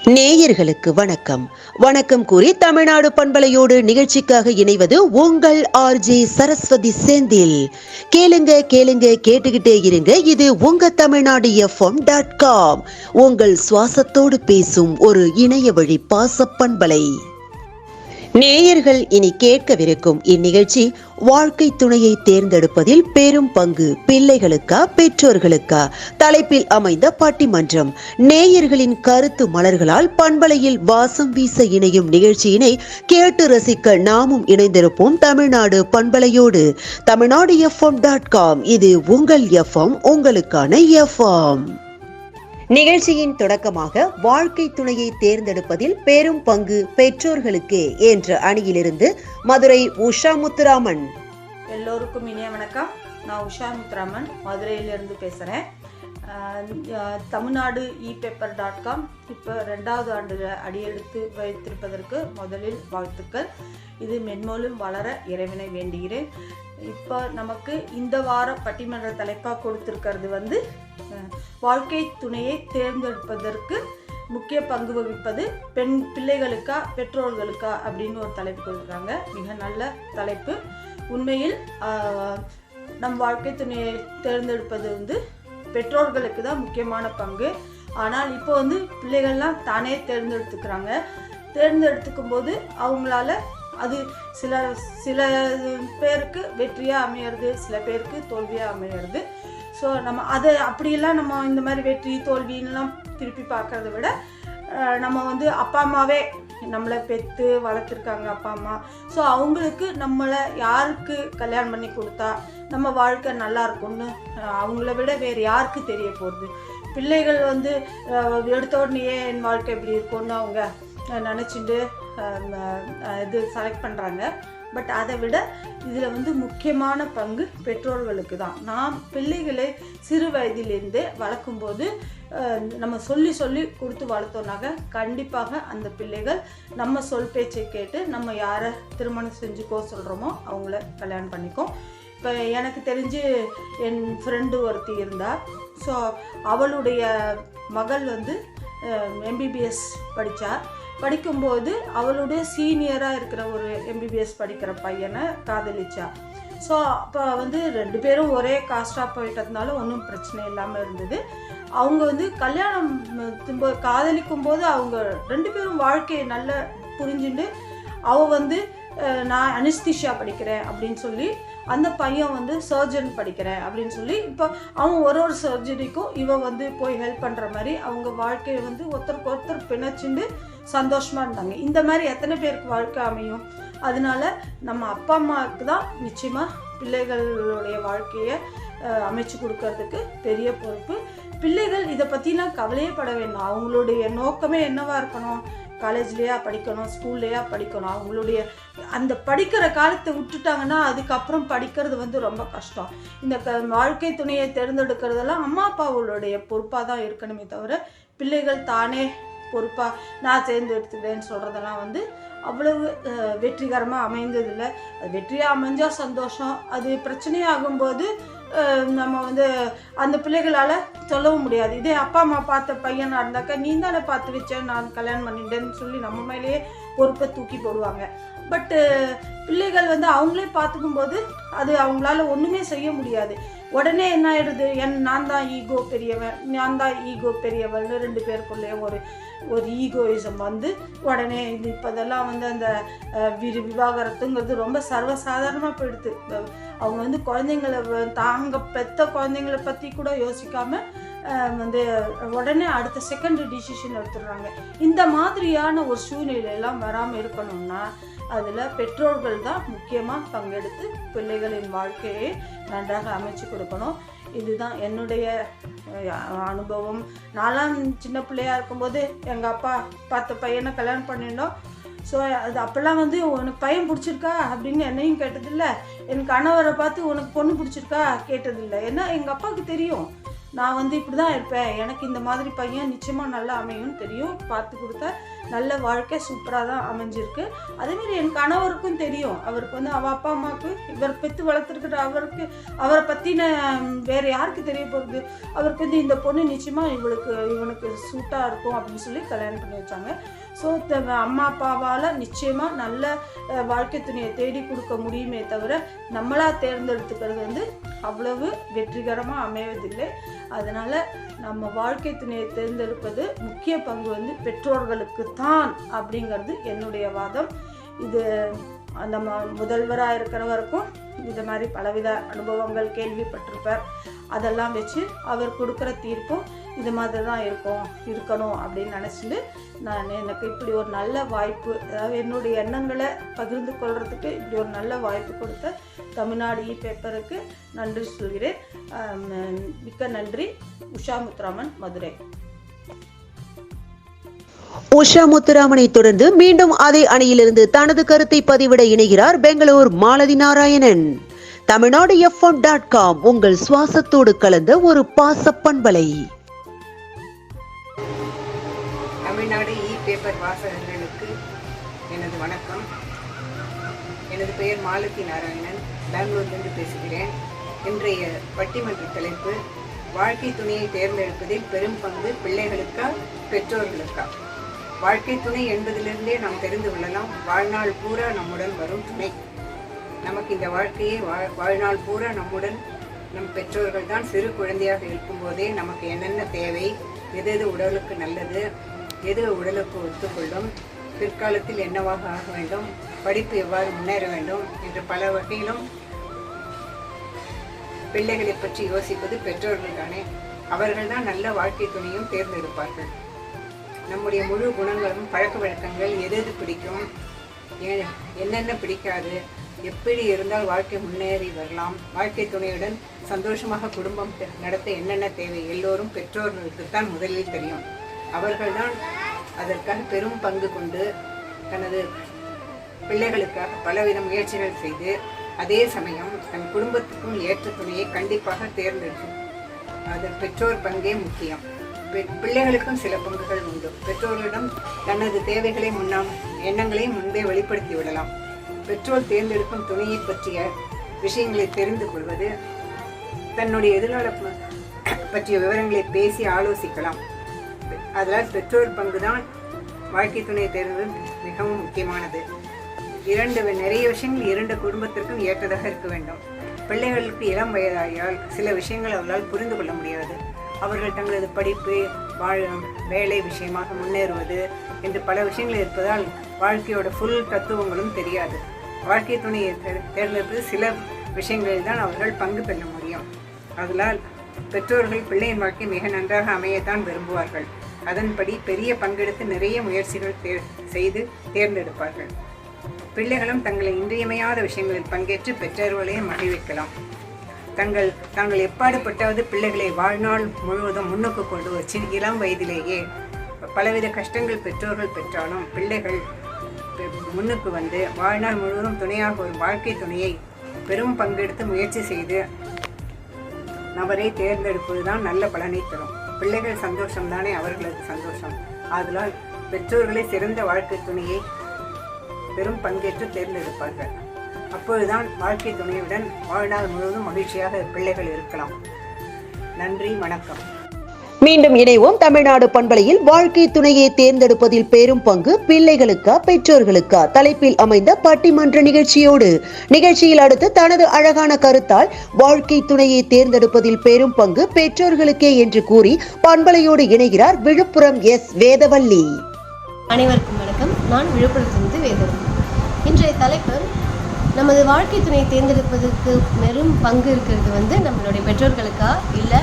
நேயர்களுக்கு வணக்கம். வணக்கம் கூறி தமிழ்நாடு பண்பலையோடு நிகழ்ச்சிக்காக இணைவது உங்கள் ஆர்ஜே சரஸ்வதி செந்தில். கேளுங்க கேளுங்க கேட்டுக்கிட்டே இருங்க. இது உங்க தமிழ்நாடு FM.com, உங்கள் சுவாசத்தோடு பேசும் ஒரு இணைய வழி பாச பண்பலை. நேயர்கள் இனி கேட்கவிருக்கும் இந்நிகழ்ச்சி வாழ்க்கை துணையை தேர்ந்தெடுப்பதில் பெரும் பங்கு பிள்ளைகளுக்கா பெற்றோர்களுக்கா தலைப்பில் அமைந்த பட்டிமன்றம். நேயர்களின் கருத்து மலர்களால் பண்பலையில் வாசம் வீச இணையும் நிகழ்ச்சியினை கேட்டு ரசிக்க நாமும் இணைந்திருப்போம் தமிழ்நாடு பண்பலையோடு. தமிழ்நாடு FM.com, இது உங்கள் எஃப்எம், உங்களுக்கான எஃப்எம். நிகழ்ச்சியின் தொடக்கமாக வாழ்க்கை துணையை தேர்ந்தெடுப்பதில் பெரும் பங்கு பெற்றோர்களுக்கு என்ற அணியிலிருந்து மதுரை உஷா முத்துராமன். எல்லோருக்கும் இனிய வணக்கம். நான் உஷா முத்துராமன், மதுரையிலிருந்து பேசுகிறேன். தமிழ்நாடு ePaper.com இப்போ 2வது ஆண்டில் அடியெடுத்து வைத்திருப்பதற்கு முதலில் வாழ்த்துக்கள். இது மென்மேலும் வளர இறைவனை வேண்டுகிறேன். இப்போ நமக்கு இந்த வார பட்டிமன்ற தலைப்பாக கொடுத்துருக்கிறது வாழ்க்கை துணையை தேர்ந்தெடுப்பதற்கு முக்கிய பங்கு வகிப்பது பிள்ளைகளுக்கா பெற்றோர்களுக்கா அப்படின்னு ஒரு தலைப்பு கொடுக்குறாங்க. மிக நல்ல தலைப்பு. உண்மையில் நம் வாழ்க்கை துணையை தேர்ந்தெடுப்பது பெற்றோர்களுக்கு தான் முக்கியமான பங்கு. ஆனால் இப்போ பிள்ளைகள்லாம் தானே தேர்ந்தெடுத்துக்கிறாங்க. தேர்ந்தெடுத்துக்கும் போது அவங்களால அது சில பேருக்கு வெற்றியாக அமையிறது, சில பேருக்கு தோல்வியாக அமையிறது. ஸோ நம்ம அதை அப்படியெல்லாம் நம்ம இந்த மாதிரி வெற்றி தோல்வின்லாம் திருப்பி பார்க்கறத விட நம்ம அப்பா அம்மாவே நம்மளை பெற்று வளர்த்துருக்காங்க அப்பா அம்மா. ஸோ அவங்களுக்கு நம்மளை யாருக்கு கல்யாணம் பண்ணி கொடுத்தா நம்ம வாழ்க்கை நல்லா இருக்கும்னு அவங்கள விட வேறு யாருக்கு தெரிய போகுது? பிள்ளைகள் எடுத்த உடனேயே என் வாழ்க்கை எப்படி இருக்கும்னு அவங்க நினச்சிட்டு இது செலக்ட் பண்ணுறாங்க. பட் அதை விட இதில் முக்கியமான பங்கு பெற்றோர்களுக்கு தான். நாம் பிள்ளைகளை சிறு வயதிலிருந்தே வளர்க்கும்போது நம்ம சொல்லி சொல்லி கொடுத்து வளர்த்தோன்னாக்க கண்டிப்பாக அந்த பிள்ளைகள் நம்ம சொல் பேச்சை கேட்டு நம்ம யாரை திருமணம் செஞ்சுக்கோ சொல்கிறோமோ அவங்கள கல்யாணம் பண்ணிக்கும். இப்போ எனக்கு தெரிஞ்சு என் ஃப்ரெண்டு ஒருத்தி இருந்தா. ஸோ அவளுடைய மகள் MBBS படித்தா. படிக்கும்போது அவளுடைய சீனியராக இருக்கிற ஒரு MBBS படிக்கிற பையனை காதலிச்சா. ஸோ அப்போ 2 பேரும் ஒரே காஸ்டாக போயிட்டதுனால ஒன்றும் பிரச்சனை இல்லாமல் இருந்தது. அவங்க கல்யாணம் காதலிக்கும் போது அவங்க 2 பேரும் வாழ்க்கையை நல்லா புரிஞ்சுட்டு அவள் நான் அனஸ்தீஷியா படிக்கிறேன் அப்படின்னு சொல்லி, அந்த பையன் சர்ஜன் படிக்கிறேன் அப்படின்னு சொல்லி, இப்போ அவன் ஒரு சர்ஜரிக்கும் இவன் போய் ஹெல்ப் பண்ணுற மாதிரி அவங்க வாழ்க்கையை ஒருத்தருக்கு ஒருத்தர் பிணைச்சுண்டு சந்தோஷமாக இருந்தாங்க. இந்த மாதிரி எத்தனை பேருக்கு வாழ்க்கை அமையும்? அதனால நம்ம அப்பா அம்மாவுக்கு தான் நிச்சயமாக பிள்ளைகளுடைய வாழ்க்கையை அமைச்சு கொடுக்கறதுக்கு பெரிய பொறுப்பு. பிள்ளைகள் இதை பற்றிலாம் கவலையே பட வேண்டாம். அவங்களுடைய நோக்கமே என்னவா இருக்கணும்? காலேஜ்லேயா படிக்கணும், ஸ்கூல்லையா படிக்கணும். அவங்களுடைய அந்த படிக்கிற காலத்தை விட்டுட்டாங்கன்னா அதுக்கப்புறம் படிக்கிறது ரொம்ப கஷ்டம். இந்த வாழ்க்கை துணையை தேர்ந்தெடுக்கிறதெல்லாம் அம்மா அப்பாவுடைய பொறுப்பாக தான் இருக்கணுமே தவிர பிள்ளைகள் தானே பொறுப்பாக நான் தேர்ந்தெடுத்துக்கிறேன்னு சொல்கிறதெல்லாம் அவ்வளவு வெற்றிகரமாக அமைந்ததில்லை. அது வெற்றியாக அமைஞ்சால் சந்தோஷம். அது பிரச்சனையாகும்போது நம்ம அந்த பிள்ளைகளால் சொல்லவும் முடியாது. இதே அப்பா அம்மா பார்த்த பையனாக இருந்தாக்கா நீ தானே பார்த்து வச்சேன், நான் கல்யாணம் பண்ணிட்டேன்னு சொல்லி நம்ம மேலேயே பொறுப்பை தூக்கி போடுவாங்க. பட்டு பிள்ளைகள் அவங்களே பார்த்துக்கும் போது அது அவங்களால ஒன்றுமே செய்ய முடியாது. உடனே என்ன ஆயிடுது? நான் தான் ஈகோ பெரியவன், நான் தான் ஈகோ பெரியவள்னு 2 பேருக்குள்ளே ஒரு ஈகோயிசம் உடனே இது இப்போதெல்லாம் அந்த விவாகரத்துங்கிறது ரொம்ப சர்வசாதாரணமாக போயிடுது. அவங்க குழந்தைங்களை பெற்ற குழந்தைங்களை பற்றி கூட யோசிக்காமல் உடனே அடுத்த செகண்ட் டிசிஷன் எடுத்துடுறாங்க. இந்த மாதிரியான ஒரு சூழ்நிலையெல்லாம் வராமல் இருக்கணும்னா அதில் பெற்றோர்கள் தான் முக்கியமாக பங்கெடுத்து பிள்ளைகளின் வாழ்க்கையை நன்றாக அமைச்சு கொடுக்கணும். இதுதான் என்னுடைய அனுபவம். நான்லாம் சின்ன பிள்ளையாக இருக்கும்போது எங்கள் அப்பா பார்த்த பையனை கல்யாணம் பண்ணிட்டோம். ஸோ அது அப்போல்லாம் உனக்கு பையன் பிடிச்சிருக்கா அப்படின்னு என்னையும் கேட்டதில்லை. என் கணவரை பார்த்து உனக்கு பொண்ணு பிடிச்சிருக்கா கேட்டதில்லை. ஏன்னா எங்கள் அப்பாவுக்கு தெரியும் நான் வந்து இப்படி தான் இருப்பேன், எனக்கு இந்த மாதிரி பையன் நிச்சயமாக நல்லா அமையும்னு தெரியும். பார்த்து கொடுத்த நல்ல வாழ்க்கை சூப்பராக தான் அமைஞ்சிருக்கு. அதேமாரி என் கணவருக்கும் தெரியும், அவருக்கு வந்து அவள் அப்பா அம்மாவுக்கு இவர் பெற்று வளர்த்துருக்கிற அவரை பற்றின வேறு யாருக்கு தெரிய போகுது, அவருக்கு வந்து இந்த பொண்ணு நிச்சயமாக இவனுக்கு சூட்டாக இருக்கும் அப்படின்னு சொல்லி கல்யாணம் பண்ணி வச்சாங்க. ஸோ அம்மா அப்பாவால் நிச்சயமாக நல்ல வாழ்க்கை துணையை தேடி கொடுக்க முடியுமே தவிர நம்மளாக தேர்ந்தெடுத்துக்கிறது வந்து அவ்வளவு வெற்றிகரமாக அமைவதில்லை. அதனால் நம்ம வாழ்க்கை துணையை தேர்ந்தெடுப்பது முக்கிய பங்கு வந்து பெற்றோர்களுக்கு தான் அப்படிங்கிறது என்னுடைய வாதம். இது நம்ம முதல்வராக இருக்கிறவருக்கும் இது மாதிரி பலவித அனுபவங்கள் கேள்விப்பட்டிருப்பார். அதெல்லாம் வச்சு அவர் கொடுக்குற தீர்ப்பும் இது மாதிரி தான் இருக்கணும் அப்படின்னு நினச்சிட்டு எனக்கு இப்படி ஒரு நல்ல வாய்ப்பு, அதாவது என்னுடைய எண்ணங்களை பகிர்ந்து கொள்கிறதுக்கு இப்படி ஒரு நல்ல வாய்ப்பு கொடுத்த தமிழ்நாடு பேப்பருக்கு நன்றி சொல்கிறேன். மிக்க நன்றி. உஷா முத்துராமன், மதுரை. உஷா முத்துராமனை தொடர்ந்து மீண்டும் அதே அணியிலிருந்து தனது கருத்தை பதிவிட இணைகிறார் பெங்களூர் மாலதி நாராயணன். தமிழ்நாடு FM.com உங்கள் சுவாசத்தோடு கலந்த ஒரு பாச பண்பலை. தமிழ்நாடு பேப்பர் வாசகர்களுக்கு எனது வணக்கம். எனது பெயர் மாலதி நாராயணன், பெங்களூரிலிருந்து பேசுகிறேன். இன்றைய பட்டிமன்ற தலைப்பு, வாழ்க்கை துணையை தேர்ந்தெடுப்பதில் பெரும் பங்கு பிள்ளைகளுக்கா பெற்றோர்களுக்கா? வாழ்க்கை துணை என்பதிலிருந்தே நாம் தெரிந்து கொள்ளலாம், வாழ்நாள் பூரா நம்முடன் வரும் துணை. நமக்கு இந்த வாழ்க்கையை வாழ்நாள் பூரா நம்முடன் நம் பெற்றோர்கள் தான். சிறு குழந்தையாக இருக்கும்போதே நமக்கு என்னென்ன தேவை, எது உடலுக்கு நல்லது, எது உடலுக்கு ஒத்துக்கொள்ளும், பிற்காலத்தில் என்னவாக ஆக வேண்டும், படிப்பு எவ்வாறு முன்னேற வேண்டும் என்று பல வகையிலும் பிள்ளைகளை பற்றி யோசிப்பது பெற்றோர்கள் தானே. அவர்கள் தான் நல்ல வாழ்க்கை துணையும் தேர்ந்தெடுப்பார்கள். நம்முடைய முழு குணங்களும், பழக்க வழக்கங்கள், எது பிடிக்கும், என்னென்ன பிடிக்காது, எப்படி இருந்தால் வாழ்க்கை முன்னேறி வரலாம், வாழ்க்கை துணையுடன் சந்தோஷமாக குடும்பம் நடத்த என்னென்ன தேவை, எல்லோரும் பெற்றோர்களுக்கு தான் முதலில் தெரியும். அவர்கள்தான் அதற்காக பெரும் பங்கு கொண்டு தனது பிள்ளைகளுக்காக பலவித முயற்சிகள் செய்து அதே சமயம் தன் குடும்பத்துக்கும் ஏற்ற துணையை கண்டிப்பாக தேர்ந்தெடுக்கும். அதில் பெற்றோர் பங்கே முக்கியம். பிள்ளைகளுக்கும் சில பங்குகள் உண்டு. பெற்றோர்களிடம் தனது தேவைகளை எண்ணங்களை முன்பே வெளிப்படுத்தி விடலாம். பெற்றோர் தேர்ந்தெடுக்கும் துணையை பற்றிய விஷயங்களை தெரிந்து கொள்வது, தன்னுடைய எதிர்கால பற்றிய விவரங்களை பேசி ஆலோசிக்கலாம். அதனால் பெற்றோர் பங்குதான் வாழ்க்கை துணையை தேர்ந்தது மிகவும் முக்கியமானது. நிறைய விஷயங்கள் இரண்டு குடும்பத்திற்கும் ஏற்றதாக இருக்க வேண்டும். பிள்ளைகளுக்கு இளம் வயதாயால் சில விஷயங்கள் அவர்களால் புரிந்து கொள்ள முடியாது. அவர்கள் தங்களது படிப்பு, வேலை விஷயமாக முன்னேறுவது என்று பல விஷயங்கள் இருப்பதால் வாழ்க்கையோட ஃபுல் தத்துவங்களும் தெரியாது. வாழ்க்கை துணையை தேர்ந்தெடுப்பது சில விஷயங்களில் தான் அவர்கள் பங்கு பெற முடியும். அதனால் பெற்றோர்கள் பிள்ளையின் வாழ்க்கை மிக நன்றாக அமையத்தான் விரும்புவார்கள். அதன்படி பெரிய பங்கெடுத்து நிறைய முயற்சிகள் செய்து தேர்ந்தெடுப்பார்கள். பிள்ளைகளும் தங்களை இன்றியமையாத விஷயங்களில் பங்கேற்று பெற்றோர்களையும் மகிழ்விக்கலாம். தாங்கள் எப்பாடுபட்டாவது பிள்ளைகளை வாழ்நாள் முழுவதும் முன்னுக்கு கொண்டு வச்சு இளம் வயதிலேயே பலவித கஷ்டங்கள் பெற்றோர்கள் பெற்றாலும் பிள்ளைகள் முன்னுக்கு வந்து வாழ்நாள் முழுவதும் துணையாக ஒரு வாழ்க்கை துணையை பெரும் பங்கெடுத்து முயற்சி செய்து நபரை தேர்ந்தெடுப்பது தான் நல்ல பலனை தரும். பிள்ளைகள் சந்தோஷம்தானே அவர்களது சந்தோஷம். ஆதலால் பெற்றோர்களை சிறந்த வாழ்க்கை துணையை பெரும் பங்கேற்று தேர்ந்தெடுப்பார்கள். அப்பொழுதுதான் வாழ்க்கை துணையுடன் வாழ்நாள் முழுவதும் மகிழ்ச்சியாக பிள்ளைகள் இருக்கலாம். நன்றி, வணக்கம். மீண்டும் இணைவோம் தமிழ்நாடு பண்பலையில். வாழ்க்கை துணையை தேர்ந்தெடுப்பதில் பெரும் பங்கு பிள்ளைகளுக்கா பெற்றோர்களுக்கா தலைப்பில் அமைந்த பட்டிமன்ற நிகழ்ச்சியோடு. நிகழ்ச்சியில் அடுத்து தனது அழகான கருத்தால் வாழ்க்கை துணையை தேர்ந்தெடுப்பதில் பெரும் பங்கு பெற்றோர்களுக்கே என்று கூறி பண்பலையோடு இணைகிறார் விழுப்புரம் வேதவள்ளி. அனைவருக்கும் வணக்கம். நான் விழுப்புரத்திலிருந்து வேதவள்ளி. இன்றைய தலைப்பு, நமது வாழ்க்கை துணையை தேர்ந்தெடுப்பதற்கு பெரும் பங்கு இருக்கிறது நம்மளுடைய பெற்றோர்களுக்கா இல்லை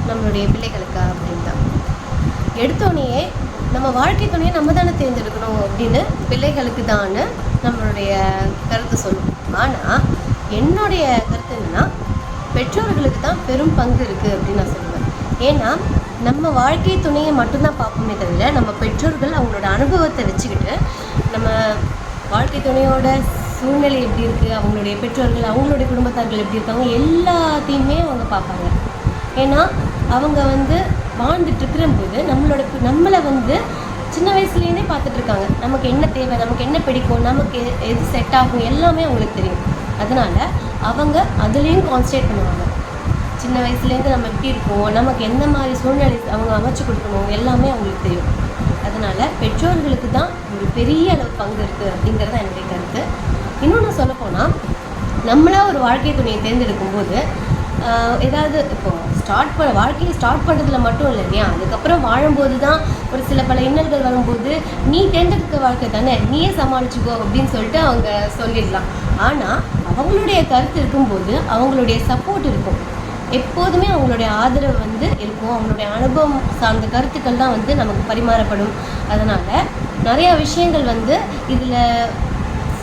நம்மளுடைய பிள்ளைகளுக்கா அப்படின்னு தான். எடுத்தோடனே நம்ம வாழ்க்கை துணையை நம்ம தானே தேர்ந்தெடுக்கணும் அப்படின்னு பிள்ளைகளுக்கு தான் நம்மளுடைய கருத்து சொல்லும். ஆனால் என்னுடைய கருத்து என்னென்னா, பெற்றோர்களுக்கு தான் பெரும் பங்கு இருக்குது அப்படின்னு நான் சொல்லுவேன். ஏன்னா நம்ம வாழ்க்கை துணையை மட்டும்தான் பார்ப்போமே தவிர நம்ம பெற்றோர்கள் அவங்களோட அனுபவத்தை வச்சுக்கிட்டு நம்ம வாழ்க்கை துணையோட சூழ்நிலை எப்படி இருக்குது, அவங்களுடைய பெற்றோர்கள் அவங்களுடைய குடும்பத்தார்கள் எப்படி இருக்காங்க, எல்லாத்தையுமே அவங்க பார்ப்பாங்க. ஏன்னா அவங்க வந்து வாழ்ந்துட்டு இருக்கிறபோது நம்மளை வந்து சின்ன வயசுலேருந்தே பார்த்துட்ருக்காங்க. நமக்கு என்ன தேவை, நமக்கு என்ன பிடிக்கும், நமக்கு எது செட் ஆகும் எல்லாமே அவங்களுக்கு தெரியும். அதனால் அவங்க அதுலேயும் கான்சன்ட்ரேட் பண்ணுவாங்க. சின்ன வயசுலேருந்து நம்ம எப்படி இருக்கோம், நமக்கு எந்த மாதிரி சூழ்நிலை அவங்க அமைச்சு கொடுக்கணும் எல்லாமே அவங்களுக்கு தெரியும். அதனால் பெற்றோர்களுக்கு தான் ஒரு பெரிய அளவு பங்கு இருக்குது அப்படிங்கிறது தான் என்னுடைய கருத்து. இன்னொன்று சொல்லப்போனால், நம்மளாக ஒரு வாழ்க்கை துணையை தேர்ந்தெடுக்கும்போது ஏதாவது இப்போது வாழ்க்கையை ஸ்டார்ட் பண்ணுறதுல மட்டும் இல்லை இல்லையா, அதுக்கப்புறம் வாழும்போது தான் ஒரு சில பல இன்னல்கள் வரும்போது நீ தேர்ந்தெடுக்க வாழ்க்கை தானே, நீயே சமாளிச்சுக்கோ அப்படின்னு சொல்லிட்டு அவங்க சொல்லிடலாம். ஆனால் அவங்களுடைய கருத்து இருக்கும்போது அவங்களுடைய சப்போர்ட் இருக்கும், எப்போதுமே அவங்களுடைய ஆதரவு வந்து இருக்கும், அவங்களுடைய அனுபவம் சார்ந்த கருத்துக்கள் தான் வந்து நமக்கு பரிமாறப்படும். அதனால் நிறையா விஷயங்கள் வந்து இதில்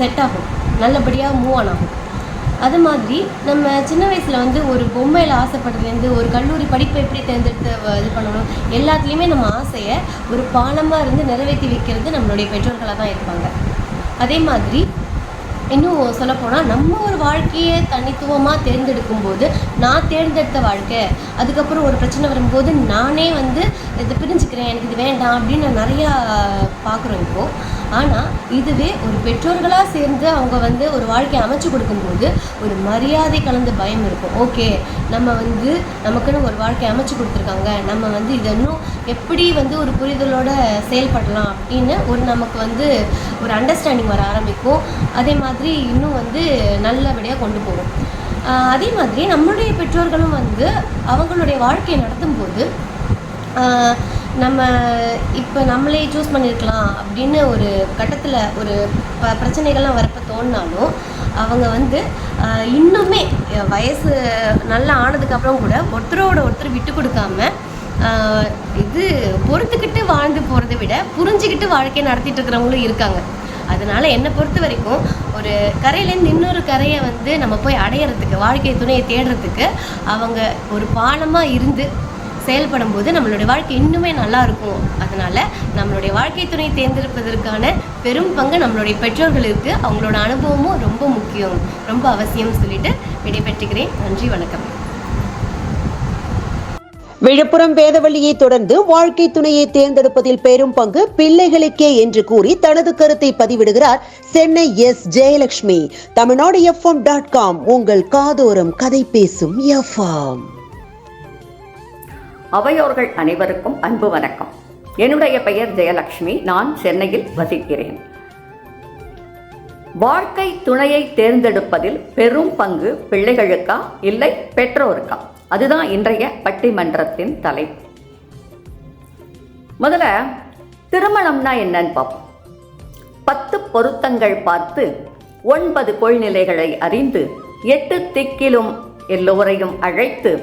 செட் ஆகும், நல்லபடியாக மூவ் ஆன் ஆகும். அது மாதிரி நம்ம சின்ன வயசில் வந்து ஒரு பொம்மையில் ஆசைப்படுறதுலேருந்து ஒரு கல்லூரி படிப்பை எப்படி தேர்ந்தெடுத்து இது பண்ணணும், எல்லாத்துலேயுமே நம்ம ஆசையை ஒரு பாலமாக இருந்து நிறைவேற்றி வைக்கிறது நம்மளுடைய பெற்றோர்களாக தான் இருப்பாங்க. அதே மாதிரி இன்னும் சொல்லப்போனால் நம்ம ஒரு வாழ்க்கையை தனித்துவமாக தேர்ந்தெடுக்கும்போது நான் தேர்ந்தெடுத்த வாழ்க்கை, அதுக்கப்புறம் ஒரு பிரச்சனை வரும்போது நானே வந்து இது பிரிஞ்சுக்கிறேன், எனக்கு இது வேண்டாம் அப்படின்னு நிறையா பார்க்குறோம் இப்போது. ஆனால் இதுவே ஒரு பெற்றோர்களாக சேர்ந்து அவங்க வந்து ஒரு வாழ்க்கையை அமைச்சு கொடுக்கும்போது ஒரு மரியாதை கலந்த பயம் இருக்கும். ஓகே, நம்ம வந்து நமக்குன்னு ஒரு வாழ்க்கையை அமைச்சு கொடுத்துருக்காங்க, நம்ம வந்து இதை இன்னும் எப்படி வந்து ஒரு புரிதலோடு செயல்படலாம் அப்படின்னு நமக்கு வந்து ஒரு அண்டர்ஸ்டாண்டிங் வர ஆரம்பிக்கும். அதே மாதிரி இன்னும் வந்து நல்லபடியாக கொண்டு போகும். அதே மாதிரி நம்மளுடைய பெற்றோர்களும் வந்து அவங்களுடைய வாழ்க்கையை நடத்தும்போது நம்ம இப்போ நம்மளே சூஸ் பண்ணியிருக்கலாம் அப்படின்னு ஒரு கட்டத்தில் ஒரு பிரச்சனைகள்லாம் வரப்போ தோணினாலும் அவங்க வந்து இன்னுமே வயசு நல்லா ஆனதுக்கப்புறம் கூட ஒருத்தரோட ஒருத்தர் விட்டு கொடுக்காம இது பொறுத்துக்கிட்டு வாழ்ந்து போகிறத விட புரிஞ்சுக்கிட்டு வாழ்க்கையை நடத்திட்டு இருக்கிறவங்களும் இருக்காங்க. அதனால் என்னை பொறுத்த வரைக்கும் ஒரு கரையிலேருந்து இன்னொரு கரையை வந்து நம்ம போய் அடையிறதுக்கு, வாழ்க்கை துணையை தேடுறதுக்கு அவங்க ஒரு பாலமாக இருந்து செயல்படும் போது நம்மளுடைய வாழ்க்கை இன்னுமே நல்லா இருக்கும். அதனால் நம்மளுடைய வாழ்க்கை துணையை தேர்ந்தெடுப்பதற்கான பெரும் பங்கு நம்மளுடைய பெற்றோர்களுக்கு, அவங்களோட அனுபவமும் ரொம்ப முக்கியம், ரொம்ப அவசியம்னு சொல்லிட்டு விடைபெற்றுக்கிறேன். நன்றி, வணக்கம். விழுப்புரம் வேதவள்ளியை தொடர்ந்து வாழ்க்கை துணையை தேர்ந்தெடுப்பதில் பெரும் பங்கு பிள்ளைகளுக்கே என்று கூறி தனது கருத்தை பதிவிடுகிறார் சென்னை எஸ் ஜெயலட்சுமி. தமிழ்நாடு FM.com, உங்கள் காதோரம் கதை பேசும் FM. அவையோர்கள் அனைவருக்கும் அன்பு வணக்கம். என்னுடைய பெயர் ஜெயலட்சுமி. நான் சென்னையில் வசிக்கிறேன். வாழ்க்கை துணையை தேர்ந்தெடுப்பதில் பெரும் பங்கு பிள்ளைகளுக்கா இல்லை பெற்றோருக்கா? அதுதான் இன்றைய பட்டிமன்றத்தின் தலைப்பு. முதல்ல திருமணம்னா என்னன்னு பார்ப்போம். 10 பொருத்தங்கள் பார்த்து 9 கொள்நிலைகளை அறிந்து 8 திக்கிலும் எல்லோரையும் அழைத்து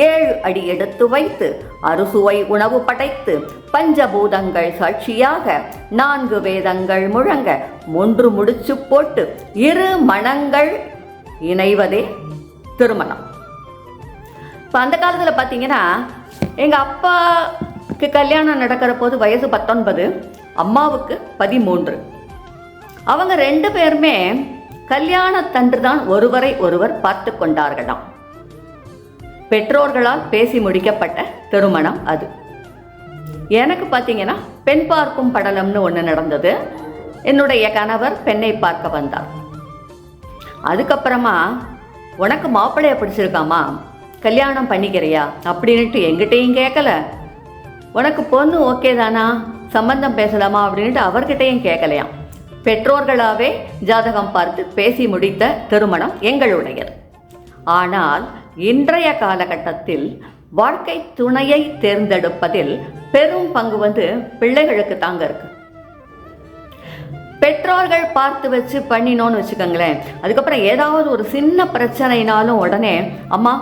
7 அடி எடுத்து வைத்து அறுசுவை உணவு படைத்து பஞ்சபூதங்கள் சாட்சியாக 4 வேதங்கள் முழங்க 3 முடிச்சு போட்டு 2 மணங்கள் இணைவதே திருமணம். இப்போ அந்த காலத்தில் பார்த்தீங்கன்னா எங்கள் அப்பாவுக்கு கல்யாணம் நடக்கிற போது வயசு 19, அம்மாவுக்கு 13. அவங்க 2 பேருமே கல்யாணத்தன்று தான் ஒருவரை ஒருவர் பார்த்து கொண்டார்களாம். பெற்றோர்களால் பேசி முடிக்கப்பட்ட திருமணம் அது. எனக்கு பார்த்தீங்கன்னா பெண் பார்க்கும் படலம்னு ஒன்று நடந்தது. என்னுடைய கணவர் பெண்ணை பார்க்க வந்தார். அதுக்கப்புறமா உனக்கு மாப்பிள்ளைய பிடிச்சிருக்காமா, கல்யாணம் பண்ணிக்கிறியா அப்படின்ட்டு எங்கிட்டையும் கேட்கல, உனக்கு பொண்ணு ஓகே தானா, சம்பந்தம் பேசலாமா அப்படின்ட்டு அவர்கிட்டையும் கேட்கலையாம். பெற்றோர்களாவே ஜாதகம் பார்த்து பேசி முடித்த திருமணம் எங்களுடையது. ஆனால் இன்றைய காலகட்டத்தில் வாழ்க்கை துணையை தேர்ந்தெடுப்பதில் பெரும் பங்கு பிள்ளைகளுக்கு தாங்க இருக்கு. பெற்றோர்கள் பார்த்து வச்சு பண்ணினோன்னு வச்சுக்கோங்களேன், அதுக்கப்புறம் ஏதாவது ஒரு சின்ன பிரச்சனைனாலும் உடனே அம்மா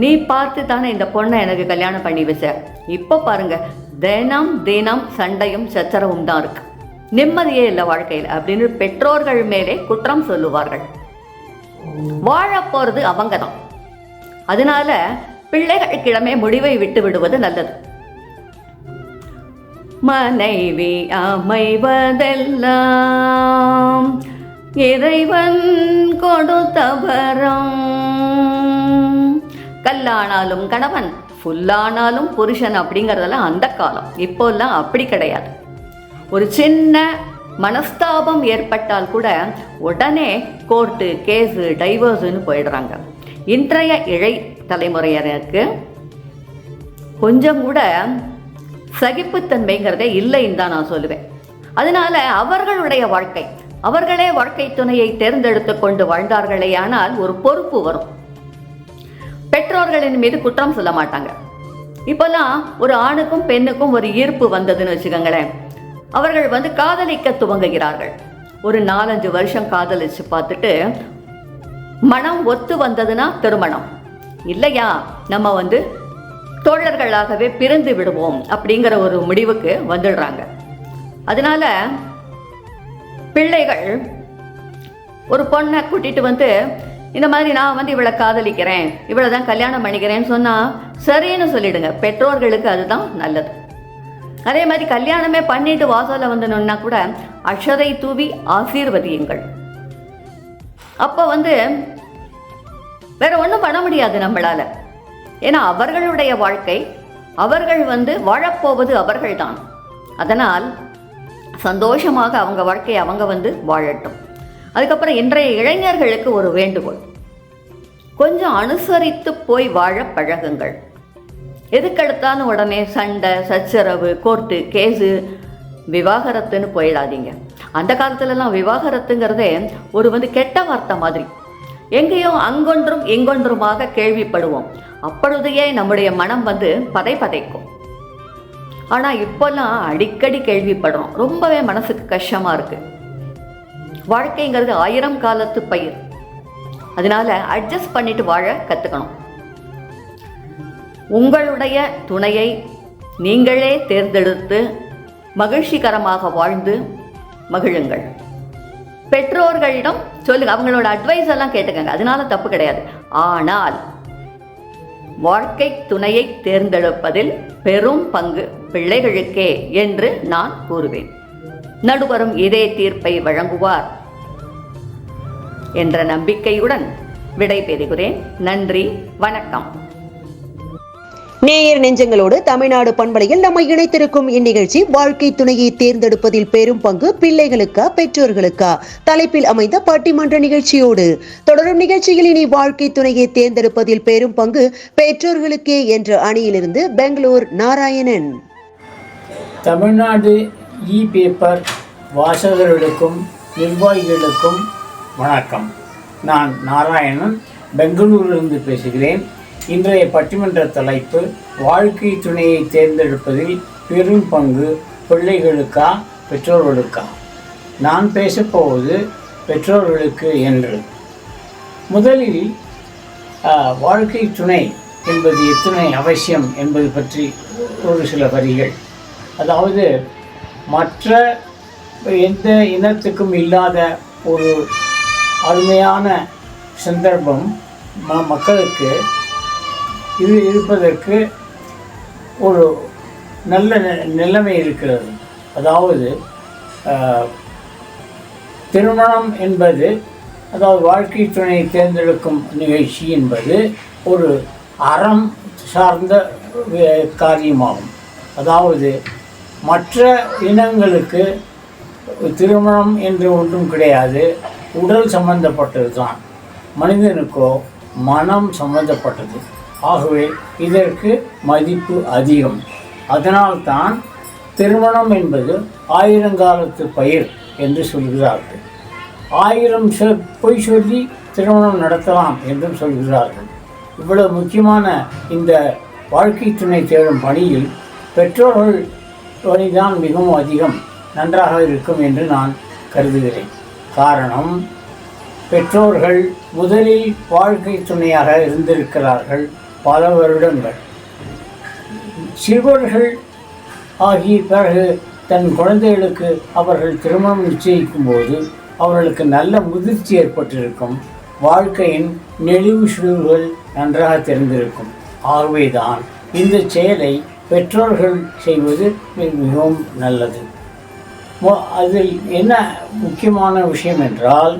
நீ பார்த்து தானே இந்த பொண்ணை எனக்கு கல்யாணம் பண்ணி வச்ச, இப்போ பாருங்க தினம் தினம் சண்டையும் சச்சரவும் தான் இருக்கு, நிம்மதியே இல்லை வாழ்க்கையில் அப்படின்னு பெற்றோர்கள் மேலே குற்றம் சொல்லுவார்கள். வாழ போறது அவங்க தான். அதனால பிள்ளைகளுக்கிடமே முடிவை விட்டு விடுவது நல்லது. மனைவி அமைவதெல்லாம் இறைவன் கொடுத்த வரம், கல்லானாலும் கணவன் ஃபுல்லானாலும் புருஷன் அப்படிங்கிறதெல்லாம் அந்த காலம். இப்போல்லாம் அப்படி கிடையாது. ஒரு சின்ன மனஸ்தாபம் ஏற்பட்டால் கூட உடனே கோர்ட்டு, கேஸு, டைவர்ஸுன்னு போயிடுறாங்க. இன்றைய இளை தலைமுறையினருக்கு கொஞ்சம் கூட சகிப்புத்தன்மைங்கிறதே இல்லைன்னு தான் நான் சொல்லுவேன். அதனால அவர்களுடைய வாழ்க்கை, அவர்களே வாழ்க்கை துணையை தேர்ந்தெடுத்து கொண்டு வாழ்ந்தார்களே ஆனால் ஒரு பொறுப்பு வரும். பெற்றோர்களின் மீது குற்றம் சொல்ல மாட்டாங்க. இப்போல்லாம் ஒரு ஆணுக்கும் பெண்ணுக்கும் ஒரு ஈர்ப்பு வந்ததுன்னு வச்சுக்கோங்களேன், அவர்கள் காதலிக்க துவங்குகிறார்கள். ஒரு 4-5 வருஷம் காதலிச்சு பார்த்துட்டு மனம் ஒத்து வந்ததுன்னா திருமணம், இல்லையா நம்ம தோழர்களாகவே பிரிந்து விடுவோம் அப்படிங்கிற ஒரு முடிவுக்கு வந்துடுறாங்க. அதனால பிள்ளைகள் ஒரு பொண்ணை கூட்டிட்டு இந்த மாதிரி நான் இவளை காதலிக்கிறேன், இவளை தான் கல்யாணம் பண்ணிக்கிறேன்னு சொன்னால் சரின்னு சொல்லிடுங்க. பெற்றோர்களுக்கு அதுதான் நல்லது. அதே மாதிரி கல்யாணமே பண்ணிட்டு வாசலில் நின்னா கூட அக்ஷதை தூவி ஆசீர்வதியுங்கள். அப்போ வேற ஒன்றும் பண்ண முடியாது நம்மளால. ஏன்னா அவர்களுடைய வாழ்க்கை, அவர்கள் வாழப்போவது அவர்கள்தான். அதனால் சந்தோஷமாக அவங்க வாழ்க்கையை அவங்க வாழட்டும். அதுக்கப்புறம் இன்றைய இளைஞர்களுக்கு ஒரு வேண்டுகோள், கொஞ்சம் அனுசரித்து போய் வாழ பழகுங்கள். எதுக்கெடுத்தாலும் உடனே சண்டை, சச்சரவு, கோர்ட்டு, கேஸு, விவாகரத்துன்னு போயிடாதீங்க. அந்த காலத்துலலாம் விவாகரத்துங்கிறதே ஒரு கெட்ட வார்த்தை மாதிரி, எங்கேயோ அங்கொன்றும் எங்கொன்றுமாக கேள்விப்படுவோம். அப்பொழுதையே நம்முடைய மனம் பதைக்கும். ஆனால் இப்போல்லாம் அடிக்கடி கேள்விப்படுறோம். ரொம்பவே மனசுக்கு கஷ்டமாக இருக்குது. வாழ்க்கைங்கிறது 1000 காலத்து பயிர். அதனால அட்ஜஸ்ட் பண்ணிட்டு வாழ கற்றுக்கணும். உங்களுடைய துணையை நீங்களே தேர்ந்தெடுத்து மகிழ்ச்சிகரமாக வாழ்ந்து மகிழுங்கள். பெற்றோர்களிடம் சொல்லுங்க, அவங்களோட அட்வைஸ் எல்லாம் கேட்டுக்கங்க, அதனால தப்பு கிடையாது. ஆனால் வாழ்க்கை துணையை தேர்ந்தெடுப்பதில் பெரும் பங்கு பிள்ளைகளுக்கே என்று நான் கூறுவேன். நடுவரும் இதே தீர்ப்பை வழங்குவார் என்ற நம்பிக்கையுடன் விடை பெறுகிறேன். நன்றி, வணக்கம். நேயர் நெஞ்சங்களோடு தமிழ்நாடு பண்பலையில் நம்மை இணைத்திருக்கும் இந்நிகழ்ச்சி வாழ்க்கை துணையை தேர்ந்தெடுப்பதில் பெரும் பங்கு பிள்ளைகளுக்கா பெற்றோர்களுக்கா தலைப்பில் அமைந்த பட்டிமன்ற நிகழ்ச்சியோடு தொடரும் நிகழ்ச்சியில் இனி வாழ்க்கை துணையை தேர்ந்தெடுப்பதில் பெரும் பங்கு பெற்றோர்களுக்கே என்ற அணியிலிருந்து பெங்களூர் நாராயணன். தமிழ்நாடு பேப்பர் வாசகர்களுக்கும் நிர்வாகிகளுக்கும் வணக்கம். நான் நாராயணன், பெங்களூரிலிருந்து பேசுகிறேன். இன்றைய பட்டிமன்ற தலைப்பு வாழ்க்கை துணையை தேர்ந்தெடுப்பதில் பெரும் பங்கு பிள்ளைகளுக்கா பெற்றோர்களுக்கா. நான் பேசப்போவது பெற்றோர்களுக்கு என்று. முதலில் வாழ்க்கை துணை என்பது எத்தனை அவசியம் என்பது பற்றி ஒரு சில வரிகள். அதாவது மற்ற எந்த இனத்துக்கும் இல்லாத ஒரு அருமையான சந்தர்ப்பம் மக்களுக்கு இது இருப்பதற்கு ஒரு நல்ல நிலைமை இருக்கிறது. அதாவது திருமணம் என்பது, அதாவது வாழ்க்கை துணையை தேர்ந்தெடுக்கும் நிகழ்ச்சி என்பது ஒரு அறம் சார்ந்த காரியமாகும். அதாவது மற்ற இனங்களுக்கு திருமணம் என்று ஒன்றும் கிடையாது, உடல் சம்பந்தப்பட்டது தான். மனிதனுக்கோ மனம் சம்பந்தப்பட்டது. ஆகவே இதற்கு மதிப்பு அதிகம். அதனால்தான் திருமணம் என்பது 1000 காலத்து பயிர் என்று சொல்கிறார்கள். 1000 பொய் சொல்லி திருமணம் நடத்தலாம் என்றும் சொல்கிறார்கள். இவ்வளவு முக்கியமான இந்த வாழ்க்கை துணை தேடும் பணியில் பெற்றோர்கள் வழிதான் மிகவும் அதிகம் நன்றாக இருக்கும் என்று நான் கருதுகிறேன். காரணம், பெற்றோர்கள் முதலில் வாழ்க்கை துணையாக இருந்திருக்கிறார்கள் பல வருடங்கள். சிறுவர்கள் ஆகிய பிறகு தன் குழந்தைகளுக்கு அவர்கள் திருமணம் நிச்சயிக்கும் போது அவர்களுக்கு நல்ல முதிர்ச்சி ஏற்பட்டிருக்கும். வாழ்க்கையின் நெளிவு சுழிவுகள் நன்றாக தெரிந்திருக்கும். ஆகவேதான் இந்த செயலை பெற்றோர்கள் செய்வது மிகவும் நல்லது. அதில் என்ன முக்கியமான விஷயம் என்றால்,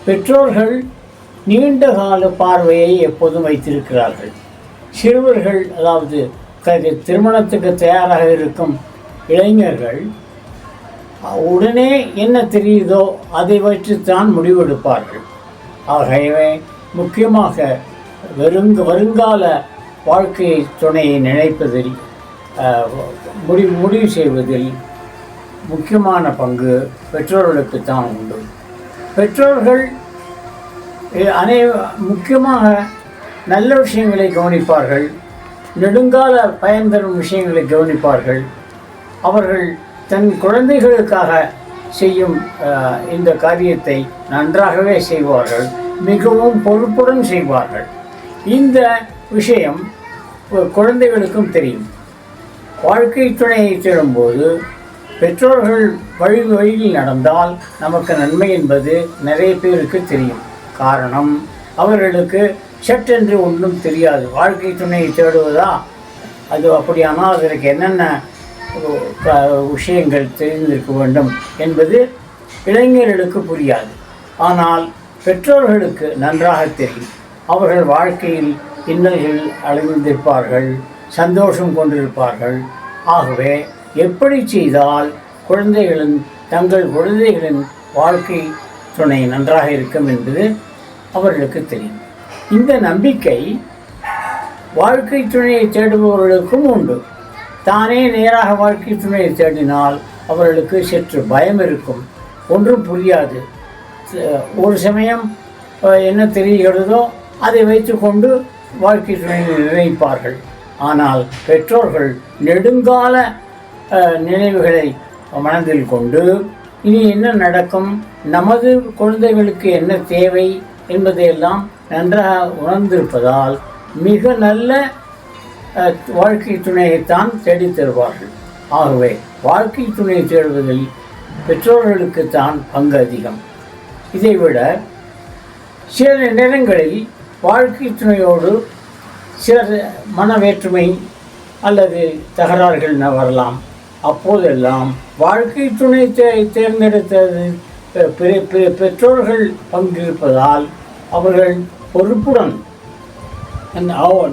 பெற்றோர்கள் நீண்ட கால பார்வையை எப்போதும் வைத்திருக்கிறார்கள். சிறுவர்கள், அதாவது திருமணத்துக்கு தயாராக இருக்கும் இளைஞர்கள் உடனே என்ன தெரியுதோ அதை வைத்துத்தான் முடிவெடுப்பார்கள். ஆகவே முக்கியமாக வருங்கால வாழ்க்கை துணையை நினைப்பதில் முடிவு செய்வதில் முக்கியமான பங்கு பெற்றோர்களுக்குத்தான் உண்டு. பெற்றோர்கள் முக்கியமாக நல்ல விஷயங்களை கவனிப்பார்கள், நெடுங்கால பயன் தரும் விஷயங்களை கவனிப்பார்கள். அவர்கள் தன் குழந்தைகளுக்காக செய்யும் இந்த காரியத்தை நன்றாகவே செய்வார்கள், மிகவும் பொறுப்புடன் செய்வார்கள். இந்த விஷயம் குழந்தைகளுக்கும் தெரியும். வாழ்க்கை துணையை தேடும்போது பெற்றோர்கள் வழியில் நடந்தால் நமக்கு நன்மை என்பது நிறைய பேருக்கு தெரியும். காரணம், அவர்களுக்கு சட்டென்று ஒன்றும் தெரியாது. வாழ்க்கை துணையை தேடுவதா, அது அப்படியானால் அதற்கு என்னென்ன விஷயங்கள் தெரிந்திருக்க வேண்டும் என்பது இளைஞர்களுக்கு புரியாது. ஆனால் பெற்றோர்களுக்கு நன்றாக தெரியும். அவர்கள் வாழ்க்கையில் இன்னல்கள் அடைந்திருப்பார்கள், சந்தோஷம் கொண்டிருப்பார்கள். ஆகவே எப்படி செய்தால் தங்கள் குழந்தைகளின் வாழ்க்கை துணை நன்றாக இருக்கும் என்பது அவர்களுக்கு தெரியும். இந்த நம்பிக்கை வாழ்க்கை துணையை தேடுபவர்களுக்கும் உண்டு. தானே நேராக வாழ்க்கை துணையை தேடினால் அவர்களுக்கு சற்று பயம் இருக்கும், ஒன்றும் புரியாது. ஒரு சமயம் என்ன தெரிகிறதோ அதை வைத்துக்கொண்டு வாழ்க்கை துணையை நினைப்பார்கள். ஆனால் பெற்றோர்கள் நெடுங்கால நினைவுகளை மனதில் கொண்டு இனி என்ன நடக்கும், நமது குழந்தைகளுக்கு என்ன தேவை என்பதையெல்லாம் நன்றாக உணர்ந்திருப்பதால் மிக நல்ல வாழ்க்கை துணையைத்தான் தேடித் தருவார்கள். ஆகவே வாழ்க்கை துணையை தேடுவதில் பெற்றோர்களுக்குத்தான் பங்கு அதிகம். இதைவிட சில நேரங்களில் வாழ்க்கை துணையோடு சில மனவேற்றுமை அல்லது தகராறுகள் வரலாம். அப்போதெல்லாம் வாழ்க்கை துணை தேர்ந்தெடுத்தது பெற்றோர்கள் பங்கிருப்பதால் அவர்கள் பொறுப்புடன்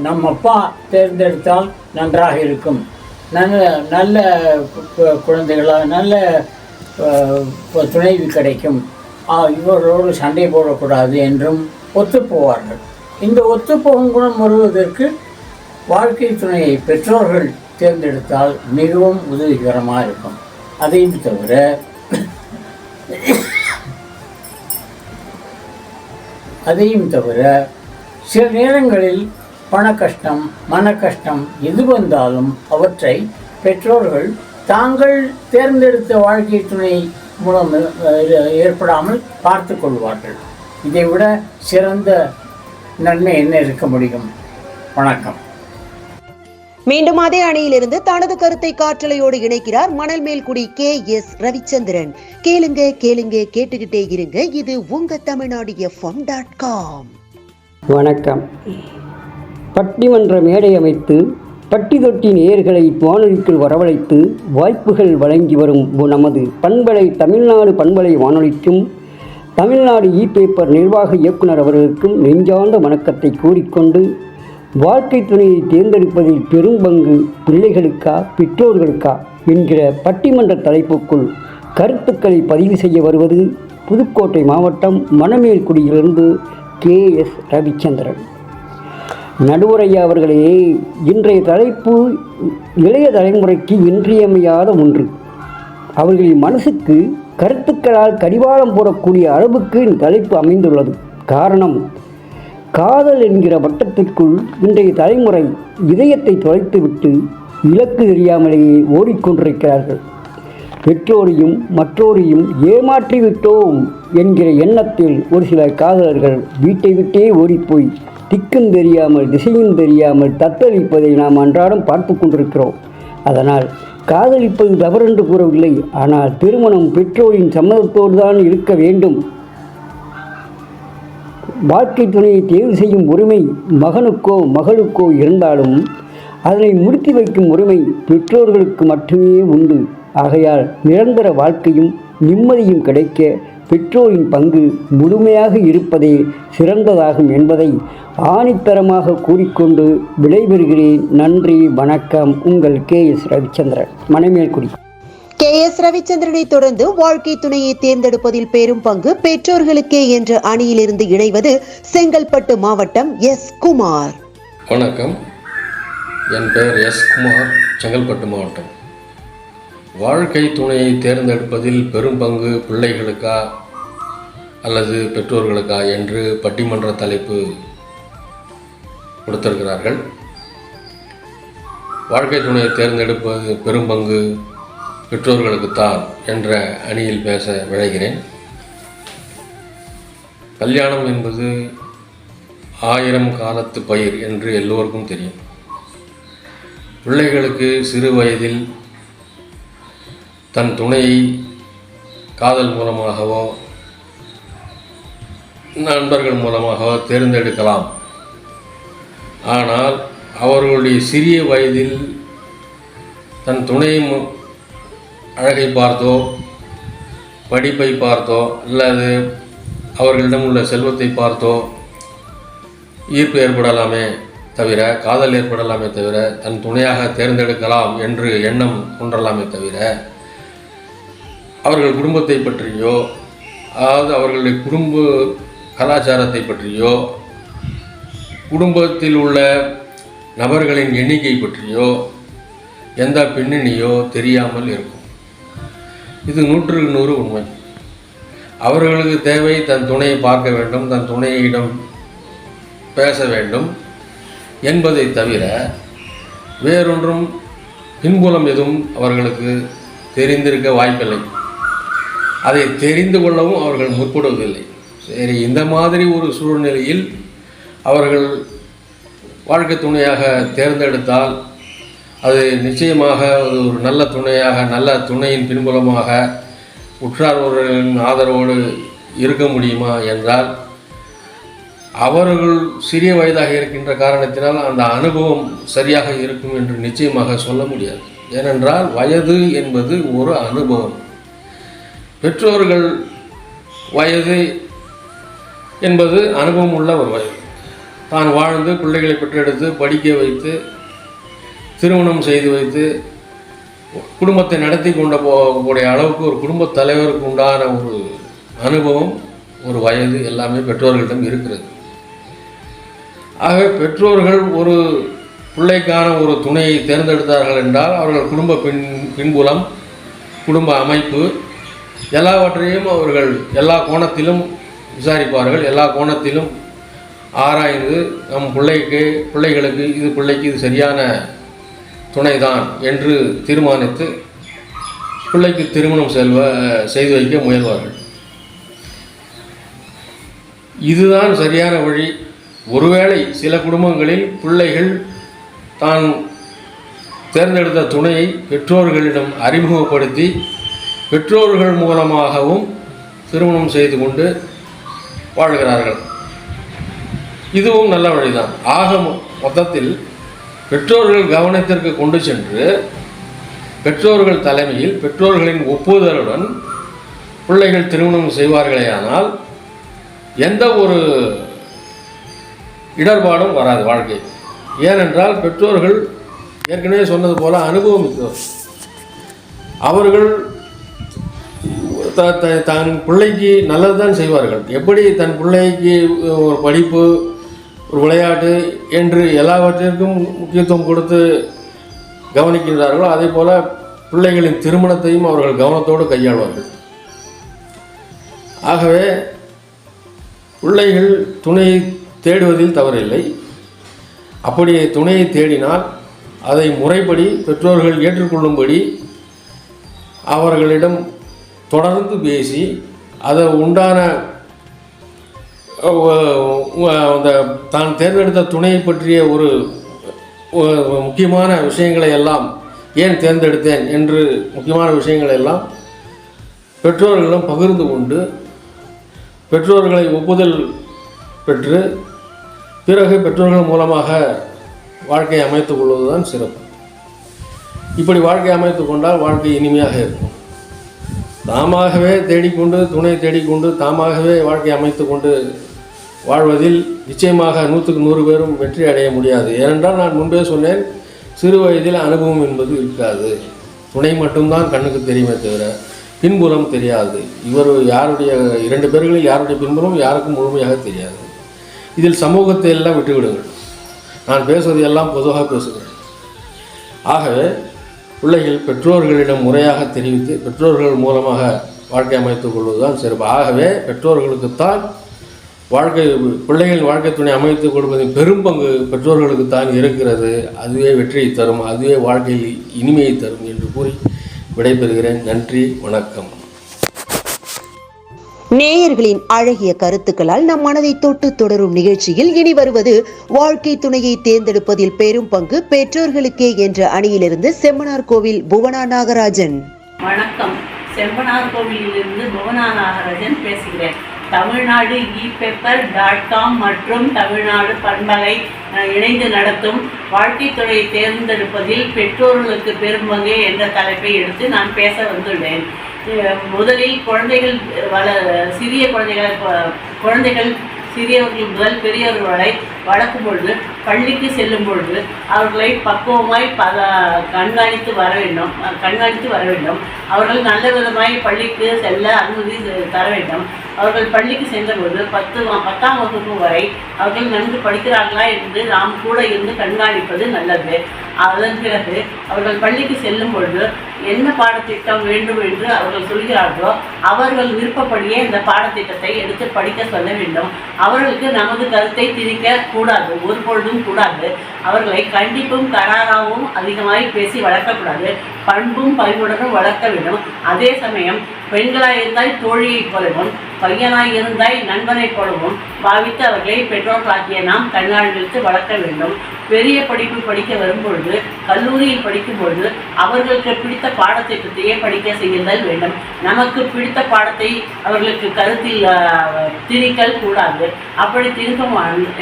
நம் அப்பா தேர்ந்தெடுத்தால் நன்றாக இருக்கும், நல்ல குழந்தைகளாக நல்ல துணைவி கிடைக்கும், இவர்களோடு சண்டை போடக்கூடாது என்றும் ஒத்துப்போவார்கள். இந்த ஒத்துப்போகும் குணம் வருவதற்கு வாழ்க்கை துணையை பெற்றோர்கள் தேர்ந்தெடுத்தால் மிகவும் உதவிகரமாக இருக்கும். அதையும் தவிர சில நேரங்களில் பண கஷ்டம், மன கஷ்டம் எது வந்தாலும் அவற்றை பெற்றோர்கள் தாங்கள் தேர்ந்தெடுத்த வாழ்க்கை துணை மூலம் ஏற்படாமல் பார்த்து கொள்வார்கள். இதைவிட சிறந்த நன்மை என்ன இருக்க முடியும்? வணக்கம். மீண்டும் அதே அணியிலிருந்து தனது கருத்தை காற்றலையோடு இணைக்கிறார் மணல்மேல்குடி KS ரவிச்சந்திரன். கேளுங்க கேட்டுக்கிட்டே இருங்க. இது உங்க தமிழ்நாடு FM.com. வணக்கம். பட்டிமன்ற மேடை அமைத்து பட்டி தொட்டி நேயர்களை வானொலிக்குள் வரவழைத்து வாய்ப்புகள் வழங்கி வரும் நமது பண்பலை தமிழ்நாடு பண்பலை வானொலிக்கும் தமிழ்நாடு பேப்பர் நிர்வாக இயக்குனர் அவர்களுக்கும் நெஞ்சார்ந்த வணக்கத்தை கூறிக்கொண்டு, வாழ்க்கை துணையை தேர்ந்தெடுப்பதில் பெரும் பங்கு பிள்ளைகளுக்கா பெற்றோர்களுக்கா என்கிற பட்டிமன்ற தலைப்புக்குள் கருத்துக்களை பதிவு செய்ய வருவது புதுக்கோட்டை மாவட்டம் மணமேல்குடியிலிருந்து KS ரவிச்சந்திரன். நடுவரையா அவர்களே, இன்றைய தலைப்பு இளைய தலைமுறைக்கு இன்றியமையாத ஒன்று. அவர்களின் மனசுக்கு கருத்துக்களால் கடிவாளம் போடக்கூடிய அளவுக்கு இந்த தலைப்பு அமைந்துள்ளது. காரணம், காதல் என்கிற வட்டத்திற்குள் இன்றைய தலைமுறை இதயத்தை தொலைத்துவிட்டு இலக்கு தெரியாமலேயே ஓடிக்கொண்டிருக்கிறார்கள். பெற்றோரையும் மற்றோரையும் ஏமாற்றிவிட்டோம் என்கிற எண்ணத்தில் ஒரு சில காதலர்கள் வீட்டை விட்டே ஓடிப்போய் திக்கும் தெரியாமல் திசையும் தெரியாமல் தத்தளிப்பதை நாம் அன்றாடம் பார்த்து கொண்டிருக்கிறோம். அதனால் காதலிப்பது தவறென்று கூறவில்லை, ஆனால் திருமணம் பெற்றோரின் சம்மதத்தோடு தான் இருக்க வேண்டும். வாழ்க்கை துணையை தேர்வு செய்யும் உரிமை மகனுக்கோ மகளுக்கோ இருந்தாலும் அதனை முடித்து வைக்கும் உரிமை பெற்றோர்களுக்கு மட்டுமே உண்டு. ஆகையால் நிரந்தர வாழ்க்கையும் நிம்மதியும் கிடைக்க பெற்றோரின் பங்கு முழுமையாக இருப்பதே சிறந்ததாகும் என்பதை ஆணித்தரமாக கூறிக்கொண்டு விடைபெறுகிறேன். நன்றி, வணக்கம். உங்கள் KS ரவிச்சந்திரன், மணமேல்குடி. KS ரவிச்சந்திரனை தொடர்ந்து வாழ்க்கை துணையை தேர்ந்தெடுப்பதில் பெரும் பங்கு பெற்றோர்களுக்கே என்ற அணியிலிருந்து இணைவது செங்கல்பட்டு மாவட்டம் எஸ். குமார். வணக்கம், என் பெயர் எஸ். குமார், செங்கல்பட்டு மாவட்டம். வாழ்க்கை துணையை தேர்ந்தெடுப்பதில் பெரும் பங்கு பிள்ளைகளுக்கா அல்லது பெற்றோர்களுக்கா என்று பட்டிமன்ற தலைப்பு கொடுத்திருக்கிறார்கள். வாழ்க்கை துணையை தேர்ந்தெடுப்பது பெரும் பங்கு பெற்றோர்களுக்குத்தான் என்ற அணியில் பேச விழைகிறேன். கல்யாணம் என்பது 1000 காலத்து பயிர் என்று எல்லோருக்கும் தெரியும். பிள்ளைகளுக்கு சிறு வயதில் தன் துணையை காதல் மூலமாகவோ நண்பர்கள் மூலமாகவோ தேர்ந்தெடுக்கலாம். ஆனால் அவர்களுடைய சிறிய வயதில் தன் துணையை அழகை பார்த்தோ படிப்பை பார்த்தோ அல்லது அவர்களிடம் உள்ள செல்வத்தை பார்த்தோ ஈர்ப்பு ஏற்படலாமே தவிர, காதல் ஏற்படலாமே தவிர, தன் துணையாக தேர்ந்தெடுக்கலாம் என்று எண்ணம் தோன்றலாமே தவிர, அவர்கள் குடும்பத்தை பற்றியோ அதாவது அவர்களுடைய குடும்ப கலாச்சாரத்தை பற்றியோ குடும்பத்தில் உள்ள நபர்களின் எண்ணிக்கை பற்றியோ எந்த பின்னணியோ தெரியாமல் இருக்கும். இது 100க்கு 100 உண்மை. அவர்களுக்கு தேவை தன் துணையை பார்க்க வேண்டும், தன் துணையிடம் பேச வேண்டும் என்பதை தவிர வேறொன்றும் பின்புலம் எதுவும் அவர்களுக்கு தெரிந்திருக்க வாய்ப்பில்லை. அதை தெரிந்து கொள்ளவும் அவர்கள் முற்படுவதில்லை. சரி, இந்த மாதிரி ஒரு சூழ்நிலையில் அவர்கள் வாழ்க்கை துணையாக தேர்ந்தெடுத்தால் அது நிச்சயமாக ஒரு நல்ல துணையாக, நல்ல துணையின் பின்புலமாக உற்றார்களின் ஆதரவோடு இருக்க முடியுமா என்றால், அவர்கள் சிறிய வயதாக இருக்கின்ற காரணத்தினால் அந்த அனுபவம் சரியாக இருக்கும் என்று நிச்சயமாக சொல்ல முடியாது. ஏனென்றால் வயது என்பது ஒரு அனுபவம். பெற்றோர்கள் வயது என்பது அனுபவம் உள்ள ஒரு வயது. தான் வாழ்ந்து பிள்ளைகளை பெற்றெடுத்து படிக்க வைத்து திருமணம் செய்து வைத்து குடும்பத்தை நடத்தி கொண்டு போகக்கூடிய அளவுக்கு ஒரு குடும்பத் தலைவருக்கு உண்டான ஒரு அனுபவம், ஒரு வயது எல்லாமே பெற்றோர்களிடம் இருக்கிறது. ஆகவே பெற்றோர்கள் ஒரு பிள்ளைக்கான ஒரு துணையை தேர்ந்தெடுத்தார்கள் என்றால் அவர்கள் குடும்ப பின்புலம், குடும்ப அமைப்பு எல்லாவற்றையும் அவர்கள் எல்லா கோணத்திலும் விசாரிப்பார்கள். எல்லா கோணத்திலும் ஆராய்ந்து நம் பிள்ளைகளுக்கு இது சரியான துணைதான் என்று தீர்மானித்து பிள்ளைக்கு திருமணம் செய்து வைக்க முயல்வார்கள். இதுதான் சரியான வழி. ஒருவேளை சில குடும்பங்களில் பிள்ளைகள் தான் தேர்ந்தெடுத்த துணையை பெற்றோர்களிடம் அறிமுகப்படுத்தி பெற்றோர்கள் மூலமாகவும் திருமணம் செய்து கொண்டு வாழ்கிறார்கள். இதுவும் நல்ல வழிதான். ஆக மொத்தத்தில் பெற்றோர்கள் கவனத்திற்கு கொண்டு சென்று பெற்றோர்கள் தலைமையில் பெற்றோர்களின் ஒப்புதலுடன் பிள்ளைகள் திருமணம் செய்வார்களேயானால் எந்த ஒரு இடர்பாடும் வராது வாழ்க்கை. ஏனென்றால் பெற்றோர்கள் ஏற்கனவே சொன்னது போல அனுபவமிக்கவர். அவர்கள் தன் பிள்ளைக்கு நல்லது தான் செய்வார்கள். எப்படி தன் பிள்ளைக்கு ஒரு படிப்பு, ஒரு விளையாட்டு என்று எல்லாவற்றிற்கும் முக்கியத்துவம் கொடுத்து கவனிக்கின்றார்களோ அதே போல் பிள்ளைகளின் திருமணத்தையும் அவர்கள் கவனத்தோடு கையாள்வார்கள். ஆகவே பிள்ளைகள் துணையை தேடுவதில் தவறில்லை. அப்படி துணையை தேடினால் அதை முறைப்படி பெற்றோர்கள் ஏற்றுக்கொள்ளும்படி அவர்களிடம் தொடர்ந்து பேசி அதை உண்டான அந்த தான் தேர்ந்தெடுத்த துணையை பற்றிய ஒரு முக்கியமான விஷயங்களை எல்லாம், ஏன் தேர்ந்தெடுத்தேன் என்று முக்கியமான விஷயங்களை எல்லாம் பெற்றோர்களிடம் பகிர்ந்து கொண்டு பெற்றோர்களை ஒப்புதல் பெற்று பிறகு பெற்றோர்கள் மூலமாக வாழ்க்கையை அமைத்துக் கொள்வதுதான் சிறப்பு. இப்படி வாழ்க்கை அமைத்து கொண்டால் வாழ்க்கை இனிமையாக இருக்கும். தாமாகவே தேடிக்கொண்டு துணை தேடிக்கொண்டு தாமாகவே வாழ்க்கை அமைத்து கொண்டு வாழ்வதில் நிச்சயமாக 100க்கு 100 பேரும் வெற்றி அடைய முடியாது. ஏனென்றால் நான் முன்பே சொன்னேன், சிறு வயதில் அனுபவம் என்பது இருக்காது. துணை மட்டும்தான் கண்ணுக்கு தெரியுமே தவிர பின்புறம் தெரியாது. இவர் யாருடைய 2 பேர்களில் யாருடைய பின்புறம் யாருக்கும் முழுமையாக தெரியாது. இதில் சமூகத்தை எல்லாம் விட்டுவிடுங்கள். நான் பேசுவது எல்லாம் பொதுவாக பேசுகிறேன். ஆகவே பிள்ளைகள் பெற்றோர்களிடம் முறையாக தெரிவித்து பெற்றோர்கள் மூலமாக வாழ்க்கை அமைத்துக் கொள்வதுதான் சிறப்பு. ஆகவே பெற்றோர்களுக்குத்தான் பிள்ளைகளின் வாழ்க்கை துணை அமைத்துக் கொடுப்பதின் பெரும் பங்கு பெற்றோர்களுக்குத்தான் இருக்கிறது. அதுவே வெற்றியை தரும், அதுவே வாழ்க்கையில் இனிமையை தரும் என்று கூறி விடைபெறுகிறேன். நன்றி, வணக்கம். நேயர்களின் அழகிய கருத்துக்களால் நம் மனதை தொட்டு தொடரும் நிகழ்ச்சியில் இனி வருவது வாழ்க்கை துணையை தேர்ந்தெடுப்பதில் பெரும் பங்கு பெற்றோர்களுக்கே என்ற அணியிலிருந்து செம்மனார் கோவில் புவனா நாகராஜன். வணக்கம். செம்பனார் கோவிலிலிருந்து புவனா நாகராஜன் பேசுகிறேன். தமிழ்நாடு e-paper.com மற்றும் தமிழ்நாடு பண்பலை இணைந்து நடத்தும் வாழ்க்கை துணையை தேர்ந்தெடுப்பதில் பெற்றோர்களுக்கு பெரும்பங்கே என்ற தலைப்பை எடுத்து நான் பேச வந்துள்ளேன். முதலில் சிறிய குழந்தைகள் சிறியவர்கள் முதல் பெரியவர்களை வளர்க்கும் பொழுது, பள்ளிக்கு செல்லும் பொழுது அவர்களை பக்குவமாய் கண்காணித்து வர வேண்டும். அவர்கள் நல்ல விதமாய் பள்ளிக்கு செல்ல அனுமதி தர வேண்டும். அவர்கள் பள்ளிக்கு சென்றபோது 10ஆம் வகுப்பு வரை அவர்கள் நன்கு படிக்கிறார்களா என்று நாம் கூட இருந்து கண்காணிப்பது நல்லது. அதன் பிறகு அவர்கள் பள்ளிக்கு செல்லும் பொழுது என்ன பாடத்திட்டம் வேண்டும் என்று அவர்கள் சொல்கிறார்களோ அவர்கள் விருப்பப்படியே இந்த பாடத்திட்டத்தை எடுத்து படிக்க சொல்ல வேண்டும். அவர்களுக்கு நமது கருத்தை திணிக்க கூடாது, ஒருபொழுதும் கூடாது. அவர்களை கண்டிப்பும் கராராகவும் அதிகமாக பேசி வளர்க்கக்கூடாது. பண்பும் பரிவுடனும் வளர்க்க வேண்டும். அதே சமயம் பெண்களாய் இருந்தால் தோழியைப் போலவும், பையனாய் இருந்தால் நண்பனைப் போலவும் பாவித்து அவர்களை பெற்றோர்களாகிய நாம் கண்காணித்து வளர்க்க வேண்டும். பெரிய படிப்பு படிக்க வரும்பொழுது, கல்லூரியில் படிக்கும்பொழுது அவர்களுக்கு பிடித்த பாடத்திட்டத்தையே படிக்க செய்தல் வேண்டும். நமக்கு பிடித்த பாடத்தை அவர்களுக்கு கருத்தில் திணிக்கல் கூடாது. அப்படி திணிக்கும்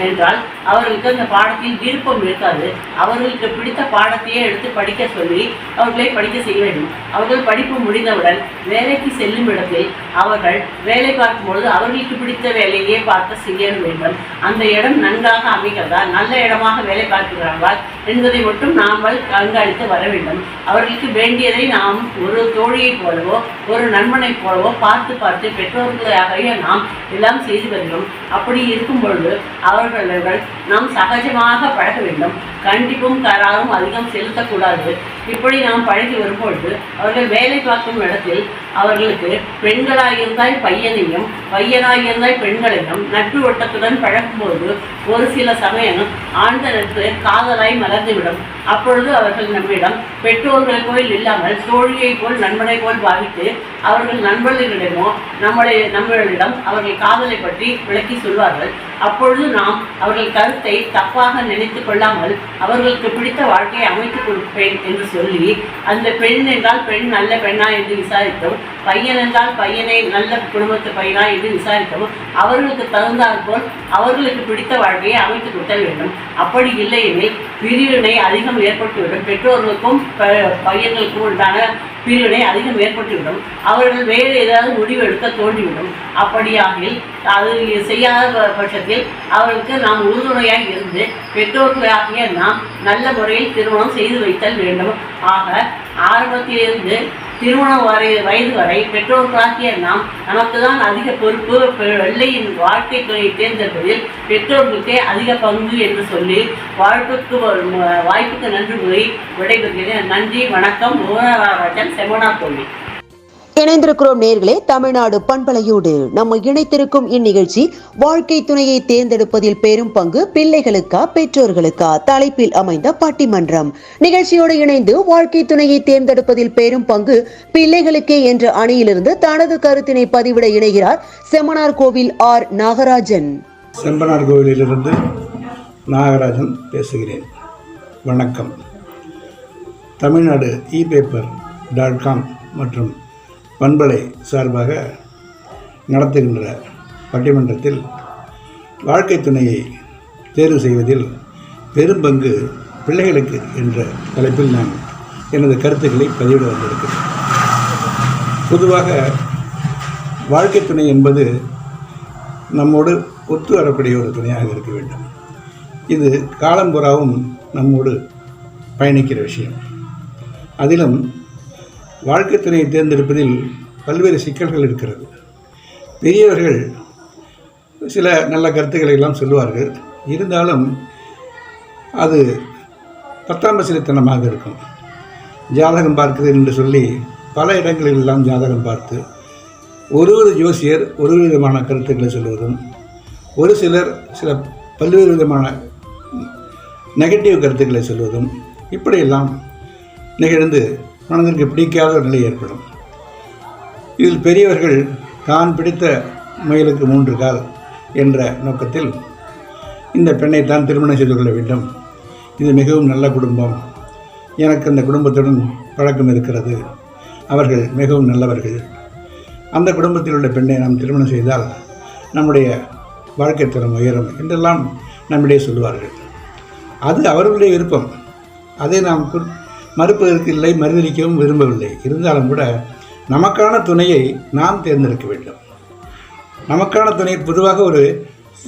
என்றால் அவர்களுக்கு அந்த பாடத்தில் விருப்பம் இருக்காது. அவர்களுக்கு பிடித்த பாடத்தையே எடுத்து படிக்க சொல்லி அவர்களை படிக்க செய்ய வேண்டும். அவர்கள் படிப்பு முடிந்தவுடன் வேலைக்கு செல்லும் இடத்தில் அவர்கள் வேலை பார்க்கும்பொழுது அவர்களுக்கு பிடித்த வேலையே பார்க்க செய்ய வேண்டும். அந்த இடம் நன்றாக அமைகிறதா, நல்ல இடமாக வேலை பார்க்கிறார்களா என்பதை மட்டும் நாமல் கண்காணித்து வர வேண்டும். அவர்களுக்கு வேண்டியதை நாம் ஒரு தோழியைப் போலவோ ஒரு நண்பனைப் போலவோ பார்த்து பெற்றோர்களாக நாம் எல்லாம் செய்து வருகிறோம். அப்படி இருக்கும் பொழுது அவர்களுடன் நாம் சகஜமாக பழக வேண்டும். கண்டிப்பும் கராரும் அதிகம் செலுத்தக்கூடாது. இப்படி நாம் பழகி வரும்பொழுது அவர்கள் வேலை பார்க்கும் இடத்தில் அவர்களுக்கு பெண்களாயிருந்தால் பையனையும் பையனாயிருந்தால் பெண்களையும் நட்பு வட்டத்துடன் பழகும்போது ஒரு சில சமயம் ஆழ்ந்த நட்பு காதலாய் மலர்ந்துவிடும். அப்பொழுது அவர்கள் நம்மிடம் பெற்றோர்கள் போல் இல்லாமல் தோழியை போல் நண்பனை போல் பாவித்து அவர்கள் நண்பர்களிடமோ நம்மளிடம் அவர்கள் காதலை பற்றி விளக்கி சொல்வார்கள். அப்பொழுது நாம் அவர்கள் கருத்தை தப்பாக நினைத்து கொள்ளாமல் அவர்களுக்கு பிடித்த வாழ்க்கையை அமைத்துக் கொடுப்பேன் என்று சொல்லி, அந்த பெண் என்றால் பெண் நல்ல பெண்ணா என்று விசாரித்தோம், பையன் என்றால் பையனை நல்ல குடும்பத்து பையனா என்று விசாரித்தோம். அவர்களுக்கு தகுந்தாற் போல் அவர்களுக்கு பிடித்த வாழ்க்கையை அமைத்துக் கொடுக்க வேண்டும். அப்படி இல்லையெனில் பிரிவினை அதிகம் ஏற்பட்டுவிடும். பெற்றோர்களுக்கும் பையன்களுக்கும் உண்டான பிரிவினை அதிகம் ஏற்பட்டுவிடும். அவர்கள் வேறு ஏதாவது முடிவு எடுக்க தோன்றிவிடும். அப்படியாகில் அது செய்யாத பட்சத்தில் அவர்களுக்கு நாம் உறுதுணையாக இருந்து பெற்றோர்களாகிய நாம் நல்ல முறையில் திருமணம் செய்து வைத்தல் வேண்டும். ஆக ஆரம்பத்திலிருந்து திருமணம் வயது வரை பெற்றோர்களாகிய நாம் நமக்கு தான் அதிக பொறுப்பு. பிள்ளையின் வாழ்க்கை துணையை தேர்ந்தெடுப்பதில் பெற்றோர்களுக்கே அதிக பங்கு என்று சொல்லி வாய்ப்புக்கு நன்றி கூறி விடைபெறுகிறேன். நன்றி, வணக்கம். புவனராஜன், செம்மனார் கோவில். இணைந்திருக்கிறோம் நேர்களே. தமிழ்நாடு பண்பலையோடு நம்ம இணைத்திருக்கும் இந்நிகழ்ச்சி வாழ்க்கை துணையை தேர்ந்தெடுப்பதில் பெரும் பங்கு பிள்ளைகளுக்கா பெற்றோர்களுக்கா தலைப்பில் அமைந்த பட்டிமன்றம். நிகழ்ச்சியோடு இணைந்து வாழ்க்கை துணையை தேர்ந்தெடுப்பதில் பெரும் பங்கு பிள்ளைகளுக்கே என்ற அணியிலிருந்து தனது கருத்தினை பதிவிட இணைகிறார் செம்மனார் கோவில் ஆர் நாகராஜன். செம்பனார் கோவிலிலிருந்து நாகராஜன் பேசுகிறேன். வணக்கம். தமிழ்நாடு e-paper.com மற்றும் பண்பலை சார்பாக நடத்துகின்ற பட்டிமன்றத்தில் வாழ்க்கை துணையை தேர்வு செய்வதில் பெரும்பங்கு பிள்ளைகளுக்கு என்ற தலைப்பில் நான் எனது கருத்துக்களை பதிவிட வந்திருக்கிறேன். பொதுவாக வாழ்க்கை துணை என்பது நம்மோடு ஒத்து வரக்கூடிய ஒரு துணையாக இருக்க வேண்டும். இது காலம்புறாவும் நம்மோடு பயணிக்கிற விஷயம். அதிலும் வாழ்க்கை துணையை தேர்ந்தெடுப்பதில் பல்வேறு சிக்கல்கள் இருக்கிறது. பெரியவர்கள் சில நல்ல கருத்துக்களை எல்லாம் சொல்லுவார்கள். இருந்தாலும் அது பத்தாம்பசிலித்தனமாக இருக்கும். ஜாதகம் பார்க்கிறேன் என்று சொல்லி பல இடங்களிலெல்லாம் ஜாதகம் பார்த்து ஒரு ஜோசியர் ஒரு விதமான கருத்துக்களை சொல்வதும், ஒரு சிலர் சில பல்வேறு விதமான நெகட்டிவ் கருத்துக்களை சொல்வதும், இப்படியெல்லாம் நிகழ்ந்து மனதிற்கு பிடிக்காத ஒரு நிலை ஏற்படும். இதில் பெரியவர்கள் தான் பிடித்த முயலுக்கு 3 கால் என்ற நோக்கத்தில் இந்த பெண்ணைத்தான் திருமணம் செய்து கொள்ள வேண்டும், இது மிகவும் நல்ல குடும்பம், எனக்கு அந்த குடும்பத்துடன் பழக்கம் இருக்கிறது, அவர்கள் மிகவும் நல்லவர்கள், அந்த குடும்பத்தில் உள்ள பெண்ணை நாம் திருமணம் செய்தால் நம்முடைய வாழ்க்கை தரம் உயரும் என்றெல்லாம் நம்மிடையே சொல்லுவார்கள். அது அவர்களுடைய விருப்பம். அதை நாம் மறுப்பதற்கு இல்லை, மறுதளிக்கவும் விரும்பவில்லை. இருந்தாலும் கூட நமக்கான துணையை நாம் தேர்ந்தெடுக்க வேண்டும். நமக்கான துணை பொதுவாக ஒரு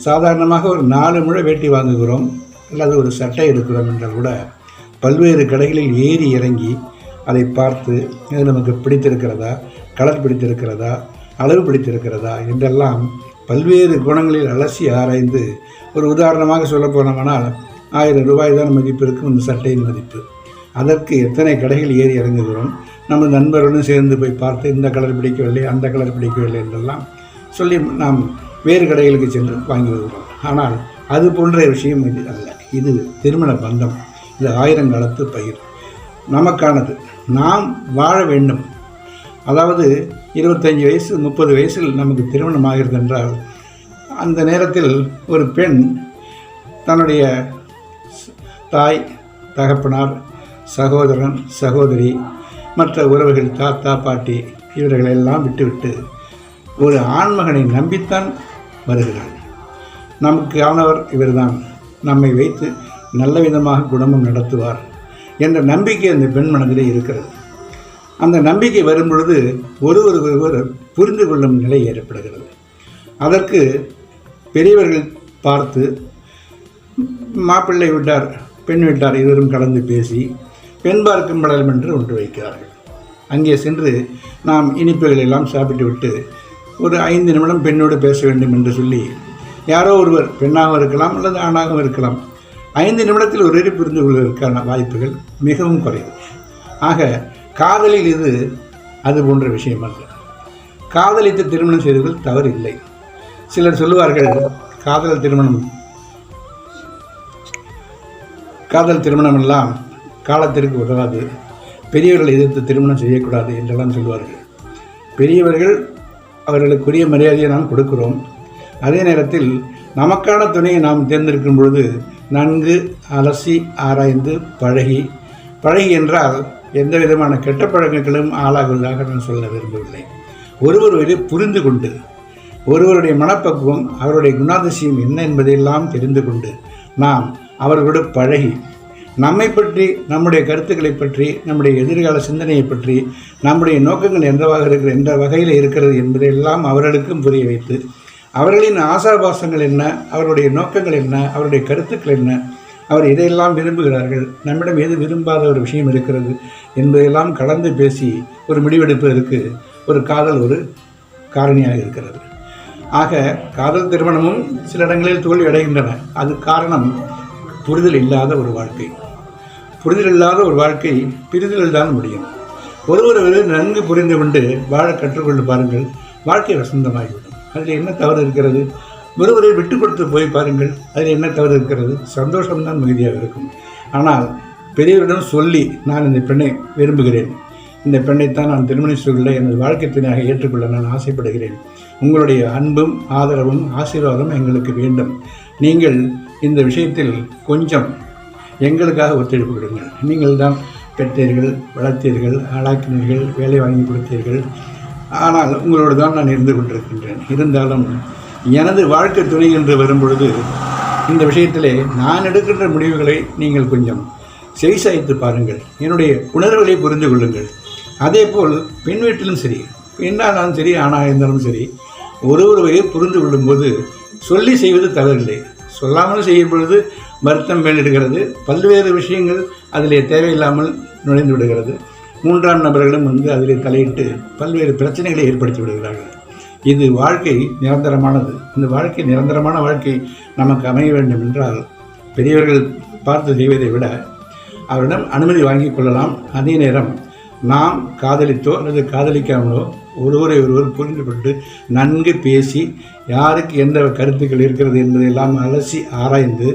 சாதாரணமாக ஒரு 4 முழ வேட்டி வாங்குகிறோம் அல்லது ஒரு சட்டை எடுக்கிறோம் என்றால் கூட பல்வேறு கடைகளில் ஏறி இறங்கி அதை பார்த்து அது நமக்கு பிடித்திருக்கிறதா, கலர் பிடித்திருக்கிறதா, அளவு பிடித்திருக்கிறதா என்றெல்லாம் பல்வேறு குணங்களில் அலசி ஆராய்ந்து, ஒரு உதாரணமாக சொல்ல போனோம்னால் 1000 ரூபாய் தான் மதிப்பு இருக்கும் இந்த சட்டையின் மதிப்பு. அதற்கு எத்தனை கடைகள் ஏறி இறங்குகிறோம். நம்ம நண்பர்களுடன் சேர்ந்து போய் பார்த்து இந்த கலர் பிடிக்கவில்லை, அந்த கலர் பிடிக்கவில்லை என்றெல்லாம் சொல்லி நாம் வேறு கடைகளுக்கு சென்று வாங்கி வருகிறோம். ஆனால் அது போன்ற விஷயம் இது அல்ல. இது திருமண பந்தம். இது 1000 காலத்து பயிர், நமக்கானது. நாம் வாழ வேண்டும். அதாவது 25 வயசு 30 வயசில் நமக்கு திருமணம் ஆகிறது என்றால் அந்த நேரத்தில் ஒரு பெண் தன்னுடைய தாய், தகப்பனார், சகோதரன், சகோதரி, மற்ற உறவுகள், தாத்தா, பாட்டி இவர்களெல்லாம் விட்டுவிட்டு ஒரு ஆண்மகனை நம்பித்தான் வருகிறாள். நமக்கு ஆனவர் இவர்தான், நம்மை வைத்து நல்ல விதமாக குடும்பம் நடத்துவார் என்ற நம்பிக்கை அந்த பெண் மனதிலே இருக்கிறது. அந்த நம்பிக்கை வரும் பொழுது ஒருவர் புரிந்து கொள்ளும் நிலை ஏற்படுகிறது. அதற்கு பெரியவர்கள் பார்த்து மாப்பிள்ளை விட்டார், பெண் விட்டார், இருவரும் கலந்து பேசி பெண் பார்க்கும் படலம் என்று ஒன்று வைக்கிறார்கள். அங்கே சென்று நாம் இனிப்புகள் எல்லாம் சாப்பிட்டு விட்டு ஒரு 5 நிமிடம் பெண்ணோடு பேச வேண்டும் என்று சொல்லி யாரோ ஒருவர், பெண்ணாகவும் இருக்கலாம் அல்லது ஆணாகவும் இருக்கலாம், 5 நிமிடத்தில் ஒரே புரிந்து கொள்வதற்கான வாய்ப்புகள் மிகவும் குறைவு. ஆக காதலில் இது அது போன்ற விஷயம் அல்ல. காதலித்து திருமணம் செய்தவர்கள் தவறு இல்லை. சிலர் சொல்லுவார்கள் காதல் திருமணம் எல்லாம் காலத்திற்கு உதவாது, பெரியவர்கள் எதிர்த்து திருமணம் செய்யக்கூடாது என்றெல்லாம் சொல்வார்கள். பெரியவர்கள் அவர்களுக்குரிய மரியாதையை நாம் கொடுக்கிறோம். அதே நேரத்தில் நமக்கான துணையை நாம் தேர்ந்தெடுக்கும் பொழுது நன்கு அலசி ஆராய்ந்து பழகி என்றால் எந்த விதமான கெட்ட பழக்கங்களும் ஆளாகுவதாக நான் சொல்ல விரும்பவில்லை. ஒருவரை புரிந்து கொண்டு, ஒருவருடைய மனப்பக்குவம், அவருடைய குணாதிசயம் என்ன என்பதையெல்லாம் தெரிந்து கொண்டு நாம் அவர்களோடு பழகி நம்மை பற்றி, நம்முடைய கருத்துக்களை பற்றி, நம்முடைய எதிர்கால சிந்தனையை பற்றி, நம்முடைய நோக்கங்கள் எந்த வகையில் இருக்கிறது என்பதையெல்லாம் அவர்களுக்கும் புரிய வைத்து, அவர்களின் ஆசாபாசங்கள் என்ன, அவருடைய நோக்கங்கள் என்ன, அவருடைய கருத்துக்கள் என்ன, அவர் இதையெல்லாம் விரும்புகிறார்கள், நம்மிடம் எது விரும்பாத ஒரு விஷயம் இருக்கிறது என்பதையெல்லாம் கலந்து பேசி ஒரு முடிவெடுப்பதற்கு ஒரு காதல் ஒரு காரணியாக இருக்கிறது. ஆக காதல் திருமணமும் சில இடங்களில் தோல்வி அடைகின்றன. அது காரணம் புரிதல் இல்லாத ஒரு வாழ்க்கை. புரிதல் இல்லாத ஒரு வாழ்க்கை பிரிதலில் தான் முடியும். ஒருவரை நன்கு புரிந்து கொண்டு வாழ கற்றுக்கொண்டு பாருங்கள், வாழ்க்கை வசந்தமாகிவிடும். அதில் என்ன தவறு இருக்கிறது? ஒருவரை விட்டு கொடுத்து போய் பாருங்கள், அதில் என்ன தவறு இருக்கிறது? சந்தோஷம்தான் மிகுதியாக இருக்கும். ஆனால் பெரியவரிடம் சொல்லி நான் இந்த பெண்ணை விரும்புகிறேன், இந்த பெண்ணைத்தான் நான் திருமணம் செய்துள்ள எனது வாழ்க்கை துணையாக ஏற்றுக்கொள்ள நான் ஆசைப்படுகிறேன், உங்களுடைய அன்பும் ஆதரவும் ஆசீர்வாதம் எங்களுக்கு வேண்டும், நீங்கள் இந்த விஷயத்தில் கொஞ்சம் எங்களுக்காக ஒத்துழைப்பு கொடுங்கள், நீங்கள் தான் பெற்றீர்கள், வளர்த்தீர்கள், ஆளாக்கினீர்கள், வேலை வாங்கி கொடுத்தீர்கள், ஆனால் உங்களோடு தான் நான் இருந்து கொண்டிருக்கின்றேன். இருந்தாலும் எனது வாழ்க்கை துணை என்று வரும்பொழுது இந்த விஷயத்திலே நான் எடுக்கின்ற முடிவுகளை நீங்கள் கொஞ்சம் செவிசாய்த்து பாருங்கள், என்னுடைய உணர்வுகளை புரிந்து கொள்ளுங்கள். அதே போல் பெண் வீட்டிலும் சரி, பெண்ணானாலும் சரி ஆணாக இருந்தாலும் சரி ஒருவரையும் புரிந்து கொள்ளும்போது சொல்லி செய்வது தவறில்லை. சொல்லாமல் செய்யும் பொழுது வருத்தம் மேலிடுகிறது, பல்வேறு விஷயங்கள் அதிலே தேவையில்லாமல் நுழைந்து விடுகிறது. மூன்றாம் நபர்களும் அதிலே தலையிட்டு பல்வேறு பிரச்சனைகளை ஏற்படுத்தி விடுகிறார்கள். இது வாழ்க்கை நிரந்தரமானது. இந்த வாழ்க்கை நிரந்தரமான வாழ்க்கை நமக்கு அமைய வேண்டும் என்றால் பெரியவர்கள் பார்த்து செய்வதை விட அவரிடம் அனுமதி வாங்கி கொள்ளலாம். அதே நேரம் நாம் காதலித்தோ அல்லது காதலிக்காமலோ ஒருவரை ஒருவர் புரிந்து கொண்டு நன்கு பேசி யாருக்கு எந்த கருத்துக்கள் இருக்கிறது என்பதையெல்லாம் அலசி ஆராய்ந்து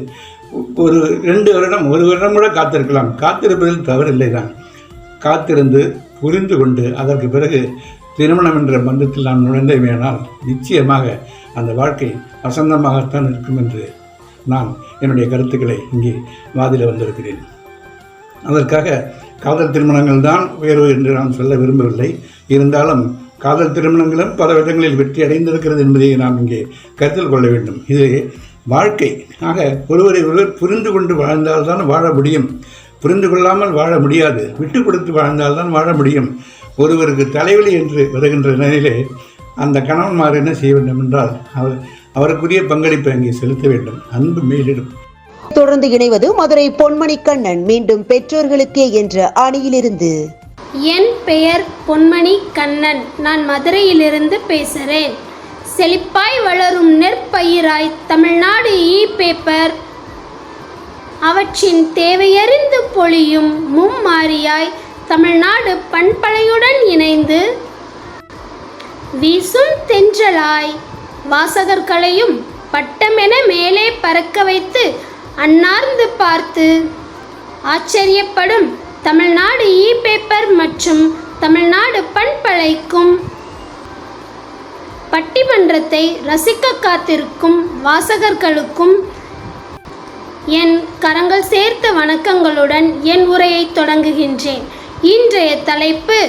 ஒரு 2 வருடம் 1 வருடம் கூட காத்திருக்கலாம். காத்திருப்பதில் தவறில்லை தான். காத்திருந்து புரிந்து கொண்டு அதற்கு பிறகு திருமணம் என்ற பந்தத்தில் நாம் நுழைந்தமையானால் நிச்சயமாக அந்த வாழ்க்கை வசந்தமாகத்தான் இருக்கும் என்று நான் என்னுடைய கருத்துக்களை இங்கே வாதிட வந்திருக்கிறேன். அதற்காக காதல் திருமணங்கள் தான் உயர்வு என்று நான் சொல்ல விரும்பவில்லை. இருந்தாலும் காதல் திருமணங்களும் பல விதங்களில் வெற்றி அடைந்திருக்கிறது என்பதை நாம் இங்கே கருத்தில் கொள்ள வேண்டும். இது வாழ்க்கை. ஆக ஒருவரை ஒருவர் புரிந்து கொண்டு வாழ்ந்தால்தான் வாழ முடியும். புரிந்து கொள்ளாமல் வாழ முடியாது. விட்டு கொடுத்து வாழ்ந்தால்தான் வாழ முடியும். ஒருவருக்கு தலைவலி என்று வருகின்ற நிலையிலே அந்த கணவன்மார் என்ன செய்ய வேண்டும் என்றால் அவருக்குரிய பங்களிப்பை அங்கே செலுத்த வேண்டும். அன்பு மேலிடும். தொடர்ந்து இணைவது மதுரை பொன்மணி கண்ணன். மீண்டும் பெற்றோர்களுக்கே என்ற அணியிலிருந்து. என் பெயர் பொன்மணி கண்ணன். நான் மதுரையிலிருந்து பேசுகிறேன். செழிப்பாய் வளரும் நெற்பயிராய் தமிழ்நாடு பேப்பர் அவற்றின் தேவையறிந்து பொழியும் மும்மாரியாய் தமிழ்நாடு பண்பலையுடன் இணைந்து வீசும் தென்றலாய் வாசகர்களையும் பட்டமென மேலே பறக்க வைத்து அன்னார்ந்து பார்த்து ஆச்சரியப்படும் தமிழ்நாடு பேப்பர் மற்றும் தமிழ்நாடு பண்பலைக்கும் பட்டிமன்றத்தை ரசிக்க காத்திருக்கும் வாசகர்களுக்கும் என் கரங்கள் சேர்த்த வணக்கங்களுடன் என் உரையை தொடங்குகின்றேன். இன்றைய தலைப்பு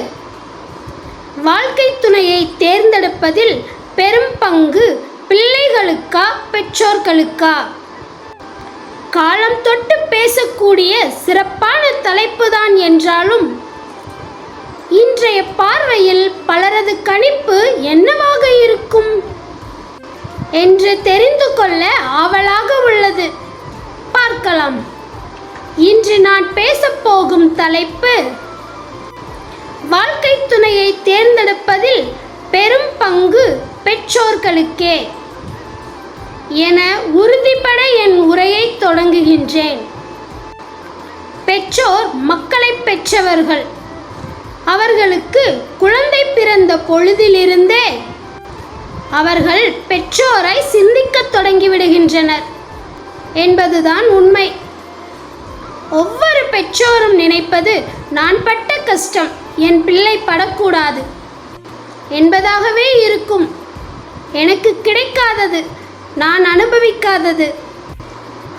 வாழ்க்கை துணையை தேர்ந்தெடுப்பதில் பெரும் பங்கு பிள்ளைகளுக்கா பெற்றோர்களுக்கா? காலம் தொட்டு பேசக்கூடிய சிறப்பான தலைப்புதான் என்றாலும் இன்றைய பார்வையில் பலரது கணிப்பு என்னவாக இருக்கும் என்று தெரிந்து கொள்ள ஆவலாக உள்ளது. பார்க்கலாம். இன்று நான் பேசப்போகும் தலைப்பு வாழ்க்கை துணையை தேர்ந்தெடுப்பதில் பெரும் பங்கு பெற்றோர்களுக்கே என உறுதிபட என் உரையை தொடங்குகின்றேன். பெற்றோர் மக்களை பெற்றவர்கள். அவர்களுக்கு குழந்தை பிறந்த பொழுதிலிருந்தே அவர்கள் பெற்றோரை சிந்திக்க தொடங்கிவிடுகின்றனர் என்பதுதான் உண்மை. ஒவ்வொரு பெற்றோரும் நினைப்பது நான் பட்ட கஷ்டம் என் பிள்ளை படக்கூடாது என்பதாகவே இருக்கும். எனக்கு கிடைக்காதது, நான் அனுபவிக்காதது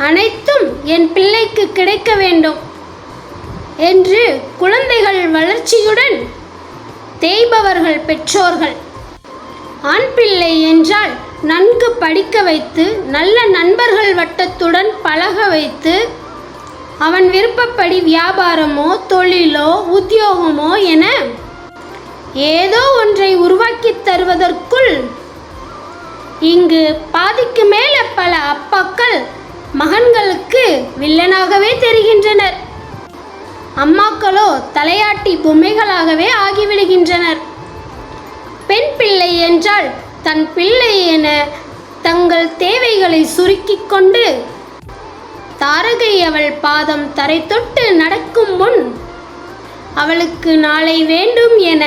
அனைத்தும் என் பிள்ளைக்கு கிடைக்க வேண்டும் என்று குழந்தைகள் வளர்ச்சியுடன் தேய்பவர்கள் பெற்றோர்கள். ஆண் பிள்ளை என்றால் நன்கு படிக்க வைத்து நல்ல நண்பர்கள் வட்டத்துடன் பழக வைத்து அவன் விருப்பப்படி வியாபாரமோ தொழிலோ உத்தியோகமோ என ஏதோ ஒன்றை உருவாக்கி தருவதற்குள் இங்கு பாதிக்கு மேல பல அப்பாக்கள் மகன்களுக்கு வில்லனாகவே தெரிகின்றனர். அம்மாக்களோ தலையாட்டி பொம்மைகளாகவே ஆகிவிடுகின்றனர். பெண் பிள்ளை என்றால் தன் பிள்ளை என தங்கள் தேவைகளை சுருக்கிக் கொண்டு தாரகை அவள் பாதம் தரை தொட்டு நடக்கும் முன் அவளுக்கு நாளை வேண்டும் என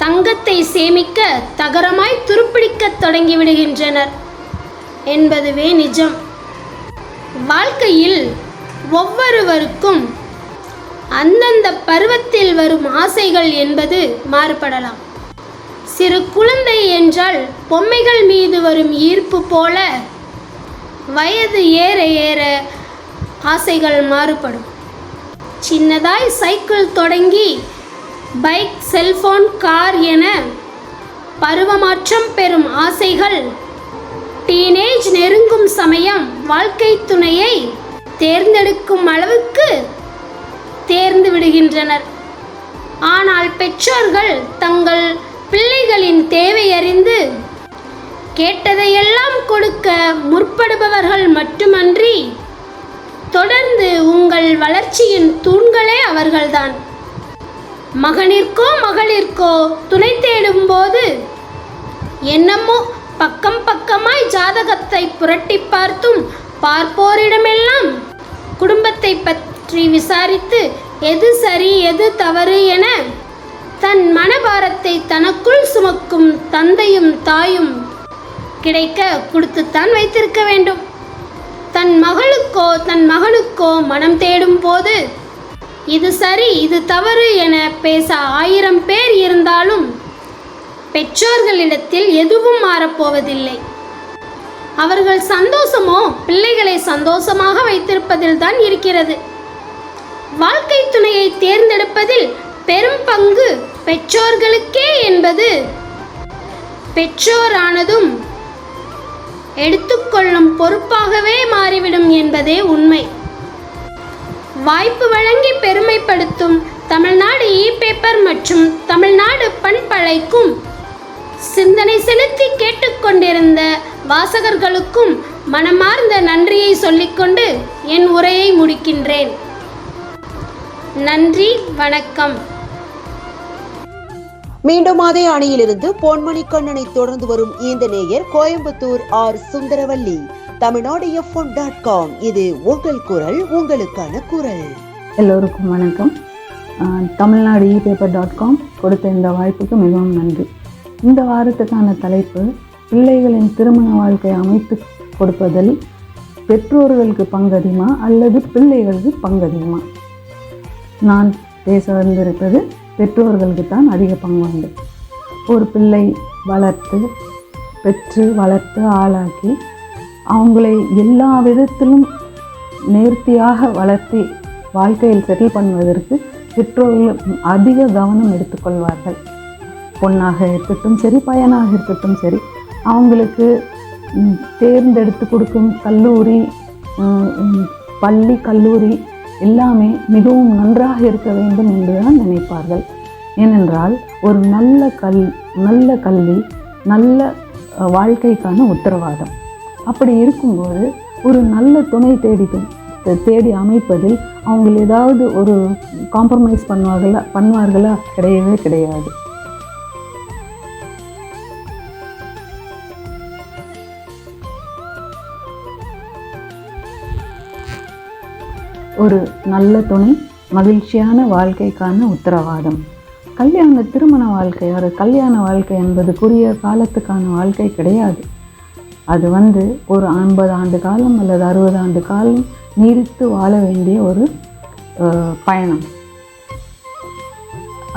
தங்கத்தை சேமிக்க தகரமாய் துருப்பிடிக்க தொடங்கிவிடுகின்றனர் என்பதுவே நிஜம். வாழ்க்கையில் ஒவ்வொருவருக்கும் அந்தந்த பருவத்தில் வரும் ஆசைகள் என்பது மாறுபடலாம். சிறு குழந்தை என்றால் பொம்மைகள் மீது வரும் ஈர்ப்பு போல வயது ஏற ஏற ஆசைகள் மாறுபடும். சின்னதாய் சைக்கிள் தொடங்கி பைக், செல்போன், கார் என பருவமாற்றம் பெறும் ஆசைகள் டீனேஜ் நெருங்கும் சமயம் வாழ்க்கை துணையை தேர்ந்தெடுக்கும் அளவுக்கு தேர்ந்து விடுகின்றனர். ஆனால் பெற்றோர்கள் தங்கள் பிள்ளைகளின் தேவை அறிந்து கேட்டதையெல்லாம் கொடுக்க முற்படுபவர்கள் மட்டுமன்றி தொடர்ந்து உங்கள் வளர்ச்சியின் தூண்களே அவர்கள்தான். மகனிற்கோ மகளிர்க்கோ துணை தேடும் போது என்னமோ பக்கம் பக்கமாய் ஜாதகத்தை புரட்டி பார்த்தும் பார்ப்போரிடமெல்லாம் குடும்பத்தை பற்றி விசாரித்து எது சரி எது தவறு என தன் மனபாரத்தை தனக்குள் சுமக்கும் தந்தையும் தாயும் கிடைக்க கொடுத்துத்தான் வைத்திருக்க வேண்டும். தன் மகளுக்கோ தன் மகனுக்கோ மனம் தேடும் போது இது சரி இது தவறு என பேச 1000 பேர் இருந்தாலும் பெற்றோர்களிடத்தில் எதுவும் மாறப்போவதில்லை. அவர்கள் சந்தோஷமோ பிள்ளைகளை சந்தோஷமாக வைத்திருப்பதில் தான் இருக்கிறது. வாழ்க்கை துணையை தேர்ந்தெடுப்பதில் பெரும் பங்கு பெற்றோர்களுக்கே என்பது பெற்றோரானதும் எடுத்துக்கொள்ளும் பொறுப்பாகவே மாறிவிடும் என்பதே உண்மை. வாய்ப்பு வழங்கி பெருமைப்படுத்தும் தமிழ்நாடு இ-பேப்பர் மற்றும் தமிழ்நாடு பண்பலைக்கும் சிந்தனை செலுத்தி கேட்டுக்கொண்டிருந்த வாசகர்களுக்கும் மனமார்ந்த நன்றியை சொல்லிக்கொண்டு என் உரையை முடிக்கின்றேன். நன்றி, வணக்கம். மீண்டும் அதே அணியிலிருந்து பொன்மணி கண்ணனை தொடர்ந்து வரும் இந்த நேயர் கோயம்புத்தூர் ஆர் சுந்தரவல்லி. தமிழ்நாடு FM.com. இது உங்கள் குரல், உங்களுக்கான குரல். எல்லோருக்கும் வணக்கம். தமிழ்நாடு இ-பேப்பர்.com கொடுத்த இந்த வாய்ப்புக்கு மிகவும் நன்றி. இந்த வாரத்துக்கான தலைப்பு பிள்ளைகளின் திருமண வாழ்க்கை அமைத்து கொடுப்பதில் பெற்றோர்களுக்கு பங்கதிகமா அல்லது பிள்ளைகளுக்கு பங்கதிகமா? நான் பேச வந்திருப்பது பெற்றோர்களுக்கு தான் அதிக பங்கு உண்டு. ஒரு பிள்ளை பெற்று வளர்த்து ஆளாக்கி அவங்களை எல்லா விதத்திலும் நேர்த்தியாக வளர்த்தி வாழ்க்கையில் செட்டில் பண்ணுவதற்கு பெற்றோர்கள் அதிக கவனம் எடுத்துக்கொள்வார்கள். பொண்ணாக இருக்கட்டும் சரி, பையனாக இருக்கட்டும் சரி, அவங்களுக்கு தேர்ந்தெடுத்து கொடுக்கும் கல்லூரி, பள்ளி, கல்லூரி எல்லாமே மிகவும் நன்றாக இருக்க வேண்டும் என்றுதான் நினைப்பார்கள். ஏனென்றால் ஒரு நல்ல கல்வி நல்ல வாழ்க்கைக்கான உத்தரவாதம். அப்படி இருக்கும்போது ஒரு நல்ல துணை தேடி அமைப்பதில் அவங்க ஏதாவது ஒரு காம்ப்ரமைஸ் பண்ணுவார்களா? கிடையவே கிடையாது. ஒரு நல்ல துணை மகிழ்ச்சியான வாழ்க்கைக்கான உத்தரவாதம். திருமண வாழ்க்கை, ஒரு கல்யாண வாழ்க்கை என்பது குறுகிய காலத்துக்கான வாழ்க்கை கிடையாது. அது ஒரு 50 ஆண்டு காலம் அல்லது 60 ஆண்டு காலம் நீடித்து வாழ வேண்டிய ஒரு பயணம்.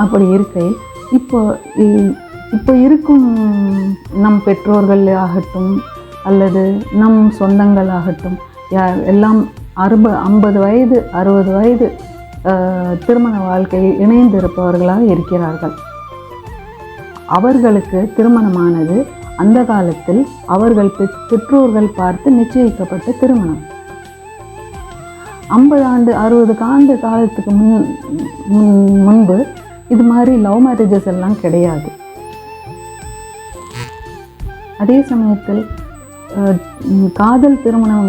அப்படி இருக்கையில் இப்போ இருக்கும் நம் பெற்றோர்கள் ஆகட்டும் அல்லது நம் சொந்தங்கள் ஆகட்டும் எல்லாம் 50 வயது 60 வயது திருமண வாழ்க்கையில் இணைந்திருப்பவர்களாக இருக்கிறார்கள். அவர்களுக்கு திருமணமானது அந்த காலத்தில் அவர்கள் பெற்றோர்கள் பார்த்து நிச்சயிக்கப்பட்ட திருமணம். 50 ஆண்டு 60 ஆண்டு காலத்துக்கு முன்பு இது மாதிரி லவ் மேரேஜஸ் எல்லாம் கிடையாது. அதே சமயத்தில் காதல் திருமணம்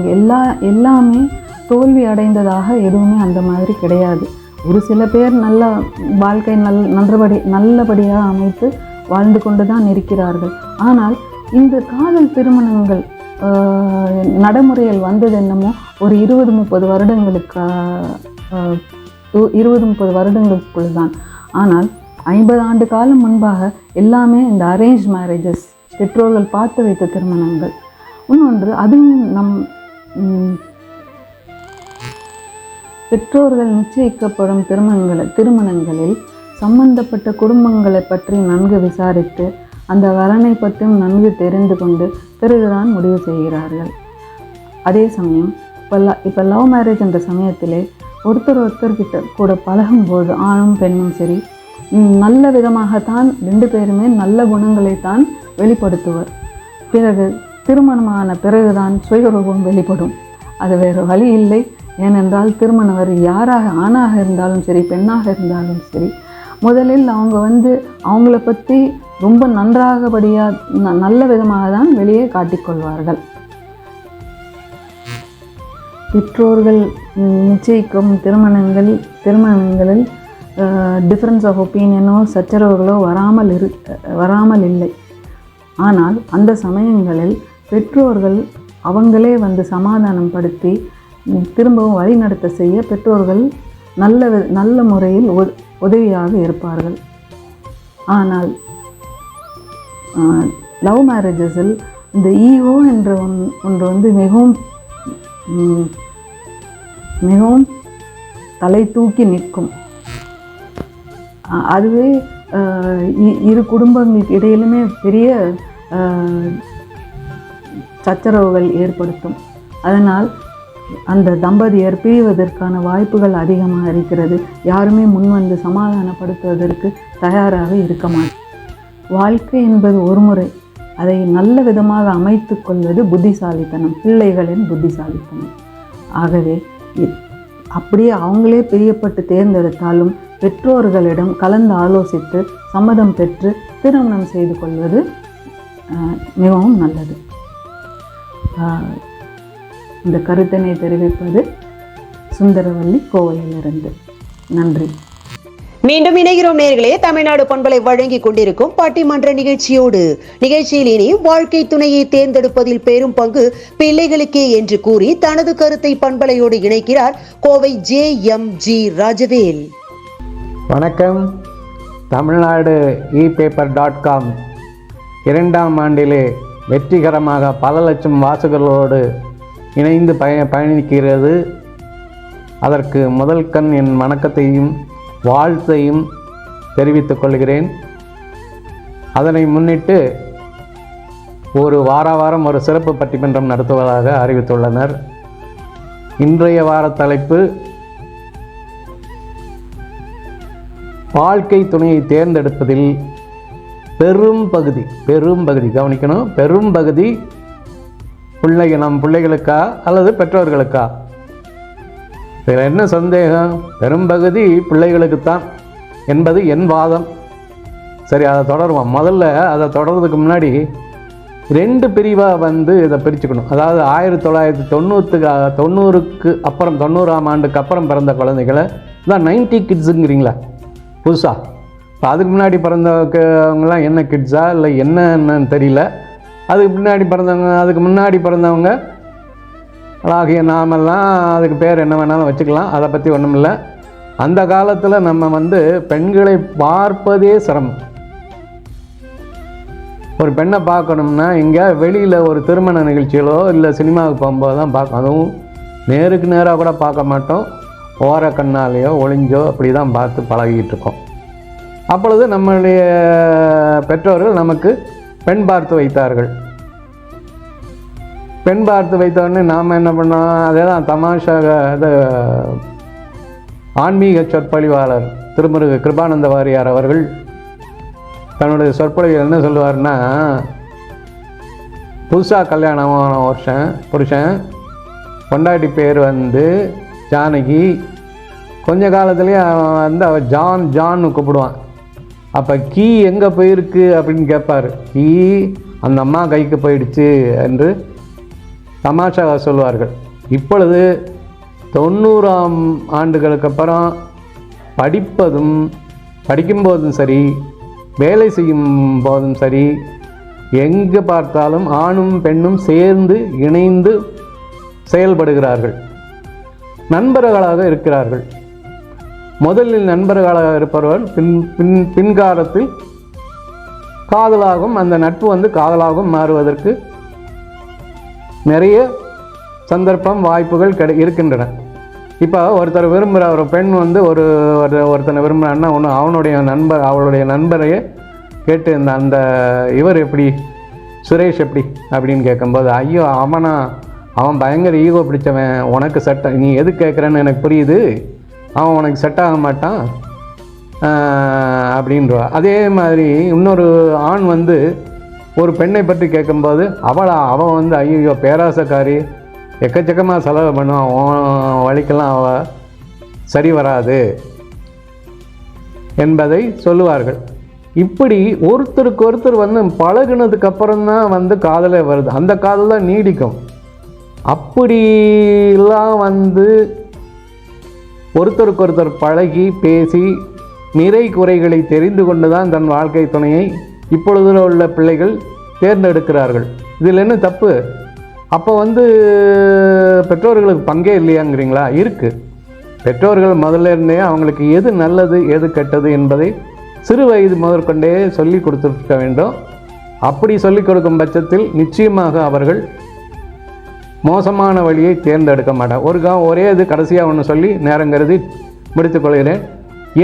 எல்லாமே தோல்வி அடைந்ததாக எதுவுமே அந்த மாதிரி கிடையாது. ஒரு சில பேர் நல்ல வாழ்க்கை நல்லபடியாக அமைத்து வாழ்ந்து கொண்டு தான் இருக்கிறார்கள். ஆனால் இந்த காதல் திருமணங்கள் நடைமுறையில் வந்தது என்னமோ ஒரு 20-30 வருடங்களுக்குள் தான். ஆனால் 50 ஆண்டு காலம் முன்பாக எல்லாமே இந்த அரேஞ்ச் மேரேஜஸ், பெற்றோர்கள் பார்த்து வைத்த திருமணங்கள். இன்னொன்று, அதுவும் நம் பெற்றோர்கள் நிச்சயிக்கப்படும் திருமணங்களில் சம்பந்தப்பட்ட குடும்பங்களை பற்றி நன்கு விசாரித்து அந்த வரனை பற்றியும் நன்கு தெரிந்து கொண்டு பிறகுதான் முடிவு செய்கிறார்கள். அதே சமயம் இப்போ லவ் மேரேஜ் என்ற சமயத்திலே ஒருத்தர்கிட்ட கூட பழகும்போது ஆணும் பெண்ணும் சரி நல்ல விதமாகத்தான் 2 பேருமே நல்ல குணங்களைத்தான் வெளிப்படுத்துவர். பிறகு திருமணமான பிறகுதான் சுயரூபம் வெளிப்படும். அது வேறு வழி இல்லை. ஏனென்றால் திருமணவர் யாராக, ஆணாக இருந்தாலும் சரி பெண்ணாக இருந்தாலும் சரி, முதலில் அவங்க அவங்கள பற்றி ரொம்ப நல்ல விதமாக தான் வெளியே காட்டிக்கொள்வார்கள். பெற்றோர்கள் நிச்சயிக்கும் திருமணங்களில் டிஃப்ரென்ஸ் ஆஃப் ஒப்பீனியனோ சச்சரவுகளோ வராமல் இல்லை. ஆனால் அந்த சமயங்களில் பெற்றோர்கள் அவங்களே வந்து சமாதானம் படுத்தி திரும்பவும் வழிநடத்த செய்ய பெற்றோர்கள் நல்ல முறையில் உதவியாக இருப்பார்கள். ஆனால் லவ் மேரேஜஸில் இந்த ஈகோ என்ற ஒன்று வந்து மிகவும் தலை தூக்கி நிற்கும். அதுவே இரு குடும்பங்களுக்கு இடையிலுமே பெரிய சச்சரவுகள் ஏற்படுத்தும். அதனால் அந்த தம்பதியர் பிரிவதற்கான வாய்ப்புகள் அதிகமாக இருக்கிறது. யாருமே முன்வந்து சமாதானப்படுத்துவதற்கு தயாராக இருக்க மாட்டார். வாழ்க்கை என்பது ஒரு முறை, அதை நல்ல விதமாக அமைத்து கொள்வது புத்திசாலித்தனம், பிள்ளைகளின் புத்திசாலித்தனம். ஆகவே அப்படியே அவங்களே பிரியப்பட்டு தேர்ந்தெடுத்தாலும் பெற்றோர்களிடம் கலந்து ஆலோசித்து சம்மதம் பெற்று திருமணம் செய்து கொள்வது மிகவும் நல்லது. இந்த கருத்தினை தெரிவிப்பது சுந்தரவல்லி, கோவையிலிருந்து. நன்றி. மீண்டும் இணைகிறோம் நேர்களே. தமிழ்நாடு பண்பலை வழங்கி கொண்டிருக்கும் பட்டிமன்ற நிகழ்ச்சியோடு. நிகழ்ச்சியில் இனி வாழ்க்கை துணையை தேர்ந்தெடுப்பதில் பெரும் பங்கு பிள்ளைகளுக்கே என்று கூறி தனது கருத்தை பண்பலையோடு இணைக்கிறார் கோவை JMG ராஜவேல். வணக்கம். தமிழ்நாடு ePaper.com 2ஆம் ஆண்டிலே வெற்றிகரமாக பல லட்சம் வாசகர்களோடு இணைந்து பயணிக்கிறது. அதற்கு முதல் கண் என் வணக்கத்தையும் வாழ்த்தையும் தெரிவித்துக் கொள்கிறேன். அதனை முன்னிட்டு ஒரு வாரம் ஒரு சிறப்பு பட்டிமன்றம் நடத்துவதாக அறிவித்துள்ளனர். இன்றைய வார தலைப்பு வாழ்க்கை துணையை தேர்ந்தெடுப்பதில் பெரும் பகுதி கவனிக்கணும், பெரும் பகுதி நம் பிள்ளைகளுக்கா அல்லது பெற்றோர்களுக்கா? இதில் என்ன சந்தேகம்? பெரும்பகுதி பிள்ளைகளுக்குத்தான் என்பது என் வாதம். சரி, அதை தொடருவோம். முதல்ல அதை தொடர்றதுக்கு முன்னாடி 2 பிரிவாக வந்து இதை பிரிச்சுக்கணும். அதாவது 1990க்கு அப்புறம் 90ஆம் ஆண்டுக்கு அப்புறம் பிறந்த குழந்தைகளை தான் 90 கிட்ஸுங்கிறீங்களா புதுசாக? இப்போ அதுக்கு முன்னாடி பிறந்தவங்கலாம் என்ன கிட்ஸா இல்லை என்னன்னு தெரியல. அதுக்கு முன்னாடி பிறந்தவங்க ஆகிய நாமெல்லாம் அதுக்கு பேர் என்ன வேணாலும் வச்சுக்கலாம், அதை பற்றி ஒன்றும் இல்லை. அந்த காலத்தில் நம்ம வந்து பெண்களை பார்ப்பதே சிரமம். ஒரு பெண்ணை பார்க்கணும்னா இங்கே வெளியில் ஒரு திருமண நிகழ்ச்சிகளோ இல்லை சினிமாவுக்கு போகும்போது தான் பார்க்கணும். அதுவும் நேருக்கு நேராக கூட பார்க்க மாட்டோம், ஓர கண்ணாலேயோ ஒளிஞ்சோ அப்படி தான் பார்த்து பழகிட்டு இருக்கோம். அப்பொழுது நம்மளுடைய பெற்றோர்கள் நமக்கு பெண் பார்த்து வைத்தார்கள். பெண் பார்த்து வைத்தோடனே நாம் என்ன பண்ணோம்? அதே தான் தமாஷாக ஆன்மீக சொற்பொழிவாளர் திருமுருக கிருபானந்த வாரியார் அவர்கள் தன்னுடைய சொற்பொழிவில் என்ன சொல்லுவார்னா, புதுசாக கல்யாணம் புருஷன் பொண்டாட்டி பேர் வந்து ஜானகி, கொஞ்ச காலத்துலேயே அவன் வந்து அவள் ஜான்னு கூப்பிடுவான். அப்போ கீ எங்கே போயிருக்கு அப்படின்னு கேட்பார். கீ அந்த அம்மா கைக்கு போயிடுச்சு என்று தமாஷாக சொல்வார்கள். இப்பொழுது 90ஆம் ஆண்டுகளுக்கு அப்புறம் படிக்கும்போதும் சரி, வேலை செய்யும் போதும் சரி, எங்கே பார்த்தாலும் ஆணும் பெண்ணும் சேர்ந்து இணைந்து செயல்படுகிறார்கள், நண்பர்களாக இருக்கிறார்கள். முதலில் நண்பர்களாக இருப்பவர்கள் பின்காலத்தில் காதலாகவும் அந்த நட்பு வந்து காதலாகவும் மாறுவதற்கு நிறைய சந்தர்ப்பம் வாய்ப்புகள் இருக்கின்றன. இப்போ ஒருத்தர் விரும்புகிற ஒரு பெண் வந்து ஒருத்தனை விரும்புகிறான்னா அவளுடைய நண்பரையே கேட்டு அந்த இவர் எப்படி, சுரேஷ் எப்படி அப்படின்னு கேட்கும்போது, ஐயோ அவன் பயங்கர ஈகோ பிடிச்சவன், உனக்கு நீ எது கேட்குறேன்னு எனக்கு புரியுது, அவன் உனக்கு செட் ஆக மாட்டான் அப்படின்றா. அதே மாதிரி இன்னொரு ஆண் வந்து ஒரு பெண்ணை பற்றி கேட்கும்போது அவன் வந்து ஐயோ பேராசக்காரி, எக்கச்சக்கமாக செலவு பண்ணுவான், அவன் வழிக்கெல்லாம் அவள் சரி வராது என்பதை சொல்லுவார்கள். இப்படி ஒருத்தருக்கு ஒருத்தர் வந்து பழகுனதுக்கு அப்புறம்தான் வந்து காதலே வருது. அந்த காதல் தான் நீடிக்கும். அப்படிலாம் வந்து ஒருத்தருக்கு ஒருத்தர் பழகி பேசி நிறை குறைகளை தெரிந்து கொண்டு தான் தன் வாழ்க்கை துணையை இப்பொழுதுல உள்ள பிள்ளைகள் தேர்ந்தெடுக்கிறார்கள். இதில் என்ன தப்பு? அப்போ வந்து பெற்றோர்களுக்கு பங்கே இல்லையாங்கிறீங்களா? இருக்குது. பெற்றோர்கள் முதல்ல இருந்தே அவங்களுக்கு எது நல்லது எது கெட்டது என்பதை சிறு வயது முதற்கொண்டே சொல்லி கொடுத்துருக்க வேண்டும். அப்படி சொல்லிக் கொடுக்கும் பட்சத்தில் நிச்சயமாக அவர்கள் மோசமான வழியை தேர்ந்தெடுக்க மாட்டாங்க. ஒரே இது கடைசியாக ஒன்று சொல்லி நேரங்கிறது முடித்துக்கொள்கிறேன்.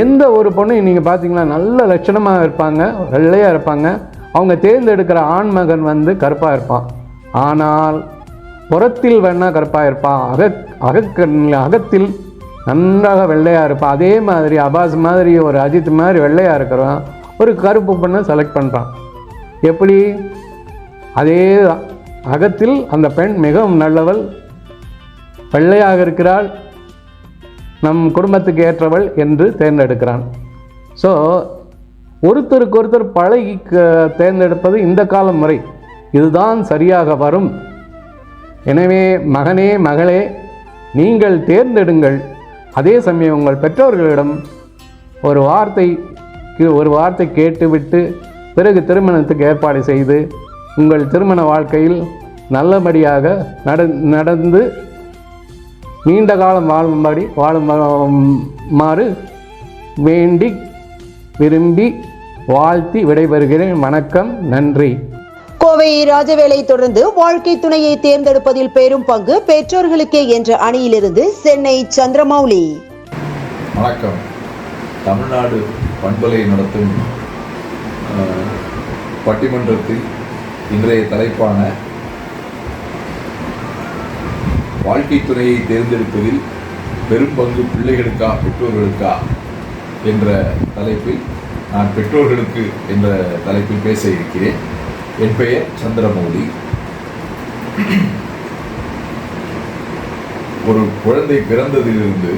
எந்த ஒரு பொண்ணும் நீங்கள் பார்த்தீங்கன்னா நல்ல லட்சணமாக இருப்பாங்க, வெள்ளையாக இருப்பாங்க. அவங்க தேர்ந்தெடுக்கிற ஆண்மகன் வந்து கருப்பாக இருப்பான். ஆனால் புறத்தில் வேணால் கருப்பாக இருப்பான், அகத்தில் நன்றாக வெள்ளையாக இருப்பான். அதே மாதிரி அபாஸ் மாதிரி ஒரு அஜித் மாதிரி வெள்ளையாக இருக்கிறவன் ஒரு கருப்பு பொண்ணை செலக்ட் பண்ணுறான். எப்படி? அதே அகத்தில் அந்த பெண் மிகவும் நல்லவள், வெள்ளையாக இருக்கிறாள், நம் குடும்பத்துக்கு ஏற்றவள் என்று தேர்ந்தெடுக்கிறான். ஸோ ஒருத்தருக்கு ஒருத்தர் பழகி தேர்ந்தெடுப்பது இந்த கால முறை. இதுதான் சரியாக வரும். எனவே மகனே மகளே, நீங்கள் தேர்ந்தெடுங்கள். அதே சமயம் உங்கள் பெற்றோர்களிடம் ஒரு வார்த்தை கேட்டுவிட்டு பிறகு திருமணத்துக்கு ஏற்பாடு செய்து உங்கள் திருமண வாழ்க்கையில் நல்லபடியாக நடந்து நீண்ட காலம் வாழுமாறு வேண்டி விரும்பி வாழ்த்தி விடைபெறுகிறேன். வணக்கம், நன்றி. கோவை ராஜவேலை தொடர்ந்து வாழ்க்கை துணையை தேர்ந்தெடுப்பதில் பெரும் பங்கு பெற்றோர்களுக்கே என்ற அணியிலிருந்து சென்னை சந்திரமௌலி. வணக்கம். தமிழ்நாடு பண்பலை நடத்தும் பட்டிமன்றத்தில் இன்றைய தலைப்பான வாழ்க்கை துணையை தேர்ந்தெடுப்பதில் பெரும் பங்கு பிள்ளைகளுக்கா பெற்றோர்களுக்கா என்ற தலைப்பில் நான் பெற்றோர்களுக்கு என்ற தலைப்பில் பேச இருக்கிறேன். என் பெயர் சந்திரமௌலி. ஒரு குழந்தை பிறந்ததிலிருந்து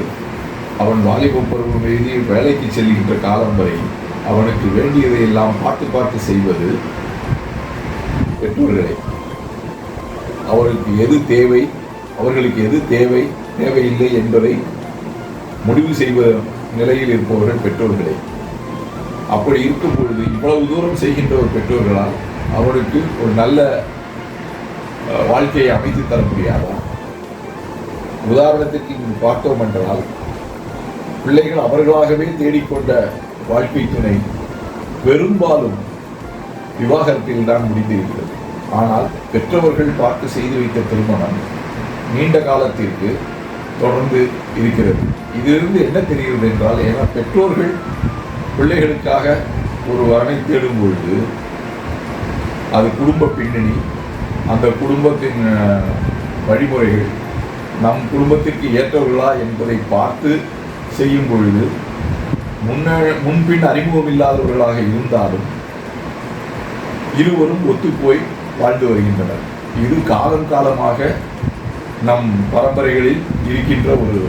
அவன் வாலிப பருவம் எழுதி வேலைக்கு செல்கின்ற காலம் வரை அவனுக்கு வேண்டியதை எல்லாம் பார்த்து பார்த்து செய்வது பெற்றோர்களே. அவர்களுக்கு எது தேவையில்லை என்பதை முடிவு செய்வ நிலையில் இருப்பவர்கள் பெற்றோர்களே. அப்படி இருக்கும் பொழுது இவ்வளவு தூரம் செய்கின்ற ஒரு பெற்றோர்களால் அவனுக்கு ஒரு நல்ல வாழ்க்கையை அமைத்து தர முடியாதா? உதாரணத்திற்கு இங்கு பார்த்தோம் என்றால், பிள்ளைகள் அவர்களாகவே தேடிக்கொண்ட வாழ்க்கை துணை பெரும்பாலும் விவாகரத்தில் தான் முடிந்திருக்கிறது. ஆனால் பெற்றவர்கள் பார்த்து செய்து வைத்த திருமணம் நீண்ட காலத்திற்கு தொடர்ந்து இருக்கிறது. இதிலிருந்து என்ன தெரிகிறது என்றால், ஏன்னா பெற்றோர்கள் பிள்ளைகளுக்காக ஒரு வரனை தேடும் பொழுது அது குடும்ப பின்னணி, அந்த குடும்பத்தின் வழிமுறைகள் நம் குடும்பத்திற்கு ஏற்றவர்களா என்பதை பார்த்து செய்யும் பொழுது முன்பின் அறிமுகம் இல்லாதவர்களாக இருந்தாலும் இருவரும் ஒத்துப்போய் வாழ்ந்து வருகின்றனர். இது காலம் காலமாக நம் பரம்பரைகளில் இருக்கின்ற ஒரு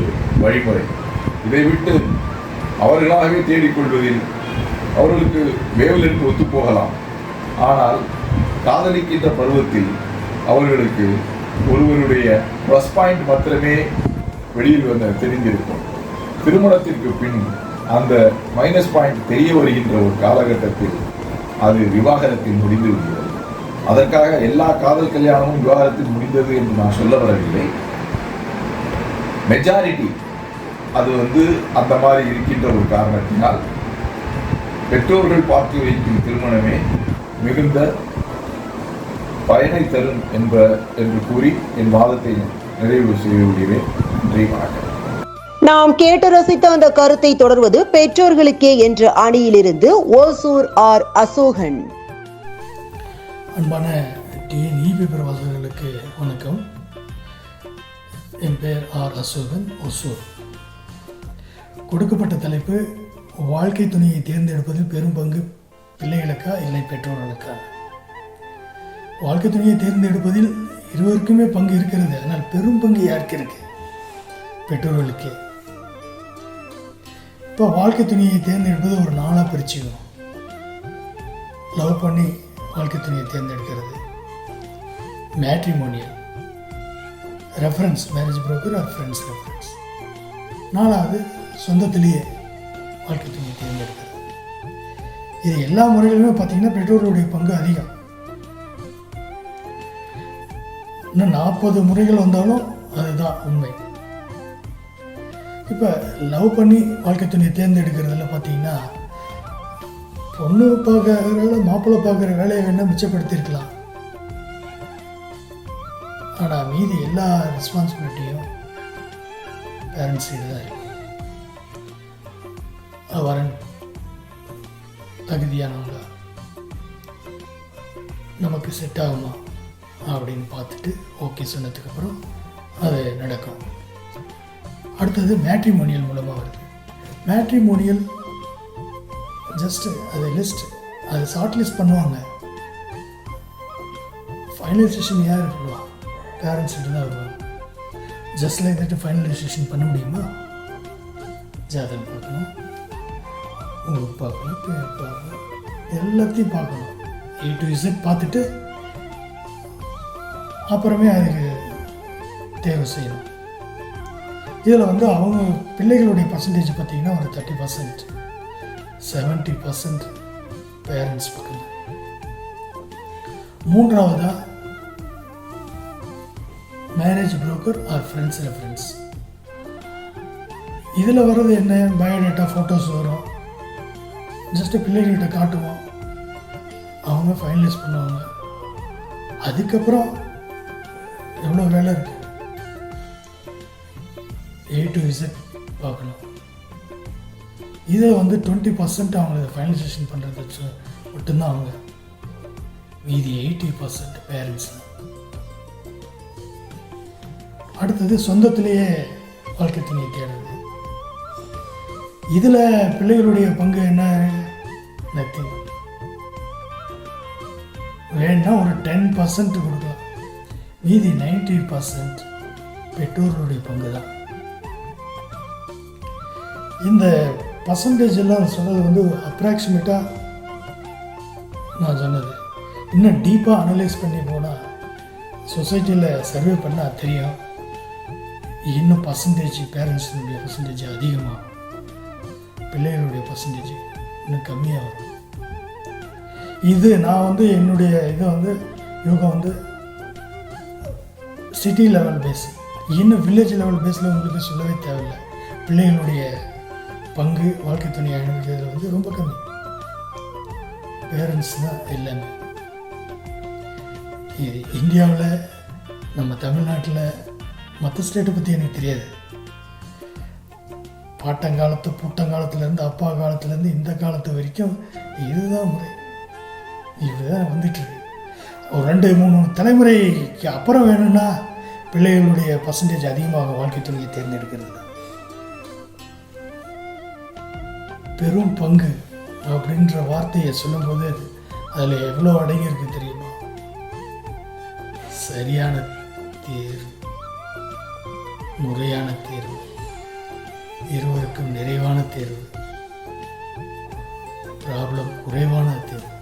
வழிமுறை. இதை விட்டு அவர்களாகவே தேடிக்கொள்வதில் அவர்களுக்கு வேவலிற்கு ஒத்து போகலாம். ஆனால் காதலிக்கின்ற பருவத்தில் அவர்களுக்கு ஒருவருடைய ப்ளஸ் பாயிண்ட் மாத்திரமே வெளியில் தெரிந்திருக்கும். திருமணத்திற்கு பின் அந்த மைனஸ் பாயிண்ட் தெரிய வருகின்ற ஒரு காலகட்டத்தில் அது விவாகரத்தில் முடிந்து விடுகிறது. அதற்காக எல்லா காதல் கல்யாணமும் விவாகரத்தில் முடிந்தது என்று நான் சொல்ல வரவில்லை. மெஜாரிட்டி அது அந்த மாதிரி இருக்கின்ற ஒரு காரணத்தினால் பெற்றோர்கள் பார்த்து வைக்கும் திருமணமே மிகுந்த பயனை தரும் என்று கூறி என் வாதத்தை நிறைவு செய்ய விடுகிறேன். நன்றி, வணக்கம். நாம் கேட்டு ரசித்த அந்த கருத்தை தொடர்வது பெற்றோர்களுக்கே என்ற அணியிலிருந்து ஓசூர் ஆர் அசோகன். அன்பான டிஎன் பேப்பர் வாசகர்களுக்கு வணக்கம். என் பெயர் ஆர் அசோகன், ஓசூர். கொடுக்கப்பட்ட தலைப்பு வாழ்க்கை துணையை தேர்ந்தெடுப்பதில் பெரும் பங்கு பிள்ளைகளுக்கா இல்லை பெற்றோர்களுக்கா? வாழ்க்கை துணையை தேர்ந்தெடுப்பதில் இருவருக்குமே பங்கு இருக்கிறது. ஆனால் பெரும் பங்கு யாருக்கு இருக்கு? பெற்றோர்களுக்கே. இப்போ வாழ்க்கை துணையை தேர்ந்தெடுப்பது ஒரு நாளாக பிரிச்சுக்கணும். லவ் பண்ணி வாழ்க்கை துணையை தேர்ந்தெடுக்கிறது. Matrimonial reference, marriage broker or friends reference. 4வது சொந்தத்திலேயே வாழ்க்கை துணையை தேர்ந்தெடுக்கிறது. இது எல்லா முறைகளுமே பார்த்திங்கன்னா பெற்றோர்களுடைய பங்கு அதிகம். இன்னும் 40 முறைகள் வந்தாலும் அதுதான் உண்மை. இப்போ லவ் பண்ணி வாழ்க்கை துணையை தேர்ந்தெடுக்கிறதுல பார்த்தீங்கன்னா பொண்ணு பார்க்குற வேலை மாப்பிள்ளை பார்க்குற வேலையை வேணால் மிச்சப்படுத்தியிருக்கலாம். ஆனால் மீதி எல்லா ரெஸ்பான்சிபிலிட்டியும் பேரண்ட்ஸ் சைடு தான் இருக்கும். வரன் தகுதியானவங்களா, நமக்கு செட் ஆகுமா அப்படின்னு பார்த்துட்டு ஓகே சொன்னதுக்கப்புறம் அது நடக்கும். அடுத்தது மேட்ரிமோனியல் மூலமாக வருது. மேட்ரிமோனியல் ஜஸ்ட்டு அது லிஸ்ட், அது ஷார்ட் லிஸ்ட் பண்ணுவாங்க. ஃபைனலைசேஷன் யார் பண்ணுவா? பேரண்ட்ஸ் தான் வருவாங்க. ஜஸ்ட் லைக் தட் ஃபைனலைசேஷன் பண்ண முடியுமா? ஜாதகம் பார்க்கணும், ஊர் பார்க்கணும், பேர் பார்க்கணும், எல்லாத்தையும் பார்க்கணும். A to Z பார்த்துட்டு அப்புறமே அதுக்கு தேர்வு செய்யணும். இதில் வந்து அவங்க பிள்ளைகளுடைய பர்சன்டேஜ் பார்த்திங்கன்னா ஒரு 30%, 70% பேரண்ட்ஸ் பக்கம். 3வதா marriage broker or friends reference. இதில் வர்றது என்ன? பயோடேட்டா, ஃபோட்டோஸ் வரும். ஜஸ்ட்டு பிள்ளைகள்கிட்ட காட்டுவோம், அவங்க ஃபைனலைஸ் பண்ணுவாங்க. அதுக்கப்புறம் எவ்வளோ வேலை இருக்குது, A to Z பார்க்கணும். இதை வந்து 20% அவங்க ஃபைனலைசேஷன் பண்ணுறது மட்டும்தான் அவங்க. மீதி 80% பேரண்ட்ஸ். அடுத்தது சொந்தத்திலேயே வாழ்க்கை துணையை தேடுறது. இதில் பிள்ளைகளுடைய பங்கு என்ன? நத்திங். வேணும்னா ஒரு 10% கொடுக்கலாம். மீதி 90% பெற்றோர்களுடைய பங்கு தான். இந்த பர்சன்டேஜ் எல்லாம் சொன்னது வந்து அப்ராக்சிமேட்டாக நான் சொன்னது. இன்னும் டீப்பாக அனலைஸ் பண்ணி போனால் சொசைட்டியில் சர்வே பண்ணால் தெரியும், இன்னும் பர்சன்டேஜ் பேரண்ட்ஸினுடைய பர்சன்டேஜ் அதிகமாகும், பிள்ளைகளுடைய பர்சன்டேஜ் இன்னும் கம்மியாக வரும். இது நான் வந்து என்னுடைய இதை வந்து யோகா வந்து சிட்டி லெவல் பேஸ், இன்னும் வில்லேஜ் லெவல் பேஸில் உங்களுக்கு சொல்லவே தேவையில்லை. பிள்ளைகளுடைய பங்கு வாழ்க்கை துணை அனுபவிக்கிறது வந்து ரொம்ப கம்மி. பேரண்ட்ஸ் தான் எல்லாமே. இது இந்தியாவில், நம்ம தமிழ்நாட்டில், மற்ற ஸ்டேட்டை பற்றி எனக்கு தெரியாது. பாட்டங்காலத்து பூட்டங்காலத்துலேருந்து அப்பா காலத்துலேருந்து இந்த காலத்து வரைக்கும் இதுதான் முறை. இதுதான் வந்துட்டுருக்கு. ஒரு 2-3 தலைமுறைக்கு அப்புறம் வேணும்னா பிள்ளைகளுடைய பர்சன்டேஜ் அதிகமாக வாழ்க்கை துணையை தேர்ந்தெடுக்கிறது தான். பெரும் பங்கு அப்படின்ற வார்த்தையை சொல்லும்போது அதில் எவ்வளோ அடங்கியிருக்கு தெரியுமா? சரியான தேர்வு, முறையான தேர்வு, இருவருக்கும் நிறைவான தேர்வு, ப்ராப்ளம் குறைவான தேர்வு.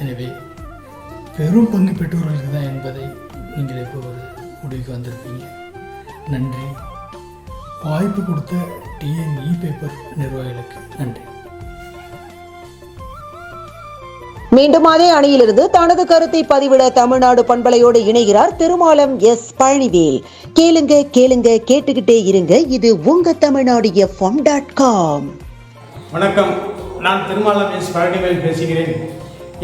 எனவே பெரும் பங்கு பெற்றோர்களுக்கு தான் என்பதை நீங்கள் இப்போ ஒரு முடிவுக்கு வந்திருப்பீங்க. நன்றி. வாய்ப்பு கொடுத்த டிஎன்இ பேப்பர் நிர்வாகிகளுக்கு நன்றி. மீண்டும் அதே அணியிலிருந்து தனது கருத்தை பதிவிட தமிழ்நாடு பண்பலையோடு இணைகிறார் திருமாலம் எஸ் பழனிவேல். கேளுங்க கேளுங்க கேட்டுக்கிட்டே இருங்க. இது உங்க தமிழ்நாடு FM.com. வணக்கம், நான் திருமாலம் எஸ் பழனிவேல் பேசுகிறேன்.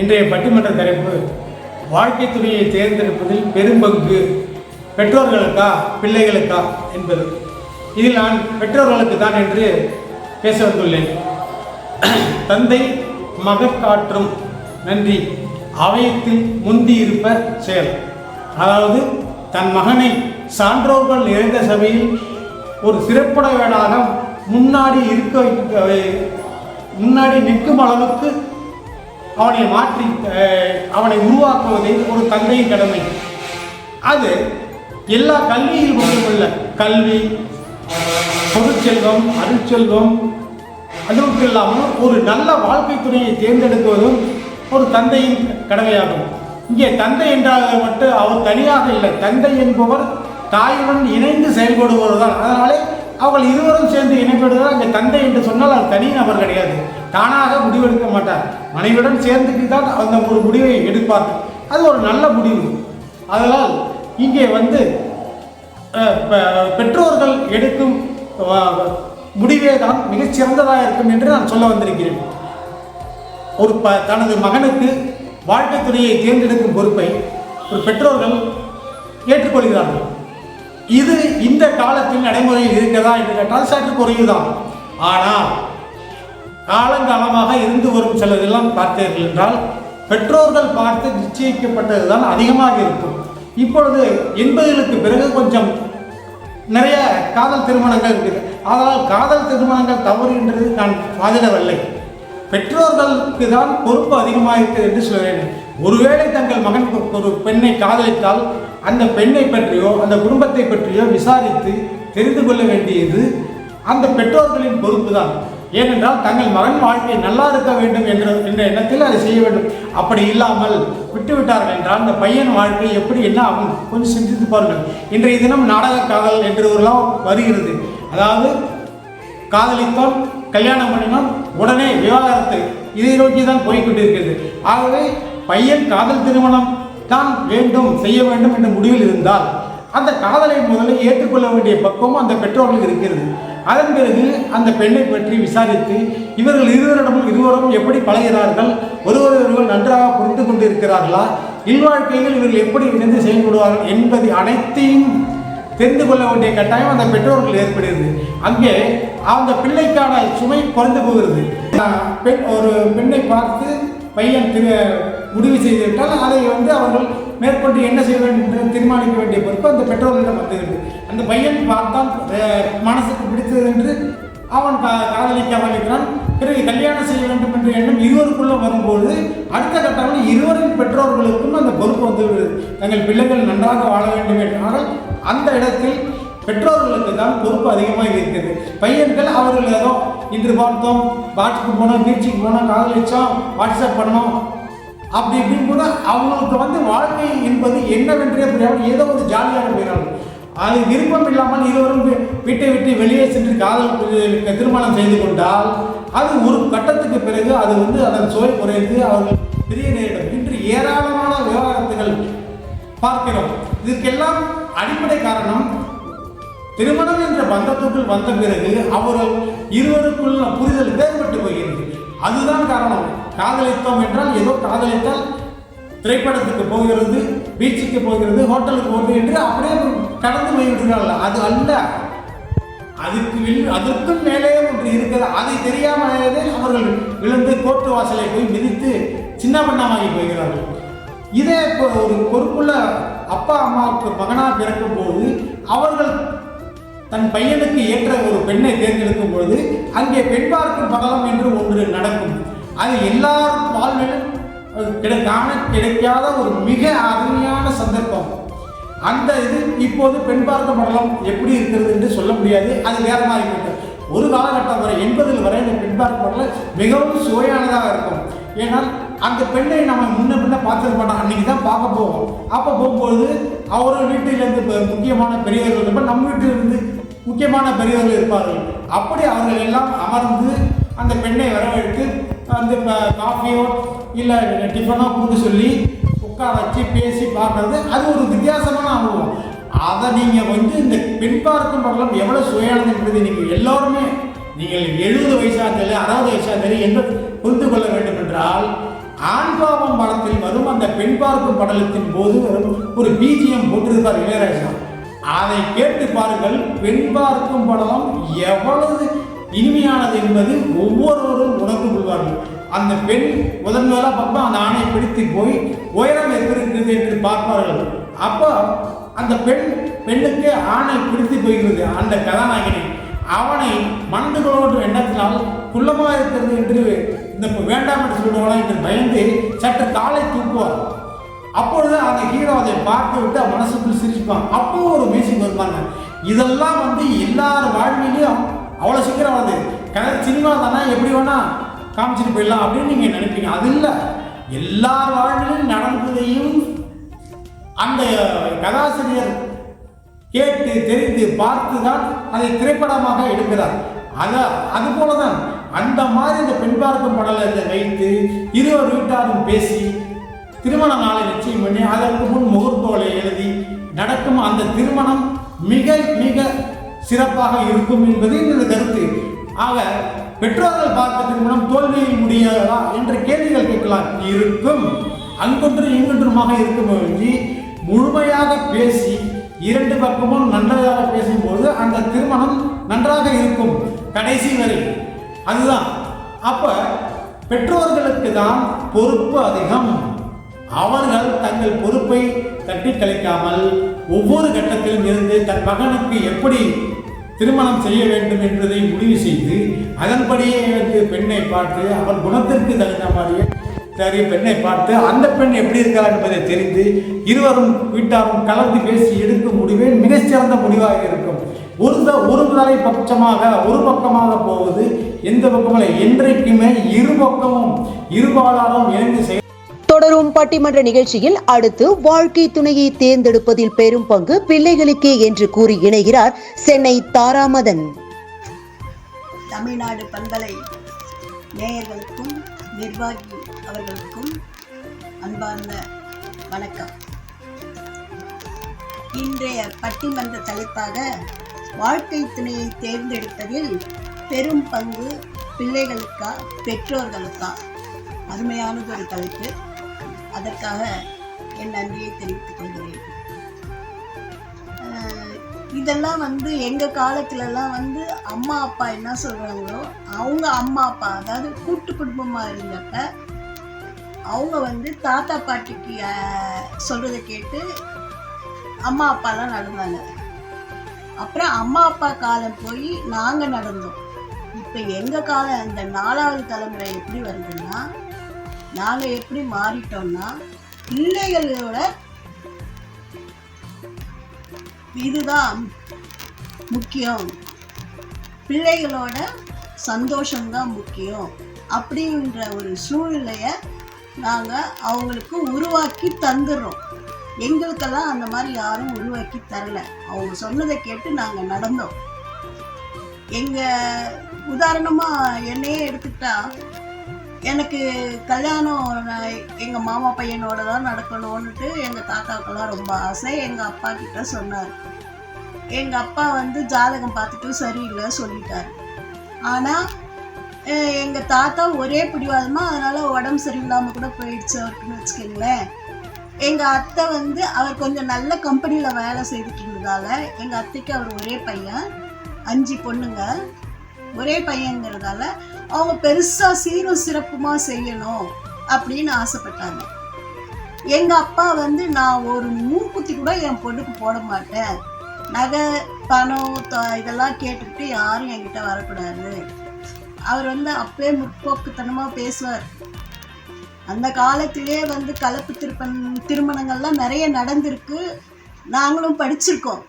இன்றைய பட்டிமன்ற தலைப்பு வாழ்க்கை துணையை தேர்ந்தெடுப்பதில் பெரும்பங்கு பெற்றோர்களுக்கா பிள்ளைகளுக்கா என்பது. இதில் நான் பெற்றோர்களுக்கு தான் என்று பேச வந்துள்ளேன். தந்தை மகற்காற்றும் நன்றி அவயத்தில் முந்தி இருப்ப செயல். அதாவது தன் மகனை சான்றோர்கள் நிறைந்த சபையில் ஒரு சிறப்புடையவனாக முன்னாடி நிற்கும் அளவுக்கு அவனை மாற்றி அவனை உருவாக்குவதே ஒரு தந்தையின் கடமை. அது எல்லா கல்வியில் மட்டுமல்ல, கல்வி, பொருட்செல்வம், அருட்செல்வம், அதுவும் இல்லாமல் ஒரு நல்ல வாழ்க்கை துணையை தேர்ந்தெடுக்குவதும் ஒரு தந்தையின் கடமையாகும். இங்கே தந்தை என்றால் மட்டும் அவர் தனியாக இல்லை, தந்தை என்பவர் தாயுடன் இணைந்து செயல்படுபவர் தான். அதனாலே அவர்கள் இருவரும் சேர்ந்து இணைப்படுவதால் அங்கே தந்தை என்று சொன்னால் அது தனி நபர் கிடையாது, தானாக முடிவெடுக்க மாட்டார், மனைவியுடன் சேர்ந்துட்டு தான் அந்த ஒரு முடிவை எடுப்பார்கள். அது ஒரு நல்ல முடிவு. அதனால் இங்கே பெற்றோர்கள் எடுக்கும் முடிவே தான் மிகச்சிறந்ததாக இருக்கும் என்று நான் சொல்ல வந்திருக்கிறேன். ஒரு தனது மகனுக்கு வாழ்க்கை துணையை தேர்ந்தெடுக்கும் பொறுப்பை ஒரு பெற்றோர்கள் ஏற்றுக்கொள்கிறார்கள். இது இந்த காலத்தில் நடைமுறையில் இருக்கிறதா என்று கேட்டால் சற்று குறைவுதான். ஆனால் காலங்காலமாக இருந்து வரும் சிலதெல்லாம் பார்த்தீர்கள் என்றால் பெற்றோர்கள் பார்த்து நிச்சயிக்கப்பட்டதுதான் அதிகமாக இருக்கும். இப்பொழுது 80களுக்கு பிறகு கொஞ்சம் நிறைய காதல் திருமணங்கள் இருக்குது. ஆனால் காதல் திருமணங்கள் தவறு என்றது நான் வாதிடவில்லை. பெற்றோர்களுக்கு தான் பொறுப்பு அதிகமாக இருக்கிறது என்று சொல்கிறேன். ஒருவேளை தங்கள் மகன் ஒரு பெண்ணை காதலித்தால் அந்த பெண்ணை பற்றியோ அந்த குடும்பத்தை பற்றியோ விசாரித்து தெரிந்து கொள்ள வேண்டியது அந்த பெற்றோர்களின் பொறுப்பு தான். ஏனென்றால் தங்கள் மகன் வாழ்க்கை நல்லா இருக்க வேண்டும் என்ற எண்ணத்தில் அதை செய்ய வேண்டும். அப்படி இல்லாமல் விட்டுவிட்டார்கள் என்றால் அந்த பையன் வாழ்க்கை எப்படி என்ன ஆகும் கொஞ்சம் சிந்தித்து பாருங்கள். இன்றைய தினம் நாடக காதல் என்றெல்லாம் வருகிறது. அதாவது காதலித்தோம், கல்யாணம் பண்ணினோம், உடனே விவாகரத்து, இதை நோக்கி தான் போய்கொண்டிருக்கிறது. ஆகவே பையன் காதல் திருமணம் தான் வேண்டும் செய்ய வேண்டும் என்ற முடிவில் இருந்தால் அந்த காதலை முதலில் ஏற்றுக்கொள்ள வேண்டிய பக்குவம் அந்த பெற்றோர்களுக்கு இருக்கிறது. அதன் பிறகு அந்த பெண்ணை பற்றி விசாரித்து இவர்கள் இருவரும் எப்படி பழகிறார்கள், ஒருவர் நன்றாக புரிந்து கொண்டு இருக்கிறார்களா, இல்வாழ்க்கையில் இவர்கள் எப்படி இணைந்து செயல்படுவார்கள் என்பது அனைத்தையும் தெரிந்து கொள்ள வேண்டிய கட்டாயம் அந்த பெற்றோர்கள் ஏற்படுகிறது. அங்கே அந்த பிள்ளைக்கான சுமை குறைந்து போகிறது. ஒரு பெண்ணை பார்த்து பையன் முடிவு செய்துவிட்டால் அதை அவர்கள் மேற்கொண்டு என்ன செய்ய வேண்டும் என்று தீர்மானிக்க வேண்டிய பொறுப்பு அந்த பெற்றோர்களிடம் வந்துகிறது. அந்த பையன் பார்த்தான் மனசுக்கு பிடித்தது என்று அவன் காதலிக்க ஆரம்பிக்கிறான். பிறகு கல்யாணம் செய்ய வேண்டும் என்ற எண்ணம் இருவருக்குள்ள வரும்போது அடுத்த கட்டத்தில் இருவரின் பெற்றோர்களுக்கும் அந்த பொறுப்பு வந்துவிடுகிறது. தங்கள் பிள்ளைகள் நன்றாக வாழ வேண்டும் என்றால் அந்த இடத்தில் பெற்றோர்களுக்கு தான் பொறுப்பு அதிகமாக இருக்கிறது. பையன்கள் அவர்கள் ஏதோ இன்று பார்த்தோம், பாட்டுக்கு போனோம், பீச்சுக்கு போனோம், காதலிச்சோம், வாட்ஸ்அப் பண்ணோம் அப்படி இப்படின்னு கூட அவங்களுக்கு வாழ்க்கை என்பது என்னவென்றே புரியாமல் ஏதோ ஒரு ஜாலியாக போயிடாங்க. அது விருப்பம் இல்லாமல் இருவரும் வீட்டை விட்டு வெளியே சென்று காதல் திருமணம் செய்து கொண்டால் அது ஒரு கட்டத்துக்கு பிறகு அது அதன் சுவை குறைந்து அவர்கள் பெரிய நேரிடும். இன்று ஏராளமான விவகாரத்துகள் பார்க்கிறோம். இதற்கெல்லாம் அடிப்படை காரணம் திருமணம் என்ற பந்தத்துக்குள் வந்த பிறகு அவர்கள் இருவருக்குள்ள புரிதல் வேறுபட்டு போகிறது. அதுதான் காரணம். காதலித்தோம் என்றால் ஏதோ காதலித்தால் திரைப்படத்துக்கு போகிறது, பீச்சுக்கு போகிறது, ஹோட்டலுக்கு போகிறது என்று அப்படியே கடந்து போய்விடுகிறார்கள். அது அல்ல, அதற்கும் மேலே ஒன்று இருக்கிறது. அதை தெரியாமலே அவர்கள் விழுந்து கோர்ட்டு வாசலை போய் மிதித்து சின்ன பண்ணாமாகி போகிறார்கள். இதே ஒரு பொறுப்புள்ள அப்பா அம்மாவுக்கு மகனாக பிறக்கும் போது அவர்கள் தன் பையனுக்கு ஏற்ற ஒரு பெண்ணை தேர்ந்தெடுக்கும் பொழுது அங்கே பெண் பார்க்கும் படலம் என்று ஒன்று நடக்கும். அது எல்லார் வாழ்விலும் கிடைக்காத ஒரு மிக அருமையான சந்தர்ப்பம். அந்த இது இப்போது பெண் பார்க்கும் படலம் எப்படி இருக்கிறது என்று சொல்ல முடியாது. அது வேற மாதிரி இருக்கும். ஒரு காலகட்டம் வரை 80 வரை இந்த பெண் பார்க்கும் படலம் மிகவும் சுவையானதாக இருக்கும். ஏன்னால் அந்த பெண்ணை நம்ம முன்ன பார்த்துக்க மாட்டோம், அன்றைக்கி தான் பார்க்க போவோம். அப்போ போகும்போது அவர் வீட்டிலிருந்து முக்கியமான பெரியவர்கள் இருப்பார், நம்ம வீட்டிலிருந்து முக்கியமான பெரியவர்கள் இருப்பார்கள். அப்படி அவர்கள் எல்லாம் அமர்ந்து அந்த பெண்ணை வரவழைத்து அந்த காஃபியோ இல்லை டிஃபனோ கொடுக்க சொல்லி உட்கார வச்சு பேசி பார்க்கறது அது ஒரு வித்தியாசமான அனுபவம். அதை நீங்கள் இந்த பெண் பார்க்கும் படலம் எவ்வளோ சுவையானது என்பதை நீங்கள் எல்லோருமே நீங்கள் 70 வயசாக சரி 60 வயசாக சரி என்று புரிந்து கொள்ள வேண்டும் என்றால் ஆண் பாவம் படத்தில் வரும் அந்த பெண் பார்க்கும் படலத்தின் போது வரும் ஒரு பிஜிஎம் போட்டிருப்பார் இளையராஜா. அதை கேட்டு பாருங்கள். பெண் பார்க்கும் படலம் எவ்வளவு இனிமையானது என்பது ஒவ்வொருவரும் உணர்ந்து கொள்வார்கள். அந்த பெண் முதன்முதலாக பார்ப்பா அந்த ஆணை பிடித்து போய் உயரம் எப்படி இருக்கிறது என்று பார்ப்பார்கள். அப்போ அந்த பெண்ணுக்கு ஆணை பிடித்து போகிறது. அந்த கதாநாயகனை அவனை மனதுகளோடு எண்ணத்தினால் குள்ளமாக இருக்கிறது என்று இந்த வேண்டாம் என்று சொல்லுவானா என்று பயந்து சற்று காலை தூக்குவார். அப்பொழுது அந்த ஹீரோ அதை பார்த்து விட்டு மனசுக்குள் சிரிச்சுப்பான். அப்போ ஒரு மியூசிக் வருவாங்க. இதெல்லாம் வந்து எல்லார் வாழ்விலையும் அவ்வளோ சீக்கிரம் வந்து சினிமா தானே எப்படி வேணா காமிச்சிட்டு போயிடலாம் அப்படின்னு நீங்கள் நினைப்பீங்க. அது இல்லை, எல்லார் வாழ்விலும் நடந்ததையும் அந்த கதாசிரியர் கேட்டு தெரிந்து பார்த்து தான் அதை திரைப்படமாக எடுக்கிறார். அதுபோல தான் அந்த மாதிரி இந்த பெண் பார்க்கும் படலத்தை வைத்து இருவர் வீட்டாரும் பேசி திருமண நாளை நிச்சயம் பண்ணி அதற்கு முன் முகூர்த்தோலை எழுதி நடக்கும் அந்த திருமணம் மிக மிக சிறப்பாக இருக்கும் என்பது இந்த கருத்து. ஆக பெற்றோர்கள் பார்த்த திருமணம் தோல்வியில் முடியாதா என்ற கேள்விகள் கேட்கலாம். இருக்கும், அங்கொன்று இங்கொன்றுமாக இருக்கும். முழுமையாக பேசி இரண்டு பக்கமும் நன்றாக பேசும்போது அந்த திருமணம் நன்றாக இருக்கும் கடைசி வரை. அதுதான் அப்ப பெற்றோர்களுக்கு தான் பொறுப்பு அதிகம். அவர்கள் தங்கள் பொறுப்பை தட்டி கழிக்காமல் ஒவ்வொரு கட்டத்திலும் இருந்து தன் மகனுக்கு எப்படி திருமணம் செய்ய வேண்டும் என்பதை முடிவு செய்து அதன்படியே பெண்ணை பார்த்து அவன் குணத்திற்கு தகுந்த மாதிரியே சரி பெண்ணை பார்த்து அந்த பெண் எப்படி இருக்கிறார் என்பதை தெரிந்து இருவரும் வீட்டாரும் கலந்து பேசி எடுக்கும் முடிவே மிகச்சிறந்த முடிவாக இருக்கும். ஒரு தலை பட்சமாக ஒரு பக்கமாக போவது எந்த பக்கமும் என்றைக்குமே இரு பக்கமும் இருபாலாரும் இணைந்து செய்ய. தொடரும் பட்டிமன்ற நிகழ்ச்சியில் அடுத்து வாழ்க்கை துணையை தேர்ந்தெடுப்பதில் பெரும் பங்கு பிள்ளைகளுக்கே என்று கூறி இணைகிறார் சென்னை தாராமதன். தமிழ்நாடு பண்பலை நேயர்களுக்கும் நிர்வாகி அவர்களுக்கும் அன்பார்ந்த வணக்கம். இன்றைய பட்டிமன்ற தலைப்பாக வாழ்க்கை துணையை தேர்ந்தெடுப்பதில் பெரும் பங்கு பிள்ளைகளுக்கா பெற்றோர்களுக்கா? அருமையானது ஒரு தலைப்பு. அதற்காக என் நன்றியை தெரிவித்துக் கொள்கிறேன். இதெல்லாம் எங்கள் காலத்துலலாம் அம்மா அப்பா என்ன சொல்கிறாங்களோ அவங்க அம்மா அப்பா, அதாவது கூட்டு குடும்பமாக இருந்தப்ப அவங்க தாத்தா பாட்டிக்கு சொல்கிறத கேட்டு அம்மா அப்பாலாம் நடந்தாங்க. அப்புறம் அம்மா அப்பா காலம் போய் நாங்கள் நடந்தோம். இப்போ எங்கள் காலம் அந்த 4வது தலைமுறை எப்படி வருதுன்னா, நாங்கள் எப்படி மாறிட்டோம்னா பிள்ளைகளோட இதுதான் முக்கியம், பிள்ளைகளோட சந்தோஷம்தான் முக்கியம் அப்படின்ற ஒரு சூழ்நிலையை நாங்கள் அவங்களுக்கு உருவாக்கி தந்துடுறோம். எங்களுக்கெல்லாம் அந்த மாதிரி யாரும் உருவாக்கி தரலை. அவங்க சொன்னதை கேட்டு நாங்கள் நடந்தோம். உதாரணமாக என்னையே எடுத்துக்கிட்டா, எனக்கு கல்யாணம் எங்கள் மாமா பையனோட தான் நடக்கணும்னுட்டு எங்கள் தாத்தாவுக்கெல்லாம் ரொம்ப ஆசை. எங்கள் அப்பா கிட்ட சொன்னார். எங்கள் அப்பா ஜாதகம் பார்த்துட்டு சரியில்லை சொல்லிட்டார். ஆனால் எங்கள் தாத்தா ஒரே பிடிவாதமாக அதனால் உடம்பு சரியில்லாமல் கூட போயிடுச்சு அவருக்குன்னு வச்சுக்கோங்களேன். எங்கள் அத்தை அவர் கொஞ்சம் நல்ல கம்பெனியில் வேலை செய்துட்டு இருந்ததால் எங்கள் அத்தைக்கு அவர் ஒரே பையன், 5 பொண்ணுங்க, ஒரே பையங்கிறதால அவங்க பெருசாக சீரும் சிறப்புமாக செய்யணும் அப்படின்னு ஆசைப்பட்டாங்க. எங்கள் அப்பா நான் ஒரு மூக்குத்தி கூட என் பொண்ணுக்கு போட மாட்டேன், நகை பணம் இதெல்லாம் கேட்டுக்கிட்டு யாரும் என்கிட்ட வரக்கூடாது. அவர் அப்பவே முற்போக்குத்தனமாக பேசுவார். அந்த காலத்திலே கலப்பு திருமணங்கள்லாம் நிறைய நடந்திருக்கு, நாங்களும் படிச்சிருக்கோம்.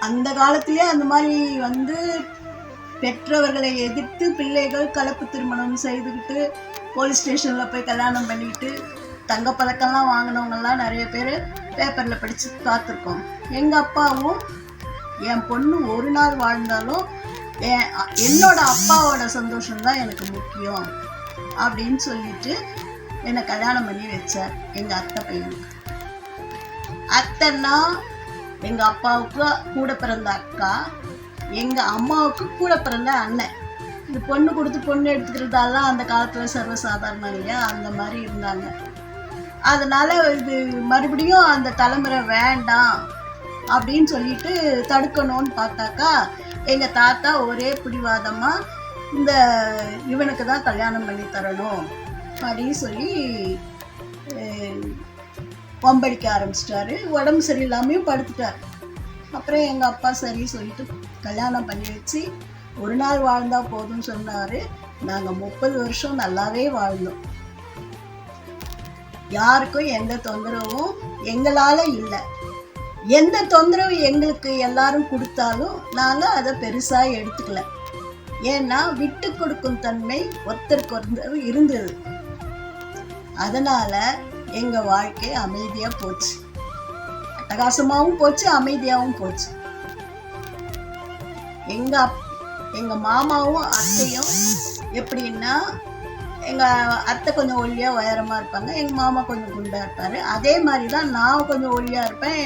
அந்த காலத்திலே அந்த மாதிரி பெற்றவர்களை எதிர்த்து பிள்ளைகள் கலப்பு திருமணம் செய்துக்கிட்டு போலீஸ் ஸ்டேஷனில் போய் கல்யாணம் பண்ணிக்கிட்டு தங்கப்பதக்கம்லாம் வாங்கினவங்கெல்லாம் நிறைய பேர் பேப்பரில் படித்து பார்த்துருக்கோம். எங்கள் அப்பாவும் என் பொண்ணு ஒரு நாள் வாழ்ந்தாலும் என்னோட அப்பாவோட சந்தோஷம்தான் எனக்கு முக்கியம் அப்படின்னு சொல்லிட்டு என்னை கல்யாணம் பண்ணி வச்சார் எங்கள் அத்தை பையனுக்கு. அத்தைன்னா எங்கள் அப்பாவுக்கு கூட பிறந்த அக்கா, எங்கள் அம்மாவுக்கு கூட பிறந்த அண்ணன். இது பொண்ணு கொடுத்து பொண்ணு எடுத்துக்கிறதாலாம் அந்த காலத்தில் சர்வசாதாரணம் இல்லையா, அந்த மாதிரி இருந்தாங்க. அதனால் இது மறுபடியும் அந்த தலைமுறை வேண்டாம் அப்படின்னு சொல்லிட்டு தடுக்கணும்னு பார்த்தாக்கா எங்கள் தாத்தா ஒரே பிடிவாதமாக இவனுக்கு தான் கல்யாணம் பண்ணி தரணும் அப்படின்னு சொல்லி வம்படிக்க ஆரம்பிச்சிட்டாரு. உடம்பு சரியில்லாமையும் படுத்துட்டார். அப்புறம் எங்கள் அப்பா சரி சொல்லிட்டு கல்யாணம் பண்ணி வச்சு ஒரு நாள் வாழ்ந்தா போதும்னு சொன்னார். நாங்கள் 30 வருஷம் நல்லாவே வாழ்ந்தோம். யாருக்கும் எந்த தொந்தரவும் எங்களால் இல்லை. எந்த தொந்தரவு எங்களுக்கு எல்லாரும் கொடுத்தாலும் நாங்கள் அதை பெருசாக எடுத்துக்கல. ஏன்னா விட்டு கொடுக்கும் தன்மை ஒருத்தருக்கு ஒருத்தர் இருந்தது. அதனால எங்கள் வாழ்க்கை அமைதியாக போச்சு, அட்டகாசமாகவும் போச்சு, அமைதியாகவும் போச்சு. எங்கள் மாமாவும் அத்தையும் எப்படின்னா, எங்கள் அத்தை கொஞ்சம் ஒல்லியாக உயரமாக இருப்பாங்க, எங்கள் மாமா கொஞ்சம் குண்டாக இருப்பார். அதே மாதிரி தான் நான் கொஞ்சம் ஒல்லியாக இருப்பேன்,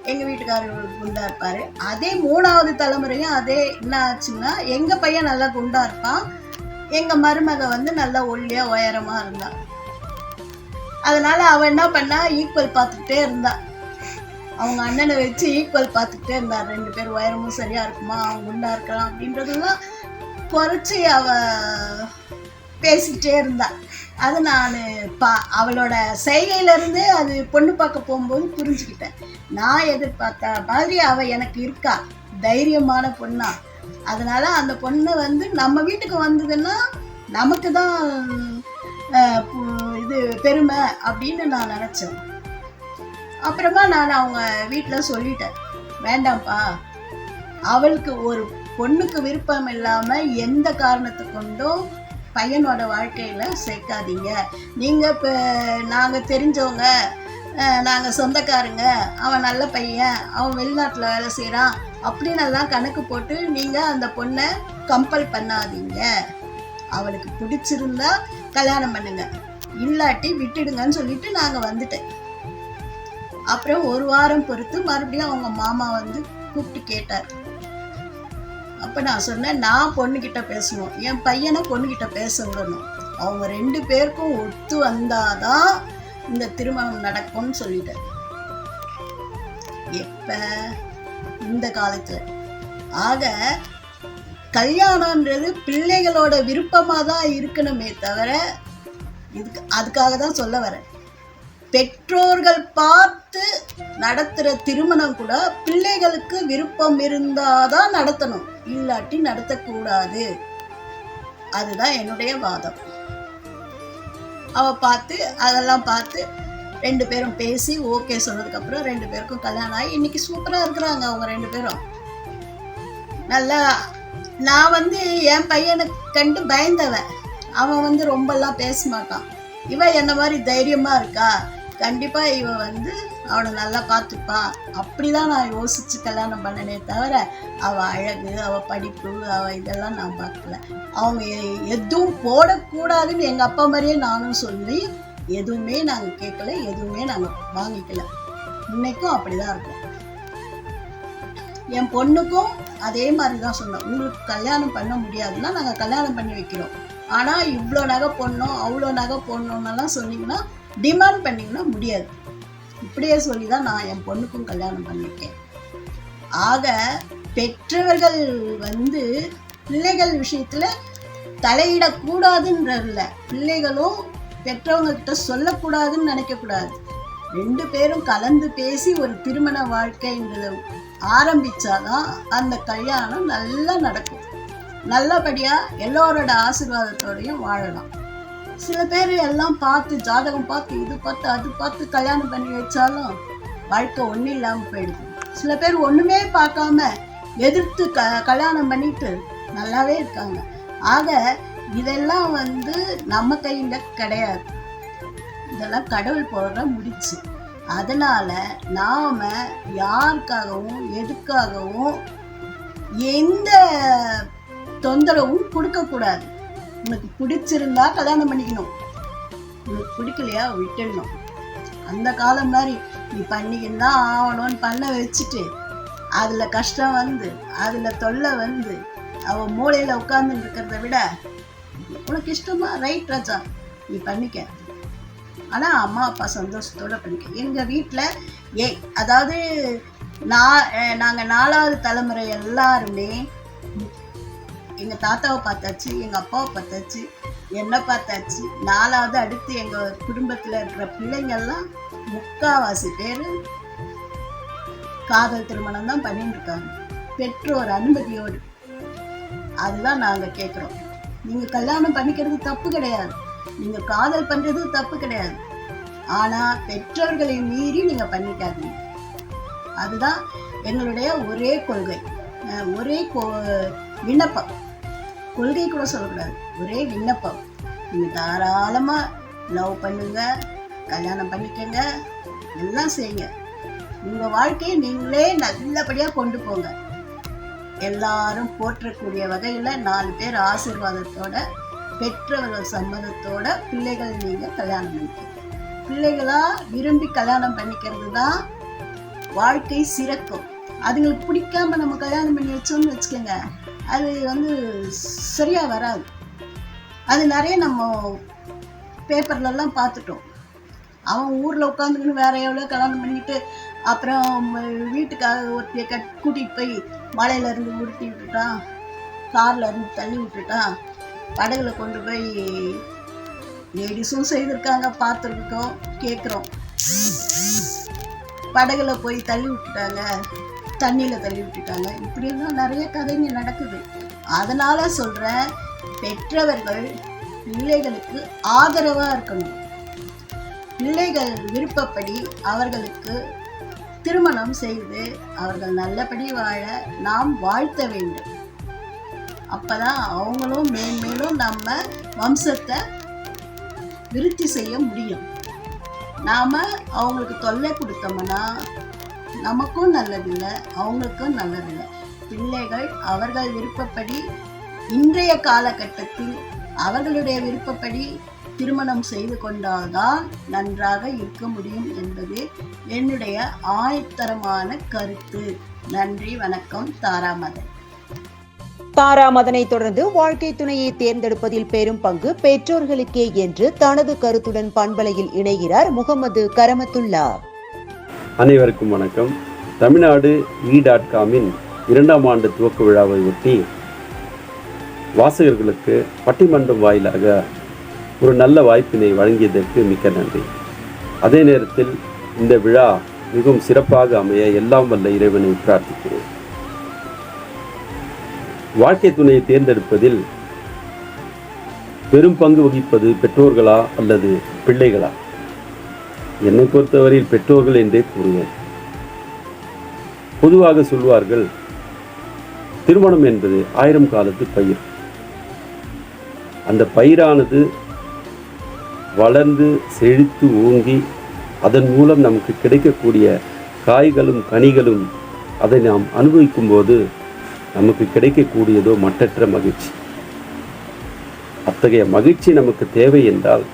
எங்கள் வீட்டுக்காரர் குண்டாக இருப்பார். அதே 3வது தலைமுறையும் அதே என்ன ஆச்சுன்னா, எங்கள் பையன் நல்லா குண்டாக இருப்பான், எங்கள் மருமக வந்து நல்லா ஒல்லியாக உயரமாக இருந்தாள். அதனால் அவள் என்ன பண்ணா, ஈக்குவல் பார்த்துக்கிட்டே இருந்தா. அவங்க அண்ணனை வச்சு ஈக்குவல் பார்த்துக்கிட்டே இருந்தார். 2 பேர் உயரமும் சரியாக இருக்குமா, அவங்க குண்டாக இருக்கலாம் அப்படின்றதெல்லாம் குறைச்சி பேசிக்கிட்டே இருந்தா. அது நான் அவளோட செய்கையிலேருந்து அது பொண்ணு பார்க்க போகும்போது புரிஞ்சுக்கிட்டேன். நான் எதிர்பார்த்த மாதிரி அவள் எனக்கு இருக்கா, தைரியமான பொண்ணா. அதனால அந்த பொண்ணு வந்து நம்ம வீட்டுக்கு வந்ததுன்னா நமக்கு தான் இது பெருமை அப்படின்னு நான் நினச்சேன். அப்புறமா நான் அவங்க வீட்டில் சொல்லிட்டேன், வேண்டாம்ப்பா, அவளுக்கு ஒரு பொண்ணுக்கு விருப்பம் இல்லாமல் எந்த காரணத்தை கொண்டும் பையனோட வாழ்க்கையில் சேர்க்காதீங்க. நீங்கள் இப்போ நாங்கள் தெரிஞ்சவங்க, நாங்கள் சொந்தக்காரங்க, அவன் நல்ல பையன், அவன் வெளிநாட்டில் வேலை செய்கிறான் அப்படின்னு எல்லாம் கணக்கு போட்டு நீங்கள் அந்த பொண்ணை கம்பல் பண்ணாதீங்க. அவளுக்கு பிடிச்சிருந்தா கல்யாணம் பண்ணுங்க, இல்லாட்டி விட்டுடுங்கன்னு சொல்லிட்டு நாங்கள் வந்துட்டேன். அப்புறம் 1 வாரம் பொறுத்து மறுபடியும் அவங்க மாமா வந்து கூப்பிட்டு கேட்டார். அப்போ நான் சொன்னேன், நான் பொண்ணுக்கிட்ட பேசணும், என் பையனை பொண்ணுக்கிட்ட பேச விடணும், அவங்க 2 பேருக்கும் ஒத்து வந்தாதான் இந்த திருமணம் நடக்கும்னு சொல்லிட்டேன். எப்ப இந்த காலத்துல. ஆக கல்யாணம்ன்றது பிள்ளைகளோட விருப்பமாக தான் இருக்கணுமே தவிர, அதுக்காக தான் சொல்ல வரேன், பெற்றோர்கள் பார்த்து நடத்துகிற திருமணம் கூட பிள்ளைகளுக்கு விருப்பம் இருந்தாதான் நடத்தணும், இல்லாட்டி நடத்தக்கூடாது. அதுதான் என்னுடைய வாதம். அதெல்லாம் பார்த்து 2 பேரும் பேசி ஓகே சொன்னதுக்கப்புறம் 2 பேருக்கும் கல்யாணம் ஆகி இன்னைக்கு சூப்பராக இருக்கிறாங்க அவங்க 2 பேரும். நல்லா நான் வந்து என் பையனை கண்டு பயந்தவன், அவன் வந்து ரொம்பலாம் பேச மாட்டான். இவன் என்ன மாதிரி தைரியமாக இருக்கா, கண்டிப்பாக இவன் வந்து அவனை நல்லா பார்த்துப்பா, அப்படிதான் நான் யோசித்து கல்யாணம் பண்ணனே தவிர அவள் அழகு, அவள் படிப்பு, அவள் இதெல்லாம் நான் பார்க்கல. அவங்க எதுவும் போடக்கூடாதுன்னு எங்கள் அப்பா மாதிரியே நானும் சொல்லி எதுவுமே நாங்கள் கேட்கல, எதுவுமே நாங்கள் வாங்கிக்கல. இன்னைக்கும் அப்படிதான் இருக்கும். என் பொண்ணுக்கும் அதே மாதிரி தான் சொன்னோம், உங்களுக்கு கல்யாணம் பண்ண முடியாதுன்னா நாங்கள் கல்யாணம் பண்ணி வைக்கிறோம், ஆனால் இவ்வளோ நகை போடணும் அவ்வளோ நகை போடணுன்னெல்லாம் சொன்னீங்கன்னா, டிமாண்ட் பண்ணிங்கன்னா முடியாது. இப்படியே சொல்லி தான் நான் என் பொண்ணுக்கும் கல்யாணம் பண்ணியிருக்கேன். ஆக பெற்றவர்கள் வந்து பிள்ளைகள் விஷயத்தில் தலையிடக்கூடாதுன்றதில்ல, பிள்ளைகளும் பெற்றவங்கக்கிட்ட சொல்லக்கூடாதுன்னு நினைக்கக்கூடாது. 2 பேரும் கலந்து பேசி ஒரு திருமண வாழ்க்கைன்றதை ஆரம்பித்தாதான் அந்த கல்யாணம் நல்லா நடக்கும், நல்லபடியாக எல்லோரோட ஆசீர்வாதத்தோடையும் வாழலாம். சில பேர் எல்லாம் பார்த்து ஜாதகம் பார்த்து இது பார்த்து அது பார்த்து கல்யாணம் பண்ணி வச்சாலும் வாழ்க்கை ஒன்றும் இல்லாமல் போயிடுது. சில பேர் ஒன்றுமே பார்க்காம எதிர்த்து கல்யாணம் பண்ணிட்டு நல்லாவே இருக்காங்க. ஆக இதெல்லாம் வந்து நம்ம கையில் கிடையாது, இதெல்லாம் கடவுள் போடுற முடிச்சு. அதனால நாம யாருக்காகவும் எதுக்காகவும் எந்த தொந்தரவும் கொடுக்கக்கூடாது. உனக்கு பிடிச்சிருந்தா கல்யாணம் பண்ணிக்கணும், உனக்கு பிடிக்கலையா விட்டுடணும். அந்த காலம் மாதிரி நீ பண்ணிக்கின்னு தான் ஆகணும்னு பண்ண வச்சுட்டு அதில் கஷ்டம் வந்து அதில் தொல்லை வந்து அவள் மூளையில் உட்கார்ந்து இருக்கிறத விட உனக்கு இஷ்டமா ரைட் ராஜா நீ பண்ணிக்க, ஆனால் அம்மா அப்பா சந்தோஷத்தோடு பண்ணிக்க. எங்கள் வீட்டில் அதாவது நாங்கள் 4வது தலைமுறை எல்லாருமே எங்கள் தாத்தாவை பார்த்தாச்சு, எங்கள் அப்பாவை பார்த்தாச்சு, என்னை பார்த்தாச்சு. 4வது அடுத்து எங்கள் குடும்பத்தில் இருக்கிற பிள்ளைங்கள்லாம் 3/4 பேர் காதல் திருமணம் தான் பண்ணிட்டு இருக்காங்க, பெற்றோர் அனுமதியோடு. அதுதான் நாங்கள் கேட்குறோம். நீங்கள் கல்யாணம் பண்ணிக்கிறது தப்பு கிடையாது, நீங்கள் காதல் பண்ணுறது தப்பு கிடையாது, ஆனால் பெற்றோர்களை மீறி நீங்கள் பண்ணிக்காதீங்க. அதுதான் எங்களுடைய ஒரே கொள்கை, ஒரே விண்ணப்பம். கொள்கை கூட சொல்லக்கூடாது, ஒரே விண்ணப்பம். நீங்கள் தாராளமாக லவ் பண்ணுங்க, கல்யாணம் பண்ணிக்கங்க, எல்லாம் செய்யுங்க. உங்கள் வாழ்க்கையை நீங்களே நல்லபடியாக கொண்டு போங்க. எல்லாரும் போற்றக்கூடிய வகையில் 4 பேர் ஆசீர்வாதத்தோட, பெற்றவர்கள் சம்மதத்தோட பிள்ளைகள் நீங்கள் கல்யாணம் பண்ணிக்கங்க. பிள்ளைகளாக விரும்பி கல்யாணம் பண்ணிக்கிறது தான் வாழ்க்கை சிறக்கும். அதுங்களுக்கு பிடிக்காம நம்ம கல்யாணம் பண்ணி வச்சோம்னு வச்சுக்கோங்க, அது சரியாக வராது. அது நிறைய நம்ம பேப்பர்லலாம் பார்த்துட்டோம். அவன் ஊரில் உட்காந்துக்கின்னு வேற எவ்வளோ கல்யாணம் பண்ணிட்டு அப்புறம் வீட்டுக்காக ஒருத்தைய கூட்டிகிட்டு போய் மலையிலேருந்து உருட்டி விட்டுட்டான், காரில் இருந்து தள்ளி விட்டுட்டான், படகுல கொண்டு போய் லேடிஸும் செய்திருக்காங்க, பார்த்துருக்கோம், கேட்குறோம். படகுல போய் தள்ளி விட்டுட்டாங்க, தண்ணியில் தள்ளி விட்டுட்டாங்க. இப்படியெல்லாம் நிறைய கதைங்க நடக்குது. அதனால் சொல்கிறேன், பெற்றவர்கள் பிள்ளைகளுக்கு ஆதரவாக இருக்கணும். பிள்ளைகள் விருப்பப்படி அவர்களுக்கு திருமணம் செய்து அவர்கள் நல்லபடி வாழ நாம் வாழ்த்த வேண்டும். அப்பதான் அவங்களும் மேன்மேலும் நம்ம வம்சத்தை விருத்தி செய்ய முடியும். நாம அவங்களுக்கு தொல்லை கொடுத்தோம்னா நமக்கும் நல்லதில்லை, அவங்களுக்கும் நல்லதில்லை. பிள்ளைகள் அவர்கள் விருப்பப்படி இன்றைய காலகட்டத்தில் அவர்களுடைய விருப்பப்படி திருமணம் செய்து கொண்டால்தான் நன்றாக இருக்க முடியும் என்பது என்னுடைய ஆழ்த்தரமான கருத்து. நன்றி, வணக்கம். தாராமதன். தாராமதனை தொடர்ந்து வாழ்க்கை துணையை தேர்ந்தெடுப்பதில் பெரும் பங்கு பெற்றோர்களுக்கே என்று தனது கருத்துடன் பண்பலையில் இணைகிறார் முகமது கரமத்துல்லா. அனைவருக்கும் வணக்கம். தமிழ்நாடு e.comஇன் 2ஆம் ஆண்டு துவக்க விழாவை ஒட்டி வாசகர்களுக்கு பட்டிமன்றம் வாயிலாக ஒரு நல்ல வாய்ப்பினை வழங்கியதற்கு மிக்க நன்றி. அதே நேரத்தில் இந்த விழா மிகவும் சிறப்பாக அமைய எல்லாம் வல்ல இறைவனை பிரார்த்திக்கிறேன். வாழ்க்கை துணையை தேர்ந்தெடுப்பதில் பெரும் பங்கு வகிப்பது பெற்றோர்களா அல்லது பிள்ளைகளா? என்னை பொறுத்தவரையில் பெற்றோர்கள் என்றே கூறுவேன். பொதுவாக சொல்வார்கள், திருமணம் என்பது 1000 காலத்து பயிர். அந்த பயிரானது வளர்ந்து செழித்து ஓங்கி அதன் மூலம் நமக்கு கிடைக்கக்கூடிய காய்களும் கனிகளும் அதை நாம் அனுபவிக்கும் போது நமக்கு கிடைக்கக்கூடியதோ மட்டற்ற மகிழ்ச்சி. அத்தகைய மகிழ்ச்சி நமக்கு தேவை என்றால்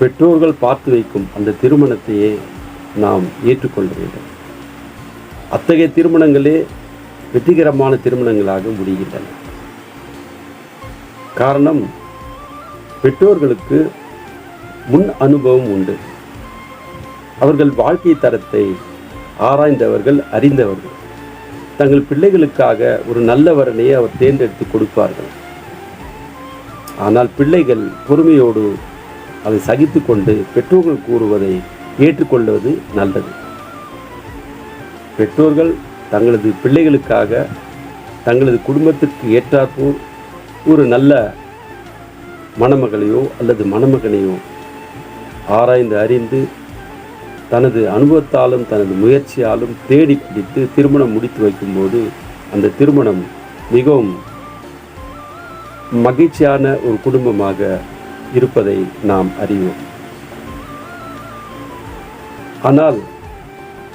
பெற்றோர்கள் பார்த்து வைக்கும் அந்த திருமணத்தையே நாம் ஏற்றுக்கொள்ள வேண்டும். அத்தகைய திருமணங்களே வெற்றிகரமான திருமணங்களாக முடிகின்றன. காரணம், பெற்றோர்களுக்கு முன் அனுபவம் உண்டு. அவர்கள் வாழ்க்கை தரத்தை ஆராய்ந்தவர்கள், அறிந்தவர்கள். தங்கள் பிள்ளைகளுக்காக ஒரு நல்ல வரனையை அவர் தேர்ந்தெடுத்து கொடுப்பார்கள். ஆனால் பிள்ளைகள் பொறுமையோடு அதை சகித்து கொண்டு பெற்றோர்கள் கூறுவதை ஏற்றுக்கொள்வது நல்லது. பெற்றோர்கள் தங்களது பிள்ளைகளுக்காக தங்களது குடும்பத்திற்கு ஏற்றாற்போல் ஒரு நல்ல மணமகளையோ அல்லது மணமகனையோ ஆராய்ந்து அறிந்து தனது அனுபவத்தாலும் தனது முயற்சியாலும் தேடி பிடித்து திருமணம் முடித்து வைக்கும்போது அந்த திருமணம் மிகவும் மகிழ்ச்சியான ஒரு குடும்பமாக இருப்பதை நாம் அறிவோம். ஆனால்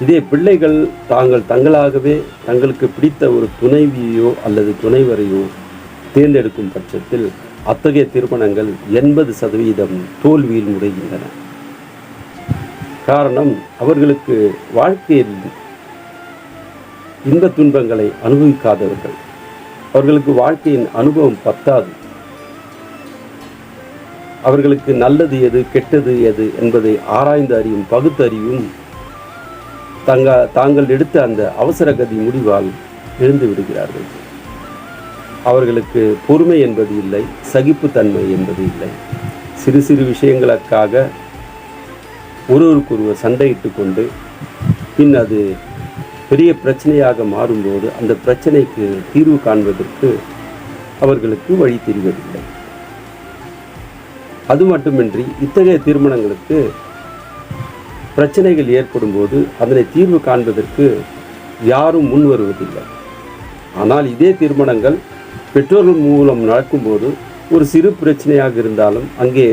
இதே பிள்ளைகள் தங்களாகவே தங்களுக்கு பிடித்த ஒரு துணைவியோ அல்லது துணைவரையோ தேர்ந்தெடுக்கும் பட்சத்தில் அத்தகைய திருமணங்கள் 80% தோல்வியில் முடிகின்றன. காரணம், அவர்களுக்கு வாழ்க்கையில் இன்ப துன்பங்களை அனுபவிக்காதவர்கள். அவர்களுக்கு வாழ்க்கையின் அனுபவம் பத்தாது. அவர்களுக்கு நல்லது எது கெட்டது எது என்பதை ஆராய்ந்து அறியும் பகுத்தறிவும் தாங்கள் எடுத்த அந்த அவசரகதி முடிவால் எழுந்து விடுகிறார்கள். அவர்களுக்கு பொறுமை என்பது இல்லை, சகிப்புத்தன்மை என்பது இல்லை. சிறு சிறு விஷயங்களுக்காக ஒருவருக்கொருவர் சண்டையிட்டு கொண்டு பின் அது பெரிய பிரச்சனையாக மாறும்போது அந்த பிரச்சனைக்கு தீர்வு காண்பதற்கு அவர்களுக்கு வழி தெரிவதில்லை. அது மட்டுமின்றி இத்தகைய திருமணங்களுக்கு பிரச்சனைகள் ஏற்படும் போது அதனை தீர்வு காண்பதற்கு யாரும் முன் வருவதில்லை. ஆனால் இதே திருமணங்கள் பெற்றோர்கள் மூலம் நடக்கும்போது ஒரு சிறு பிரச்சனையாக இருந்தாலும் அங்கே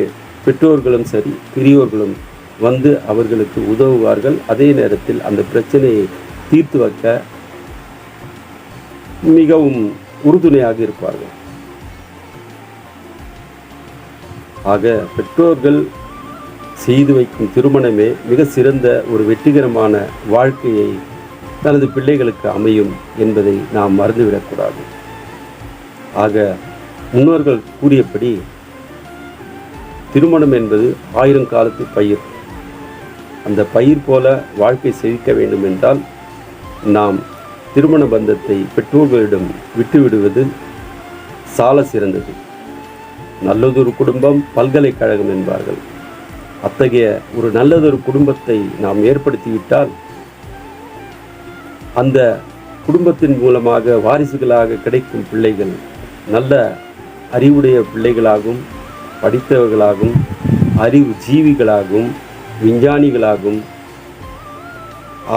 பெற்றோர்களும் சரி பெரியோர்களும் வந்து அவர்களுக்கு உதவுவார்கள். அதே நேரத்தில் அந்த பிரச்சனையை தீர்த்து வைக்க மிகவும் உறுதுணையாக இருப்பார்கள். ஆக பெற்றோர்கள் செய்து வைக்கும் திருமணமே மிக சிறந்த ஒரு வெற்றிகரமான வாழ்க்கையை தனது பிள்ளைகளுக்கு அமையும் என்பதை நாம் மறந்துவிடக்கூடாது. ஆக முன்னோர்கள் கூறியபடி திருமணம் என்பது 1000 காலத்து பயிர். அந்த பயிர் போல வாழ்க்கை செழிக்க வேண்டும் என்றால் நாம் திருமண பந்தத்தை பெற்றோர்களிடம் விட்டுவிடுவது சால சிறந்தது. நல்லதொரு குடும்பம் பல்கலைக்கழகம் என்பார்கள். அத்தகைய ஒரு நல்லதொரு குடும்பத்தை நாம் ஏற்படுத்திவிட்டால் அந்த குடும்பத்தின் மூலமாக வாரிசுகளாக கிடைக்கும் பிள்ளைகள் நல்ல அறிவுடைய பிள்ளைகளாகவும் படித்தவர்களாகவும் அறிவு ஜீவிகளாகவும் விஞ்ஞானிகளாகவும்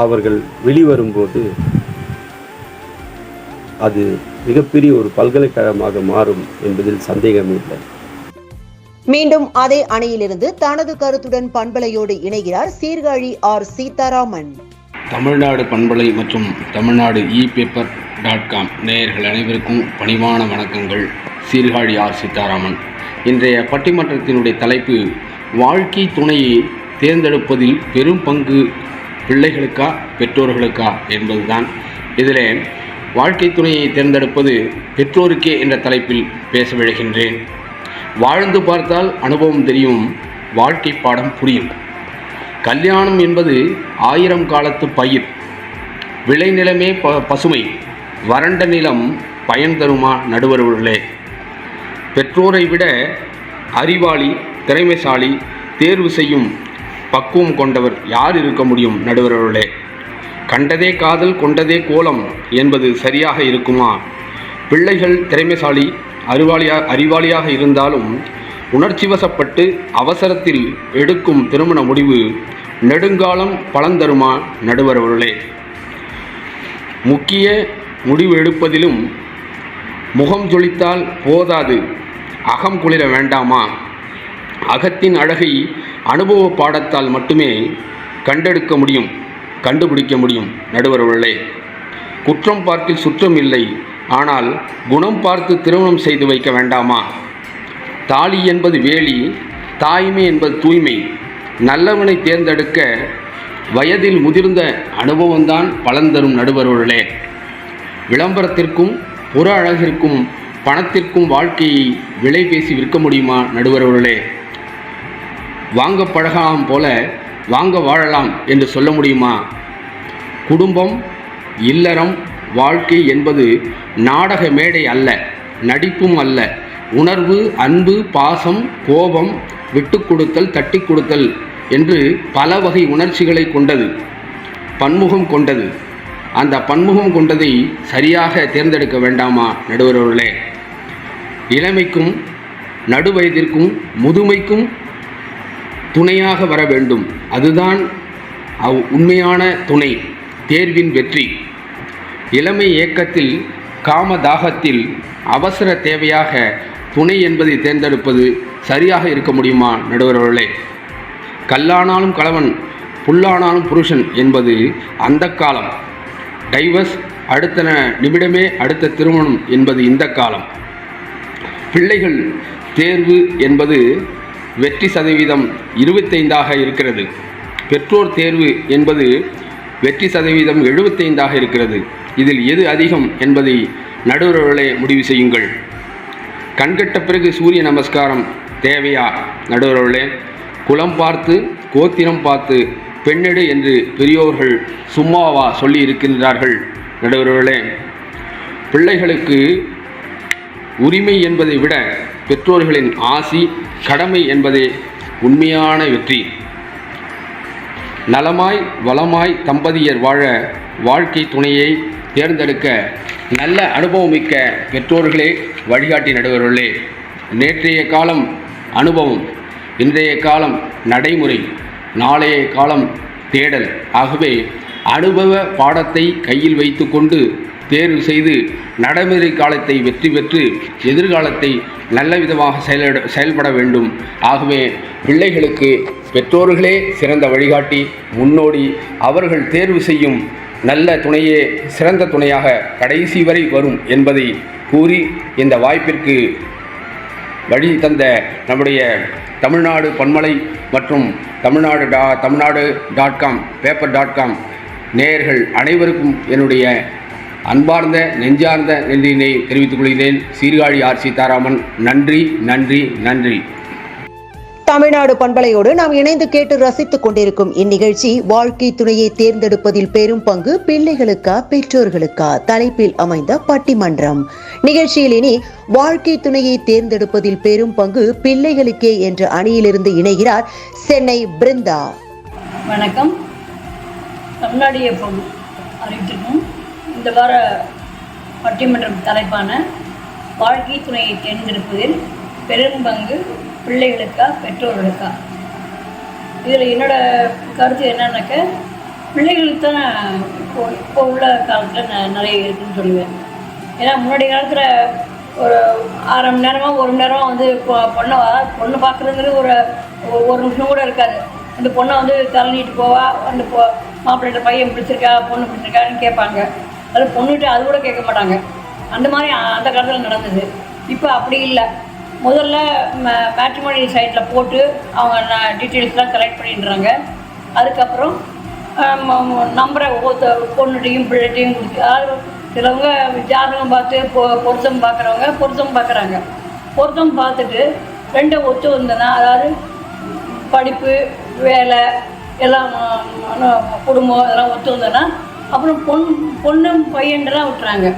அவர்கள் வெளிவரும்போது அது மிகப்பெரிய ஒரு பல்கலைக்கழகமாக மாறும் என்பதில் சந்தேகமில்லை. மீண்டும் அதே அணையிலிருந்து தனது கருத்துடன் பண்பலையோடு இணைகிறார் சீர்காழி ஆர் சீதாராமன். தமிழ்நாடு பண்பலை மற்றும் தமிழ்நாடு ePaper.com நேயர்கள் அனைவருக்கும் பணிவான வணக்கங்கள். சீர்காழி ஆர் சீதாராமன். இன்றைய பட்டிமன்றத்தினுடைய தலைப்பு வாழ்க்கை துணையை தேர்ந்தெடுப்பதில் பெரும் பங்கு பிள்ளைகளுக்கா பெற்றோர்களுக்கா என்பதுதான். இதில் வாழ்க்கை துணையை தேர்ந்தெடுப்பது பெற்றோருக்கே என்ற தலைப்பில் பேச விழைகின்றேன். வாழ்ந்து பார்த்தால் அனுபவம் தெரியும், வாழ்க்கை பாடம் புரியும். கல்யாணம் என்பது 1000 காலத்து பயிர். விளைநிலமே பசுமை, வறண்ட நிலம் பயன் தருமா நடுவர்களே? பெற்றோரை விட அறிவாளி, திறமைசாலி, தேர்வு செய்யும் பக்குவம் கொண்டவர் யார் இருக்க முடியும் நடுவர்களே? கண்டதே காதல் கொண்டதே கோலம் என்பது சரியாக இருக்குமா? பிள்ளைகள் திறமைசாலி அறிவாளியாக இருந்தாலும் உணர்ச்சி வசப்பட்டு அவசரத்தில் எடுக்கும் திருமண முடிவு நெடுங்காலம் பலன் தருமா நடுவர்களே? முக்கிய முடிவு எடுப்பதிலும் முகம் ஜொலித்தால் போதாது, அகம் குளிர வேண்டாமா? அகத்தின் அழகை அனுபவ பாடத்தால் மட்டுமே கண்டுபிடிக்க முடியும் நடுவர்களே. குற்றம் பார்க்கில் சுற்றம் இல்லை, ஆனால் குணம் பார்த்து திருமணம் செய்து வைக்க வேண்டாமா? தாலி என்பது வேலி, தாய்மை என்பது தூய்மை. நல்லவனை தேர்ந்தெடுக்க வயதில் முதிர்ந்த அனுபவம்தான் பலன் தரும் நடுவர்களே. விளம்பரத்திற்கும் புற அழகிற்கும் பணத்திற்கும் வாழ்க்கையை விலை பேசி விற்க முடியுமா நடுவர்களே? வாங்க பழகலாம் போல வாங்க வாழலாம் என்று சொல்ல முடியுமா? குடும்பம், இல்லறம், வாழ்க்கை என்பது நாடக மேடை அல்ல, நடிப்பும் அல்ல. உணர்வு, அன்பு, பாசம், கோபம், விட்டு கொடுத்தல், தட்டி கொடுத்தல் என்று பல வகை உணர்ச்சிகளை கொண்டது, பன்முகம் கொண்டது. அந்த பன்முகம் கொண்டதை சரியாக தேர்ந்தெடுக்க வேண்டாமா நடுவர்களே? இளமைக்கும் நடுவயதிற்கும் முதுமைக்கும் துணையாக வர வேண்டும். அதுதான் உண்மையான துணை, தேர்வின் வெற்றி. இளமை ஏக்கத்தில், காமதாகத்தில் அவசர தேவையாக துணை என்பதை தேர்ந்தெடுப்பது சரியாக இருக்க முடியுமா நடுவர்களே? கல்லானாலும் கணவன், புல்லானாலும் புருஷன் என்பது அந்த காலம். டைவர்ஸ் அடுத்த நிமிடமே அடுத்த திருமணம் என்பது இந்த காலம். பிள்ளைகள் தேர்வு என்பது வெற்றி சதவீதம் 25 இருக்கிறது. பெற்றோர் தேர்வு என்பது வெற்றி சதவீதம் 75 இருக்கிறது. இதில் எது அதிகம் என்பதை நடுவர்களே முடிவு செய்யுங்கள். கண்கட்ட பிறகு சூரிய நமஸ்காரம் தேவையா நடுவர்களே? குலம் பார்த்து கோத்திரம் பார்த்து பெண்ணெடு என்று பெரியோர்கள் சும்மாவா சொல்லி இருக்கின்றார்கள் நடுவர்களே? பிள்ளைகளுக்கு உரிமை என்பதை விட பெற்றோர்களின் ஆசி, கடமை என்பதே உண்மையான வெற்றி. நலமாய் வளமாய் தம்பதியர் வாழ வாழ்க்கை துணையை தேர்ந்தெடுக்க நல்ல அனுபவமிக்க பெற்றோர்களே வழிகாட்டி நடுவர்களே. நேற்றைய காலம் அனுபவம், இன்றைய காலம் நடைமுறை, நாளைய காலம் தேடல். ஆகவே அனுபவ பாடத்தை கையில் வைத்துக்கொண்டு தேர்வு செய்து நடைமுறை காலத்தை வெற்றி பெற்று எதிர்காலத்தை நல்ல விதமாக செயல்பட வேண்டும். ஆகவே பிள்ளைகளுக்கு பெற்றோர்களே சிறந்த வழிகாட்டி, முன்னோடி. அவர்கள் தேர்வு செய்யும் நல்ல துணையே சிறந்த துணையாக கடைசி வரை வரும் என்பதை கூறி இந்த வாய்ப்பிற்கு வழி தந்த நம்முடைய தமிழ்நாடு பன்மலை மற்றும் தமிழ்நாடு.com பேப்பர்.com நேயர்கள் அனைவருக்கும் என்னுடைய அன்பார்ந்த நெஞ்சார்ந்த நன்றியினை தெரிவித்துக் கொள்கிறேன். சீர்காழி ஆர். சீதாராமன். நன்றி, நன்றி, நன்றி. தமிழ்நாடு பண்பலையோடு நாம் இணைந்து கேட்டு ரசித்துக் கொண்டிருக்கும் இந்நிகழ்ச்சி வாழ்க்கை துணையை தேர்ந்தெடுப்பதில் பெரும் பங்கு பிள்ளைகளுக்கா பெற்றோர்களுக்கா தலைப்பில் அமைந்த பட்டிமன்றம். நிகழ்ச்சியில் இனி வாழ்க்கை துணையை தேர்ந்தெடுப்பதில் பெரும் பங்கு பிள்ளைகளுக்கே என்ற அணியிலிருந்து இணைகிறார் சென்னை பிருந்தா. வணக்கம். தமிழ்நாடு எஃப்எம் அறிவித்திருக்கும் இந்த வார பட்டிமன்றம் தலைப்பான வாழ்க்கை துணையை தேர்ந்தெடுப்பதில் பெரும் பங்கு பிள்ளைகளுக்கா பெற்றோர்களுக்கா. இதில் என்னோடய கருத்து என்னன்னாக்க, பிள்ளைகளுக்கு தான் இப்போ உள்ள காலத்தில் நிறைய இருக்குதுன்னு சொல்லுவேன். ஏன்னா முன்னாடி காலத்தில் ஒரு 1/2 மணி நேரமாக 1 மணி நேரமாக வந்து பொண்ணு பார்க்குறதுங்கிறது ஒரு நிமிஷம் கூட இருக்காது. அந்த பொண்ணை வந்து தலை நீட்டு போவா, அந்த மாப்பிள்ளைகிட்ட பையன் பிடிச்சிருக்கா பொண்ணு பிடிச்சிருக்கான்னு கேட்பாங்க. அது பொண்ணுகிட்ட அது கூட கேட்க மாட்டாங்க. அந்த மாதிரி அந்த காலத்தில் நடந்தது. இப்போ அப்படி இல்லை. முதல்ல மேட்ரிமோனி சைட்டில் போட்டு அவங்க டீட்டெயில்ஸ்லாம் கலெக்ட் பண்ணிடுறாங்க. அதுக்கப்புறம் நம்பரை பொண்ணுகிட்டையும் பிள்ளைகிட்டையும் கொடுத்து, அதாவது சிலவங்க ஜாதகம் பார்த்து பொருத்தம் பார்க்குறவங்க பொருத்தம் பார்க்குறாங்க. பொருத்தம் பார்த்துட்டு ரெண்டும் ஒத்து வந்ததுன்னா, அதாவது படிப்பு வேலை எல்லாம் குடும்பம் இதெல்லாம் ஒத்து வந்ததுன்னா அப்புறம் பொண்ணும் பையன்லாம் விட்டுறாங்க.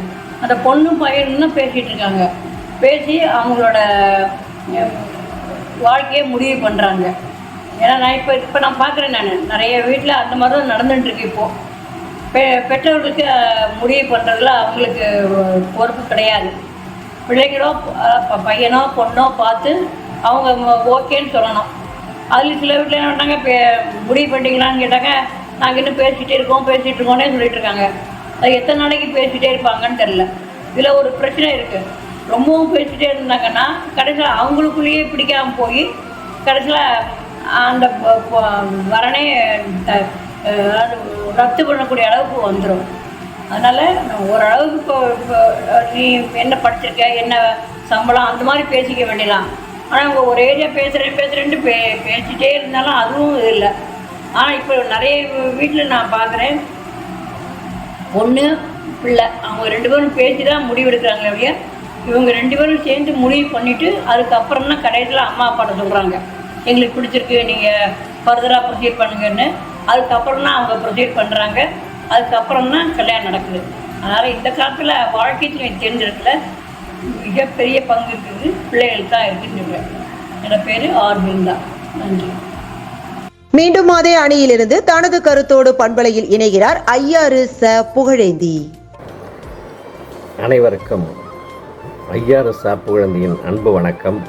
அந்த பொண்ணும் பையன்னு தான் பேசிகிட்டு இருக்காங்க. பேசி அவங்களோட வாழ்க்கையை முடிவு பண்ணுறாங்க. ஏன்னா நான் இப்போ நான் பார்க்குறேன், நான் நிறைய வீட்டில் அந்த மாதிரி தான் நடந்துகிட்ருக்கு. இப்போது பெற்றவர்களுக்கு முடிவு பண்ணுறதுல அவங்களுக்கு பொறுப்பு கிடையாது. பிள்ளைங்களோ பையனோ பொண்ணோ பார்த்து அவங்க ஓகேன்னு சொல்லணும். அதில் சில வீட்டில் என்ன பண்ணாங்க, முடிவு பண்ணிட்டீங்களான்னு கேட்டாங்க. நாங்கள் இன்னும் பேசிகிட்டே இருக்கோன்னே சொல்லிட்டு இருக்காங்க. அது எத்தனை நாளைக்கு பேசிகிட்டே இருப்பாங்கன்னு தெரில. இதில் ஒரு பிரச்சனை இருக்குது. ரொம்பவும் பேசிகிட்டே இருந்தாங்கன்னா கடைசியில் அவங்களுக்குள்ளேயே பிடிக்காமல் போய் கடைசியில் அந்த வரனே ரத்து பண்ணக்கூடிய அளவுக்கு வந்துடும். அதனால் ஓரளவுக்கு இப்போ நீ என்ன படிச்சிருக்க, என்ன சம்பளம், அந்த மாதிரி பேசிக்க வேண்டியதான். ஆனால் அவங்க ஒரு ஏரியா பேசுகிறேன்ட்டு பேசிகிட்டே இருந்தாலும் அதுவும் இது இல்லை. ஆனால் இப்போ நிறைய வீட்டில் நான் பார்க்குறேன், பொண்ணு பிள்ளை அவங்க 2 பேரும் பேசி தான் முடிவெடுக்கிறாங்களே அப்படியே. இவங்க 2 பேரும் சேர்ந்து முடிவு பண்ணிவிட்டு அதுக்கப்புறம் தான் கடைசியில் அம்மா அப்பாட்ட சொல்கிறாங்க, எங்களுக்கு பிடிச்சிருக்கு, நீங்கள் ஃபர்தராக ப்ரொசீட் பண்ணுங்கன்னு. அதுக்கப்புறம் தான் அவங்க ப்ரொசீட் பண்ணுறாங்க. அதுக்கப்புறம் தான் கல்யாணம் நடக்குது. அதனால் இந்த காலத்தில் வாழ்க்கை துணை தேர்ந்தெடுக்கல மிகப்பெரிய பங்கு இருக்குது, பிள்ளைகளுக்கு தான் இருக்குன்னு சொல்லுவேன். என்னோட பேர் ஆர். பிருந்தா. நன்றி. மீண்டும் அதே அணியிலிருந்து தனது கருத்தோடு பண்பலையில் இணைகிறார் ஐயாறு ச. புகழேந்தி. அனைவருக்கும் ஐயாறு ச. புகழேந்தியின் அன்பு வணக்கம்.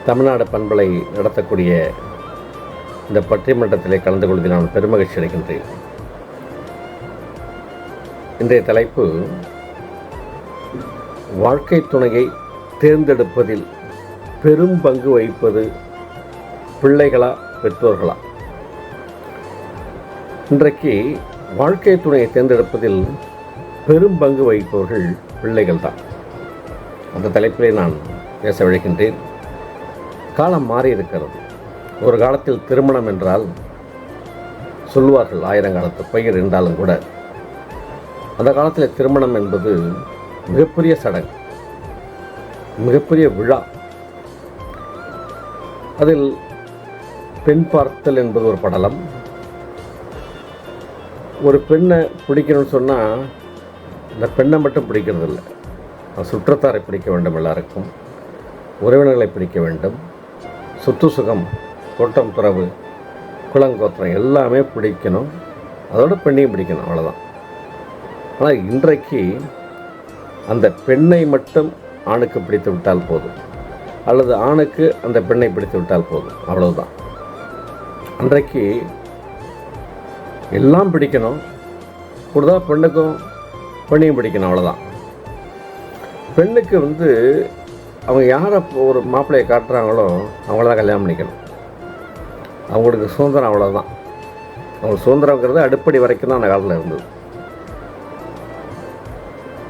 தமிழ்நாடு பண்பலை நடத்தக்கூடிய இந்த பட்டிமன்றத்திலே கலந்து கொள்வதில் நான் பெருமகிழ்ச்சி அடைகின்றேன். இன்றைய தலைப்பு வாழ்க்கை துணையை தேர்ந்தெடுப்பதில் பெரும் பங்கு வகிப்பது பிள்ளைகளா பெற்றோர்களா. இன்றைக்கு வாழ்க்கை துணையை தேர்ந்தெடுப்பதில் பெரும் பங்கு வகிப்பவர்கள் பிள்ளைகள் தான். அந்த தலைப்பிலே நான் பேச விழைக்கின்றேன். காலம் மாறி இருக்கிறது. ஒரு காலத்தில் திருமணம் என்றால் சொல்வார்கள் 1000 காலத்து பயிர் என்றாலும் கூட, அந்த காலத்தில் திருமணம் என்பது மிகப்பெரிய சடங்கு, மிகப்பெரிய விழா. அதில் பெண் பார்த்தல் என்பது ஒரு படலம். ஒரு பெண்ணை பிடிக்கணும்னு சொன்னால் இந்த பெண்ணை மட்டும் பிடிக்கிறது இல்லை, சுற்றத்தாரை பிடிக்க வேண்டும், எல்லாருக்கும் உறவினர்களை பிடிக்க வேண்டும், சுற்று சுகம் தோட்டம் துறவு குளங்கோத்திரம் எல்லாமே பிடிக்கணும், அதோட பெண்ணையும் பிடிக்கணும், அவ்வளோதான். ஆனால் இன்றைக்கு அந்த பெண்ணை மட்டும் ஆணுக்கு பிடித்து விட்டால் போதும், அல்லது ஆணுக்கு அந்த பெண்ணை பிடித்து விட்டால் போதும், அவ்வளவுதான். அன்றைக்கு எல்லாம் பிடிக்கணும், கூடுதலாக பெண்ணுக்கும் பெண்ணையும் பிடிக்கணும், அவ்வளோதான். பெண்ணுக்கு வந்து அவங்க யாரை ஒரு மாப்பிள்ளையை காட்டுறாங்களோ அவங்கள தான் கல்யாணம் பண்ணிக்கணும். அவங்களுக்கு சுதந்திரம் அவ்வளோதான். அவங்களுக்கு சுதந்திரங்கிறது அடிப்படை வரைக்கும் தான் அந்த காலத்தில் இருந்தது.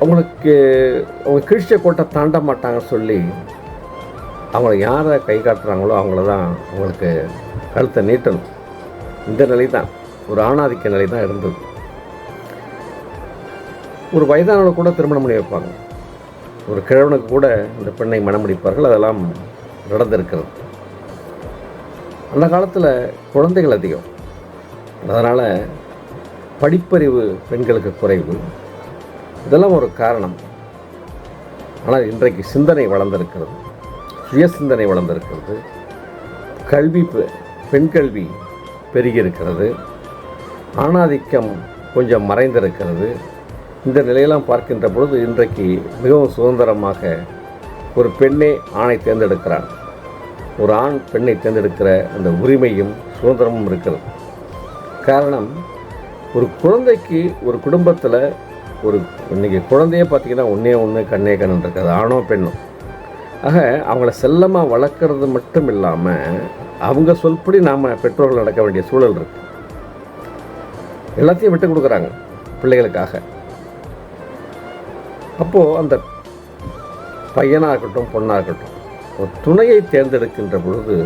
அவங்களுக்கு அவங்க கீழ்ச்சிய கோட்டை தாண்ட மாட்டாங்கன்னு சொல்லி அவங்கள யாரை கை காட்டுறாங்களோ அவங்கள தான் அவங்களுக்கு கழுத்தை நீட்டணும். இந்த நிலை தான், ஒரு ஆணாதிக்க நிலை தான் இருந்தது. ஒரு வயதானவளை கூட திருமணம் பண்ணி வைப்பாங்க, ஒரு கிழவனுக்கு கூட இந்த பெண்ணை மனம் முடிப்பார்கள். அதெல்லாம் நடந்திருக்கிறது. அந்த காலத்தில் குழந்தைகள் அதிகம், அதனால் படிப்பறிவு பெண்களுக்கு குறைவு, இதெல்லாம் ஒரு காரணம். ஆனால் இன்றைக்கு சிந்தனை வளர்ந்திருக்கிறது, சுய சிந்தனை வளர்ந்திருக்கிறது, கல்வி பெண் கல்வி பெருகியிருக்கிறது, ஆணாதிக்கம் கொஞ்சம் மறைந்திருக்கிறது. இந்த நிலையெல்லாம் பார்க்கின்ற பொழுது இன்றைக்கு மிகவும் சுதந்திரமாக ஒரு பெண்ணே ஆணை தேர்ந்தெடுக்கிறான், ஒரு ஆண் பெண்ணை தேர்ந்தெடுக்கிற அந்த உரிமையும் சுதந்திரமும் இருக்கிறது. காரணம், ஒரு குழந்தைக்கு ஒரு குடும்பத்தில் ஒரு இன்றைக்கி குழந்தையே பார்த்திங்கன்னா ஒன்று கண்ணே கண்ணு இருக்காது, ஆணோ பெண்ணும். ஆக அவங்கள செல்லமாக வளர்க்குறது மட்டும் இல்லாமல் அவங்க சொல்படி நாம் பெற்றோர்கள் நடக்க வேண்டிய சூழல் இருக்குது. எல்லாத்தையும் விட்டு கொடுக்குறாங்க பிள்ளைகளுக்காக. அப்போது அந்த பையனாக இருக்கட்டும் பொண்ணாக இருக்கட்டும் ஒரு துணையை தேர்ந்தெடுக்கின்ற பொழுது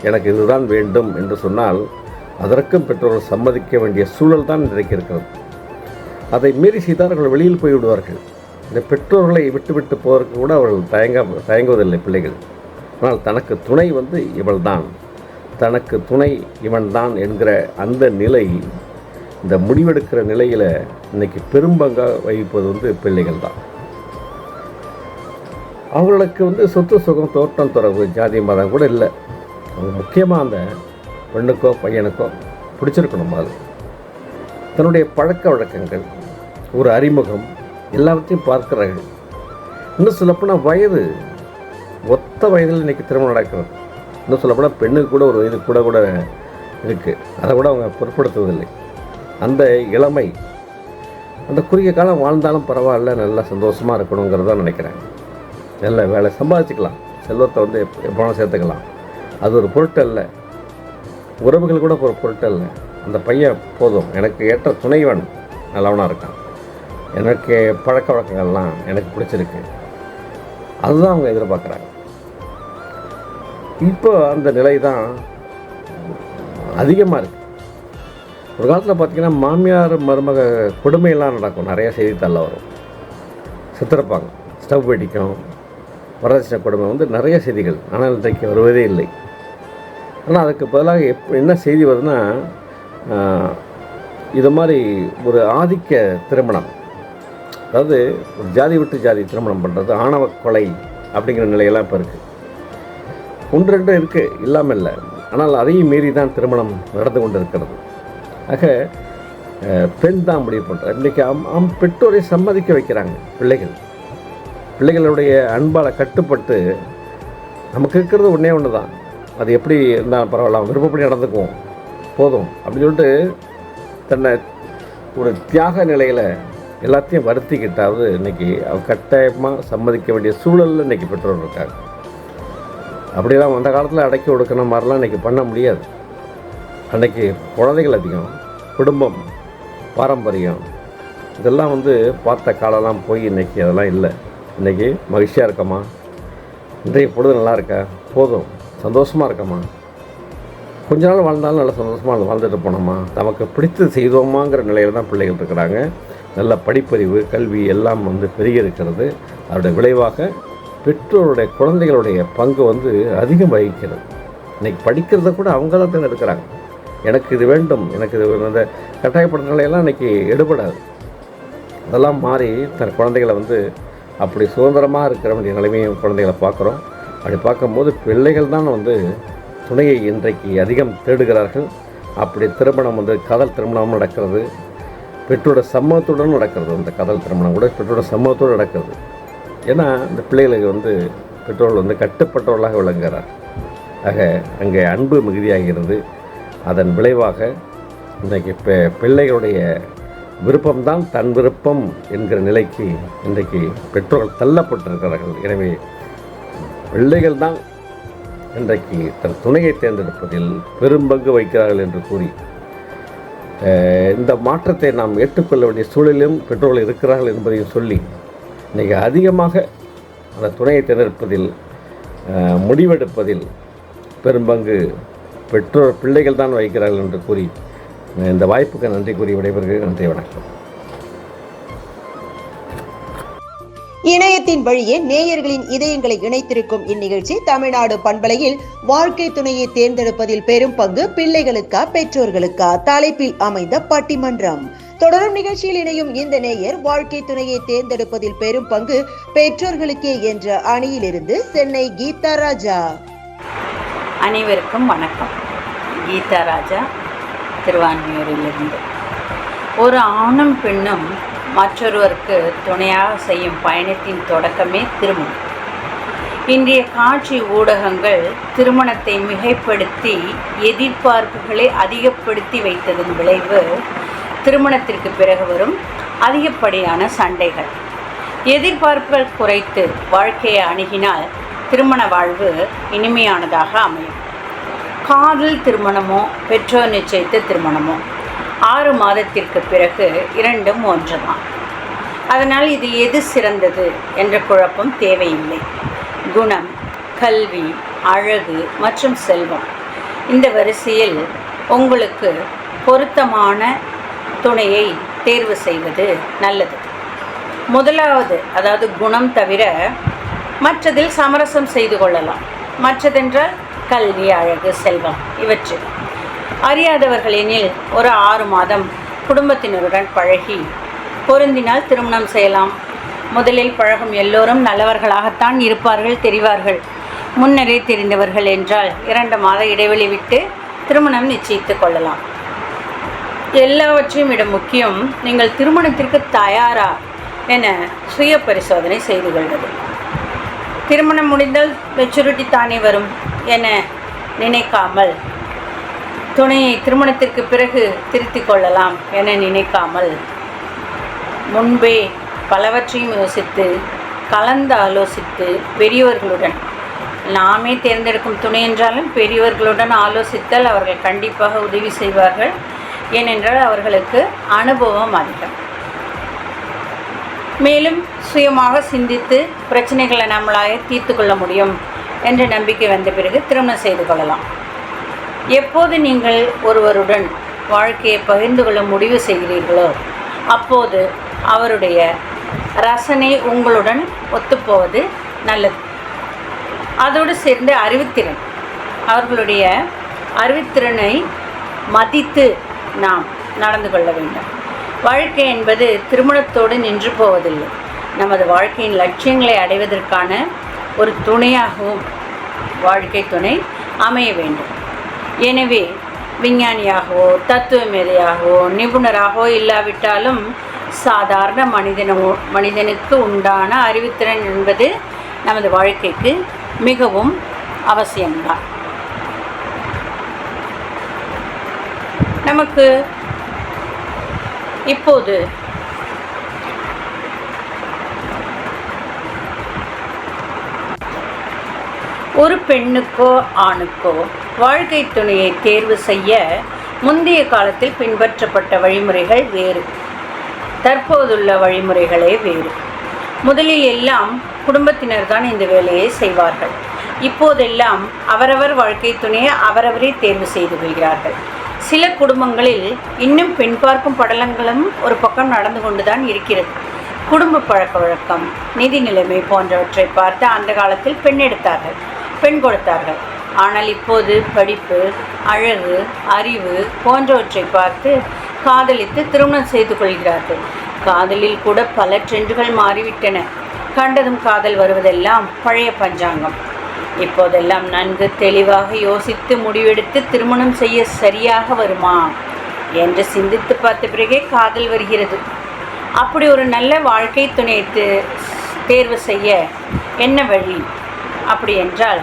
எனக்கு இதுதான் வேண்டும் என்று சொன்னால் அதற்கும் பெற்றோர்கள் சம்மதிக்க வேண்டிய சூழல் தான் இன்றைக்கு இருக்கிறது. அதை மீறி செய்தார்கள் வெளியில் போய்விடுவார்கள். இந்த பெற்றோர்களை விட்டு போவதற்கு கூட அவர்கள் தயங்குவதில்லை பிள்ளைகள். ஆனால் தனக்கு துணை வந்து இவள்தான், தனக்கு துணை இவன்தான் என்கிற அந்த நிலை, இந்த முடிவெடுக்கிற நிலையில் இன்றைக்கி பெரும்பங்காக வகிப்பது வந்து பிள்ளைகள் தான். அவங்களுக்கு வந்து சொத்து சுகம் தோட்டம் துறவு ஜாதி மதம் கூட இல்லை. அவங்க முக்கியமாக அந்த பெண்ணுக்கோ பையனுக்கோ பிடிச்சிருக்கணும். அது தன்னுடைய பழக்க வழக்கங்கள், ஒரு அறிமுகம் எல்லாவற்றையும் பார்க்குறார்கள். இன்னும் சொல்லப்போனால் வயது, ஒத்த வயதில் இன்றைக்கி திருமணம் நடக்கிறது. இன்னும் சொல்லப்போனால் பெண்ணுக்கு கூட ஒரு வயது கூட இருக்குது, அதை கூட அவங்க பொருட்படுத்துவதில்லை. அந்த இளமை, அந்த குறுகிய காலம் வாழ்ந்தாலும் பரவாயில்ல, நல்லா சந்தோஷமாக இருக்கணுங்கிறதான் நினைக்கிறேன். நல்ல வேலை சம்பாதிச்சுக்கலாம், செல்வத்தை வந்து பணம் சேர்த்துக்கலாம், அது ஒரு பொருட்டு இல்லை. உறவுகள் கூட ஒரு பொருட்டு இல்லை. அந்த பையன் போதும், எனக்கு ஏற்ற துணைவன் நல்லவனாக இருக்கான், எனக்கு பழக்க வழக்கங்கள்லாம் எனக்கு பிடிச்சிருக்கு, அதுதான் அவங்க எதிர்பார்க்குறாங்க. இப்போ அந்த நிலை தான் அதிகமாக இருக்குது. ஒரு காலத்தில் பார்த்திங்கன்னா மாமியார் மருமக கொடுமையெல்லாம் நடக்கும், நிறைய செய்தித்தாளில் வரும், செத்துருப்பாங்க, ஸ்டவ் வெடிக்கும், வரதட்சணை கொடுமை வந்து நிறைய செய்திகள். ஆனால் இன்றைக்கு வருவதே இல்லை. ஆனால் அதுக்கு பதிலாக என்ன செய்தி வருதுன்னா, இது மாதிரி ஒரு ஆதிக்க திருமணம், அதாவது ஒரு ஜாதி விட்டு ஜாதி திருமணம் பண்ணுறது, ஆணவ கொலை அப்படிங்கிற நிலையெல்லாம் இப்போ இருக்குது. ஒன்று ரெண்டு இருக்குது, இல்லாமல் இல்லை. ஆனால் அதையும் மீறி தான் திருமணம் நடந்து கொண்டு இருக்கிறது. ஆக பெண் தான் முடிவு பண்ணுறாங்க. இன்றைக்கி பெற்றோரை சம்மதிக்க வைக்கிறாங்க பிள்ளைகளுடைய அன்பால் கட்டுப்பட்டு நமக்கு இருக்கிறது ஒன்று தான், அது எப்படி இருந்தால் பரவாயில்ல, விருப்பப்படி நடந்துக்குவோம் போதும் அப்படின்னு சொல்லிட்டு தன்னை ஒரு தியாக நிலையில் எல்லாத்தையும் வருத்திக்கிட்டாவது இன்றைக்கி அவர் கட்டாயமாக சம்மதிக்க வேண்டிய சூழலில் இன்றைக்கி பெற்றோர் இருக்காங்க. அப்படிலாம் அந்த காலத்தில் அடக்கி ஒடுக்கின மாதிரிலாம் இன்றைக்கி பண்ண முடியாது. அன்றைக்கி குழந்தைகள் அதிகம், குடும்பம், பாரம்பரியம், இதெல்லாம் வந்து பார்த்த காலம்லாம் போய் இன்றைக்கி அதெல்லாம் இல்லை. இன்றைக்கி மகிழ்ச்சியாக இருக்கம்மா, இன்றைய பொழுது நல்லா இருக்கா, போதும் சந்தோஷமாக இருக்கம்மா, கொஞ்ச நாள் வாழ்ந்தாலும் நல்லா சந்தோஷமாக வாழ்ந்துட்டு போனோம்மா, நமக்கு பிடித்து செய்தோமாங்கிற நிலையில் தான் பிள்ளைகள் இருக்கிறாங்க. நல்ல படிப்பறிவு கல்வி எல்லாம் வந்து பெருகி இருக்கிறது. அதோடைய விளைவாக பெற்றோருடைய குழந்தைகளுடைய பங்கு வந்து அதிகம் வகிக்கிறது. இன்றைக்கி படிக்கிறத கூட அவங்க தான் தேர்ந்தெடுக்கிறாங்க. எனக்கு இது வேண்டும், எனக்கு இது அந்த கட்டாயப்படுத்த நிலையெல்லாம் இன்றைக்கி எடுபடாது. அதெல்லாம் மாறி தன் குழந்தைகளை வந்து அப்படி சுதந்திரமாக இருக்கிற வேண்டிய நிலைமையும் குழந்தைகளை பார்க்குறோம். அப்படி பார்க்கும்போது பிள்ளைகள் தான் வந்து துணையை இன்றைக்கு அதிகம் தேடுகிறார்கள். அப்படி திருமணம் வந்து காதல் திருமணமும் நடக்கிறது, பெற்றோட சம்மதத்துடன் நடக்கிறது. அந்த காதல் திருமணம் கூட பெற்றோட சம்மதத்தோடு நடக்கிறது. ஏன்னா இந்த பிள்ளைகளுக்கு வந்து பெற்றோர்கள் வந்து கட்டுப்பட்டவர்களாக விளங்குகிறார். ஆக அங்கே அன்பு மிகுதியாகிறது. அதன் விளைவாக இன்றைக்கு பிள்ளைகளுடைய விருப்பம்தான் தன் விருப்பம் என்கிற நிலைக்கு இன்றைக்கு பெற்றோர்கள் தள்ளப்பட்டிருக்கிறார்கள். எனவே பிள்ளைகள் தான் இன்றைக்கு தன் துணையை தேர்ந்தெடுப்பதில் பெரும்பங்கு வகிக்கிறார்கள் என்று கூறி இந்த மாற்றத்தை நாம் ஏற்றுக்கொள்ள வேண்டிய சூழலிலும் பெற்றோர்கள் இருக்கிறார்கள் என்பதையும் சொல்லி இன்றைக்கி அதிகமாக அந்த துணையை தேர்ந்தெடுப்பதில் முடிவெடுப்பதில் பெரும்பங்கு பிள்ளைகள் தான் வகிக்கிறார்கள் என்று கூறி இந்த வாய்ப்புக்கு நன்றி கூறி விடைபெறுகிறேன். நன்றி, வணக்கம். இணையத்தின் வழியே நேயர்களின் இதயங்களை இணைத்திருக்கும் இந்நிகழ்ச்சி தமிழ்நாடு பண்பலையில் வாழ்க்கை துணையை தேர்ந்தெடுப்பதில் பெரும் பங்கு பிள்ளைகளுக்கா பெற்றோர்களுக்கா தலைப்பில் அமைந்த பட்டிமன்றம். தொடரும் நிகழ்ச்சியில் இணையும் இந்த நேயர் வாழ்க்கை துணையை தேர்ந்தெடுப்பதில் பெரும் பங்கு பெற்றோர்களுக்கே என்ற அணியிலிருந்து சென்னை கீதா ராஜா. அனைவருக்கும் வணக்கம். கீதா ராஜா, திருவான்மியூரிலிருந்து. ஒரு ஆணும் பெண்ணும் மற்றொருவருக்கு துணையாக செய்யும் பயணத்தின் தொடக்கமே திருமணம். இன்றைய காட்சி ஊடகங்கள் திருமணத்தை மிகைப்படுத்தி எதிர்பார்ப்புகளை அதிகப்படுத்தி வைத்ததன் விளைவு திருமணத்திற்கு பிறகு வரும் அதிகப்படியான சண்டைகள். எதிர்பார்ப்புகள் குறைத்து வாழ்க்கையை அணுகினால் திருமண வாழ்வு இனிமையானதாக அமையும். காதல் திருமணமோ பெற்றோர் நிச்சயித்த திருமணமோ 6 மாதத்திற்கு பிறகு இரண்டும் ஒன்றுதான். அதனால் இது எது சிறந்தது என்ற குழப்பம் தேவையில்லை. குணம், கல்வி, அழகு மற்றும் செல்வம், இந்த வரிசையில் உங்களுக்கு பொருத்தமான துணையை தேர்வு செய்வது நல்லது. முதலாவது, அதாவது குணம் தவிர மற்றதில் சமரசம் செய்து கொள்ளலாம். மற்றதென்றால் கல்வி, அழகு, செல்வம் இவற்றில் அறியாதவர்களெனில் ஒரு 6 மாதம் குடும்பத்தினருடன் பழகி பொருந்தினால் திருமணம் செய்யலாம். முதலில் பழகும் எல்லோரும் நல்லவர்களாகத்தான் இருப்பார்கள், தெரிவார்கள். முன்னரே தெரிந்தவர்கள் என்றால் 2 மாத இடைவெளி விட்டு திருமணம் நிச்சயித்து கொள்ளலாம். எல்லாவற்றையும் விட முக்கியம், நீங்கள் திருமணத்திற்கு தயாரா என சுய பரிசோதனை செய்து கொள்வது. திருமணம் முடிந்தால் மெச்சூரிட்டி தானே வரும் என நினைக்காமல், துணையை திருமணத்திற்கு பிறகு திருத்திக் கொள்ளலாம் என நினைக்காமல், முன்பே பலவற்றையும் யோசித்து கலந்து ஆலோசித்து பெரியவர்களுடன், நாமே தேர்ந்தெடுக்கும் துணை என்றாலும் பெரியவர்களுடன் ஆலோசித்தால் அவர்கள் கண்டிப்பாக உதவி செய்வார்கள். ஏனென்றால் அவர்களுக்கு அனுபவம் அதிகம். மேலும் சுயமாக சிந்தித்து பிரச்சனைகளை நம்மளாக தீர்த்து கொள்ள முடியும் என்ற நம்பிக்கை வந்த பிறகு திருமணம் செய்து கொள்ளலாம். எப்போது நீங்கள் ஒருவருடன் வாழ்க்கையை பகிர்ந்து கொள்ள முடிவு செய்கிறீர்களோ அப்போது அவருடைய ரசனை உங்களுடன் ஒத்துப்போவது நல்லது. அதோடு சேர்ந்து அறிவுத்திறன், அவர்களுடைய அறிவுத்திறனை மதித்து நாம் நடந்து கொள்ள வேண்டும். வாழ்க்கை என்பது திருமணத்தோடு நின்று போவதில்லை. நமது வாழ்க்கையின் லட்சியங்களை அடைவதற்கான ஒரு துணையாகவும் வாழ்க்கை துணை அமைய வேண்டும். எனவே விஞ்ஞானியாகவோ தத்துவ மேதையாகவோ நிபுணராகவோ இல்லாவிட்டாலும் சாதாரண மனிதனுக்கு உண்டான அறிவுத்திறன் என்பது நமது வாழ்க்கைக்கு மிகவும் அவசியம்தான். நமக்கு இப்போது ஒரு பெண்ணுக்கோ ஆணுக்கோ வாழ்க்கை துணையை தேர்வு செய்ய முந்தைய காலத்தில் பின்பற்றப்பட்ட வழிமுறைகள் வேறு, தற்போதுள்ள வழிமுறைகளே வேறு. முதலில் எல்லாம் குடும்பத்தினர் தான் இந்த வேலையை செய்வார்கள். இப்போதெல்லாம் அவரவர் வாழ்க்கை துணையை அவரவரே தேர்வு செய்து கொள்கிறார்கள். சில குடும்பங்களில் இன்னும் பெண் பார்க்கும் படலங்களும் ஒரு பக்கம் நடந்து கொண்டுதான் இருக்கிறது. குடும்ப பழக்க வழக்கம், நிதி நிலைமை போன்றவற்றை பார்த்து அந்த காலத்தில் பெண் எடுத்தார்கள், பெண் கொடுத்தார்கள். ஆனால் இப்போது படிப்பு, அழகு, அறிவு போன்றவற்றை பார்த்து காதலித்து திருமணம் செய்து கொள்கிறார்கள். காதலில் கூட பல ட்ரெண்டுகள் மாறிவிட்டன. கண்டதும் காதல் வருவதெல்லாம் பழைய பஞ்சாங்கம். இப்போதெல்லாம் நன்கு தெளிவாக யோசித்து முடிவெடுத்து திருமணம் செய்ய சரியாக வருமா என்று சிந்தித்து பார்த்த பிறகே காதல் வருகிறது. அப்படி ஒரு நல்ல வாழ்க்கை துணையை தேர்வு செய்ய என்ன வழி? அப்படி என்றால்,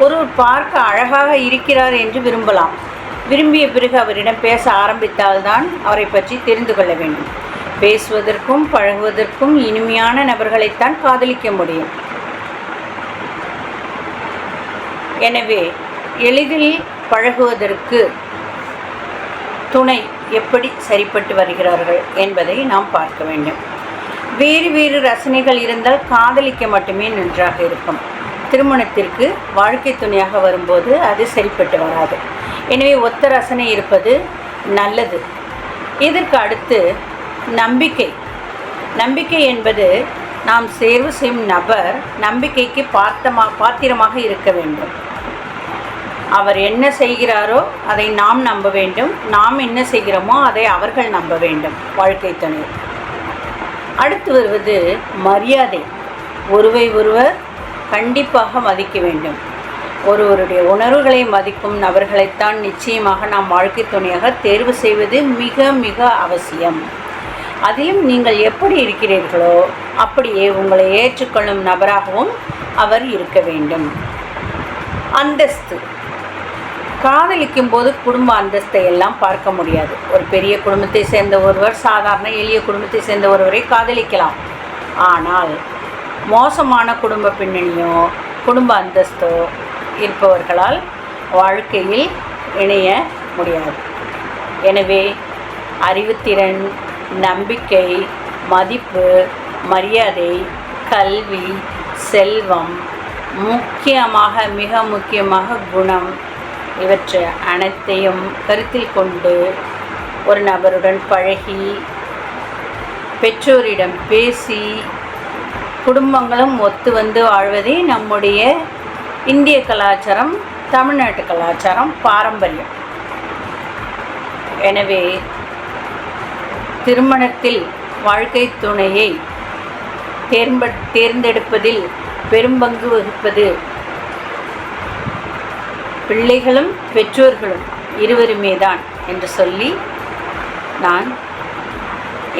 ஒருவர் பார்க்க அழகாக இருக்கிறார் என்று விரும்பலாம். விரும்பிய பிறகு அவரிடம் பேச ஆரம்பித்தால்தான் அவரை பற்றி தெரிந்து கொள்ள வேண்டும். பேசுவதற்கும் பழகுவதற்கும் இனிமையான நபர்களைத்தான் காதலிக்க முடியும். எனவே எளிதில் பழகுவதற்கு துணை எப்படி சரிப்பட்டு வருகிறார்கள் என்பதை நாம் பார்க்க வேண்டும். வேறு வேறு ரசனைகள் இருந்தால் காதலிக்க மட்டுமே நன்றாக இருக்கும். திருமணத்திற்கு வாழ்க்கை துணையாக வரும்போது அது சரிப்பட்டு வராது. எனவே ஒத்த ரசனை இருப்பது நல்லது. இதற்கு அடுத்து நம்பிக்கை. நம்பிக்கை என்பது நாம் தேர்வு செய்யும் நபர் நம்பிக்கைக்கு பாத்திரமாக இருக்க வேண்டும். அவர் என்ன செய்கிறாரோ அதை நாம் நம்ப வேண்டும். நாம் என்ன செய்கிறோமோ அதை அவர்கள் நம்ப வேண்டும் வாழ்க்கை துணை. அடுத்து வருவது மரியாதை. ஒருவர் கண்டிப்பாக மதிக்க வேண்டும். ஒருவருடைய உணர்வுகளை மதிக்கும் நபர்களைத்தான் நிச்சயமாக நாம் வாழ்க்கை துணையாக தேர்வு செய்வது மிக மிக அவசியம். அதிலும் நீங்கள் எப்படி இருக்கிறீர்களோ அப்படியே உங்களை ஏற்றுக்கொள்ளும் நபராகவும் அவர் இருக்க வேண்டும். அந்தஸ்து. காதலிக்கும் போது குடும்ப அந்தஸ்தை எல்லாம் பார்க்க முடியாது. ஒரு பெரிய குடும்பத்தை சேர்ந்த ஒருவர் சாதாரண எளிய குடும்பத்தை சேர்ந்த ஒருவரை காதலிக்கலாம். ஆனால் மோசமான குடும்ப பின்னணியோ குடும்ப அந்தஸ்தோ இருப்பவர்களால் வாழ்க்கையில் இணைய முடியாது. எனவே அறிவுத்திறன், நம்பிக்கை, மதிப்பு, மரியாதை, கல்வி, செல்வம், மிக முக்கியமாக குணம், இவற்றை அனைத்தையும் கருத்தில் கொண்டு ஒரு நபருடன் பழகி பெற்றோரிடம் பேசி குடும்பங்களும் ஒத்து வந்து வாழ்வதே நம்முடைய இந்திய கலாச்சாரம், தமிழ்நாட்டு கலாச்சாரம், பாரம்பரியம். எனவே திருமணத்தில் வாழ்க்கை துணையை தேர்ந்தெடுப்பதில் பெரும்பங்கு வகிப்பது பிள்ளைகளும் பெற்றோர்களும் இருவருமே தான் என்று சொல்லி நான்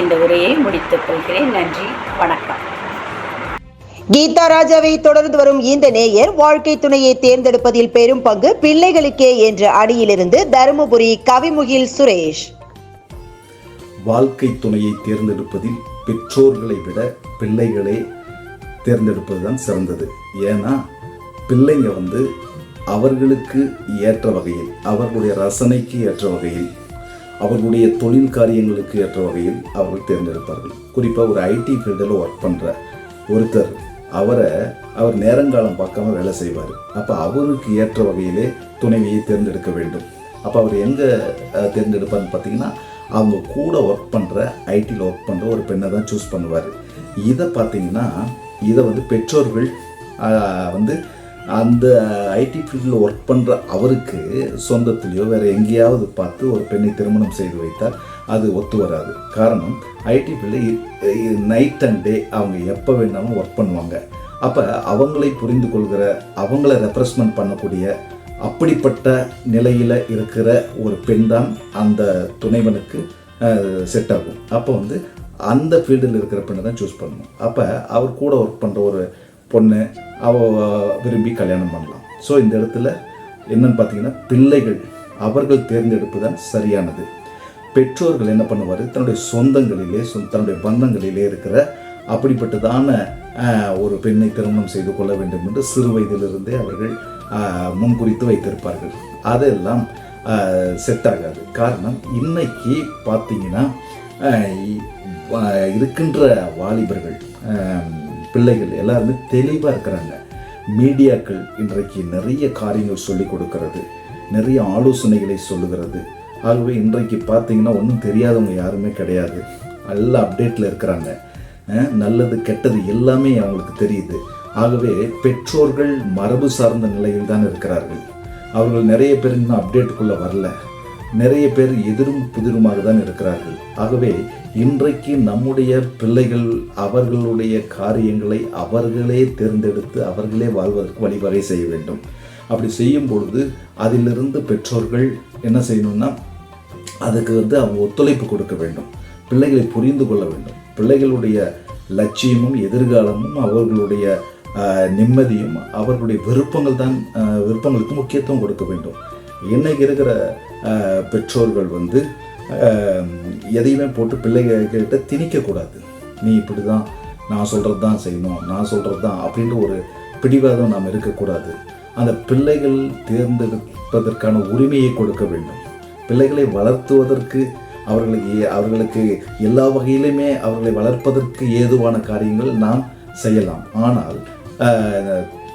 இந்த உரையை முடித்துக் கொள்கிறேன். நன்றி, வணக்கம். கீதா ராஜாவை தொடர்ந்து வரும் இந்த நேயர் வாழ்க்கை துணையை தேர்ந்தெடுப்பதில் பெரும் பங்கு பிள்ளைகளுக்கே என்ற அணியிலிருந்து தருமபுரி கவிமுகில் சுரேஷ். வாழ்க்கை துணையை தேர்ந்தெடுப்பதில் பெற்றோர்களை விட பிள்ளைகளே தேர்ந்தெடுப்பதுதான் சிறந்தது. ஏன்னா பிள்ளைங்க அவர்களுக்கு ஏற்ற வகையில், அவர்களுடைய ரசனைக்கு ஏற்ற வகையில், அவர்களுடைய தொழில் காரியங்களுக்கு ஏற்ற வகையில் அவர்கள் தேர்ந்தெடுப்பார்கள். குறிப்பாக ஒரு ஐடி ஃபீல்டில் ஒர்க் பண்ணுற ஒருத்தர் அவர் நேரங்காலம் பார்க்காம வேலை செய்வார். அப்போ அவருக்கு ஏற்ற வகையிலே துணைவியை தேர்ந்தெடுக்க வேண்டும். அப்போ அவர் எங்கே தேர்ந்தெடுப்பார்னு பார்த்தீங்கன்னா அவங்க கூட ஒர்க் பண்ணுற ஐடியில் ஒர்க் பண்ணுற ஒரு பெண்ணை தான் சூஸ் பண்ணுவார். இதை பார்த்தீங்கன்னா இதை பெற்றோர்கள் அந்த ஐடி ஃபீல்டில் ஒர்க் பண்ணுற அவருக்கு சொந்தத்துலேயோ வேறு எங்கேயாவது பார்த்து ஒரு பெண்ணை திருமணம் செய்து வைத்தால் அது ஒத்து வராது. காரணம், ஐடி ஃபீல்டில் நைட் அண்ட் டே அவங்க எப்போ வேணாலும் ஒர்க் பண்ணுவாங்க. அப்போ அவங்களை புரிந்து கொள்கிற, அவங்கள ரெப்ரசன்ட் பண்ணக்கூடிய அப்படிப்பட்ட நிலையில் இருக்கிற ஒரு பெண் தான் அந்த துணைவனுக்கு செட் ஆகும். அப்போ அந்த ஃபீல்டில் இருக்கிற பெண்ணை தான் சூஸ் பண்ணணும். அப்போ அவர் கூட ஒர்க் பண்ணுற ஒரு பொண்ணு விரும்பி கல்யாணம் பண்ணலாம். ஸோ இந்த இடத்துல என்னன்னு பார்த்தீங்கன்னா பிள்ளைகள் அவர்கள் தேர்ந்தெடுப்பு தான் சரியானது. பெற்றோர்கள் என்ன பண்ணுவார், தன்னுடைய சொந்தங்களிலே தன்னுடைய பந்தங்களிலே இருக்கிற அப்படிப்பட்டதான ஒரு பெண்ணை திருமணம் செய்து கொள்ள வேண்டும் என்று சிறு வயதிலிருந்தே அவர்கள் முன்குறித்து வைத்திருப்பார்கள். அதெல்லாம் செட் ஆகாது. காரணம், இன்னைக்கு பார்த்தீங்கன்னா இருக்கின்ற வாலிபர்கள், பிள்ளைகள் எல்லாருமே தெளிவாக இருக்கிறாங்க. மீடியாக்கள் இன்றைக்கு நிறைய காரியங்கள் சொல்லி கொடுக்கறது, நிறைய ஆலோசனைகளை சொல்லுகிறது. ஆகவே இன்றைக்கு பார்த்தீங்கன்னா ஒன்றும் தெரியாதவங்க யாருமே கிடையாது. நல்லா அப்டேட்டில் இருக்கிறாங்க. நல்லது கெட்டது எல்லாமே அவங்களுக்கு தெரியுது. ஆகவே பெற்றோர்கள் மரபு சார்ந்த நிலையில் தான் இருக்கிறார்கள். அவர்கள் நிறைய பேர் இன்னும் அப்டேட்டுக்குள்ளே வரல. நிறைய பேர் எதிரும் புதிருமாக தான் இருக்கிறார்கள். ஆகவே இன்றைக்கு நம்முடைய பிள்ளைகள் அவர்களுடைய காரியங்களை அவர்களே தேர்ந்தெடுத்து அவர்களே வாழ்வதற்கு வழிவகை செய்ய வேண்டும். அப்படி செய்யும் பொழுது அதிலிருந்து பெற்றோர்கள் என்ன செய்யணும்னா அதுக்கு அவங்க ஒத்துழைப்பு கொடுக்க வேண்டும். பிள்ளைகளை புரிந்து கொள்ள வேண்டும். பிள்ளைகளுடைய லட்சியமும் எதிர்காலமும் அவர்களுடைய நிம்மதியும் அவர்களுடைய விருப்பங்களுக்கு முக்கியத்துவம் கொடுக்க வேண்டும். இன்றைக்கி இருக்கிற பெற்றோர்கள் வந்து எதையுமே போட்டு பிள்ளைகிட்ட திணிக்கக்கூடாது. நீ இப்படி தான், நான் சொல்கிறது தான் செய்யணும், நான் சொல்கிறது தான் அப்படின்ற ஒரு பிடிவாதம் நாம் இருக்கக்கூடாது. அந்த பிள்ளைகள் தேர்ந்தெடுப்பதற்கான உரிமையை கொடுக்க வேண்டும். பிள்ளைகளை வளர்த்துவதற்கு அவர்களுக்கு எல்லா வகையிலுமே அவர்களை வளர்ப்பதற்கு ஏதுவான காரியங்கள் நாம் செய்யலாம். ஆனால்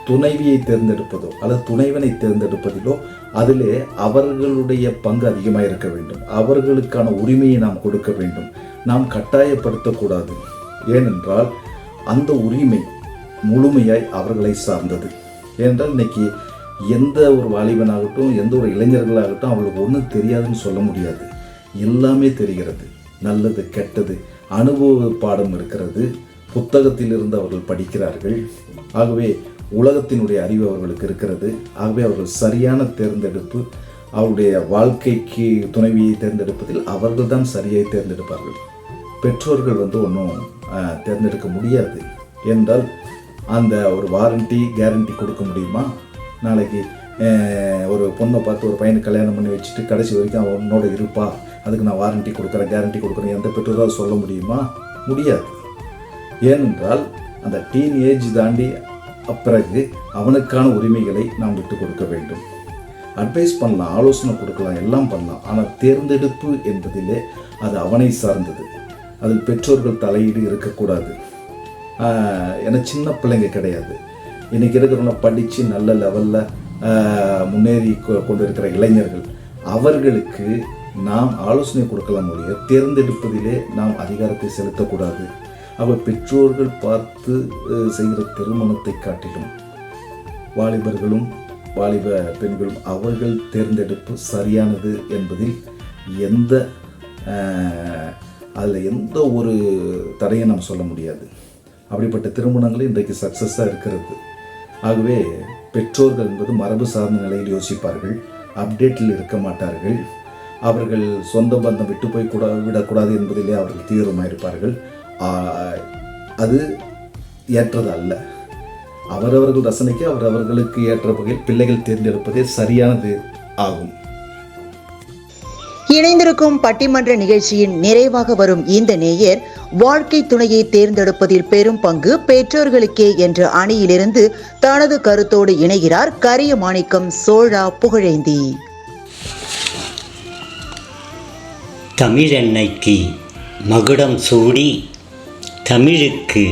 துணைவியை தேர்ந்தெடுப்பதோ அல்லது துணைவனை தேர்ந்தெடுப்பதிலோ அதிலே அவர்களுடைய பங்கு அதிகமாக இருக்க வேண்டும். அவர்களுக்கான உரிமையை நாம் கொடுக்க வேண்டும். நாம் கட்டாயப்படுத்தக்கூடாது. ஏனென்றால் அந்த உரிமை முழுமையாய் அவர்களை சார்ந்தது. ஏனென்றால் இன்னைக்கு எந்த ஒரு வாலிபனாகட்டும், எந்த ஒரு இளைஞர்களாகட்டும் அவங்களுக்கு ஒன்றும் தெரியாதுன்னு சொல்ல முடியாது. எல்லாமே தெரிகிறது. நல்லது கெட்டது அனுபவ பாடம் இருக்கிறது. புத்தகத்திலிருந்து அவர்கள் படிக்கிறார்கள். ஆகவே உலகத்தினுடைய அறிவு அவர்களுக்கு இருக்கிறது. ஆகவே அவர்கள் சரியான தேர்ந்தெடுப்பு, அவருடைய வாழ்க்கைக்கு துணைவியை தேர்ந்தெடுப்பதில் அவர்கள் தான் சரியாக தேர்ந்தெடுப்பார்கள். பெற்றோர்கள் ஒன்றும் தேர்ந்தெடுக்க முடியாது. என்றால் அந்த ஒரு வாரண்டி கேரண்டி கொடுக்க முடியுமா? நாளைக்கு ஒரு பொண்ணை பார்த்து ஒரு பையனை கல்யாணம் பண்ணி வச்சுட்டு கடைசி வரைக்கும் அவன் உன்னோட இருப்பா, அதுக்கு நான் வாரண்டி கொடுக்குறேன், கேரண்டி கொடுக்குறேன், எந்த பெற்றோரால் சொல்ல முடியுமா? முடியாது. ஏனென்றால் அந்த டீன் ஏஜ் தாண்டி பிறகு அவனுக்கான உரிமைகளை நாம் விட்டு கொடுக்க வேண்டும். அட்வைஸ் பண்ணலாம், ஆலோசனை கொடுக்கலாம், எல்லாம் பண்ணலாம். ஆனால் தேர்ந்தெடுப்பு என்பதிலே அது அவனை சார்ந்தது. அதில் பெற்றோர்கள் தலையீடு இருக்கக்கூடாது. ஏன்னா சின்ன பிள்ளைங்க கிடையாது. இன்றைக்கி இருக்கிறவங்க படித்து நல்ல லெவலில் முன்னேறி கொண்டு இருக்கிற இளைஞர்கள், அவர்களுக்கு நாம் ஆலோசனை கொடுக்கலாம் ஒழிய தேர்ந்தெடுப்பதிலே நாம் அதிகாரத்தை செலுத்தக்கூடாது. அவர் பெற்றோர்கள் பார்த்து செய்கிற திருமணத்தை காட்டிலும் வாலிபர்களும் வாலிப பெண்களும் அவர்கள் தேர்ந்தெடுப்பு சரியானது என்பதில் அதில் எந்த ஒரு தடையும் நாம் சொல்ல முடியாது. அப்படிப்பட்ட திருமணங்கள் இன்றைக்கு சக்ஸஸாக இருக்கிறது. ஆகவே பெற்றோர்கள் என்பது மரபு சார்ந்த நிலையில் யோசிப்பார்கள், அப்டேட்டில் இருக்க மாட்டார்கள். அவர்கள் சொந்த பந்தம் விட்டு போய் விடக்கூடாது என்பதிலே அவர்கள் தீவிரமாக இருப்பார்கள். அது ஏற்றது அல்ல. அவரவர்கள் ரசனைக்கு அவரவர்களுக்கு ஏற்ற வகையில் பிள்ளைகள் தேர்ந்தெடுப்பதே சரியானது ஆகும். இணைந்திருக்கும் பட்டிமன்ற நிகழ்ச்சியின் நிறைவாக வரும் இந்த நேயர், வாழ்க்கை துணையை தேர்ந்தெடுப்பதில் பெரும் பங்கு பெற்றோர்களுக்கே என்ற அணியிலிருந்து தனது கருத்தோடு இணைகிறார் கரியமாணிக்கம் சோழா புகழேந்தி. தமிழன்னைக்கு மகுடம் சூடி தமிழுக்கு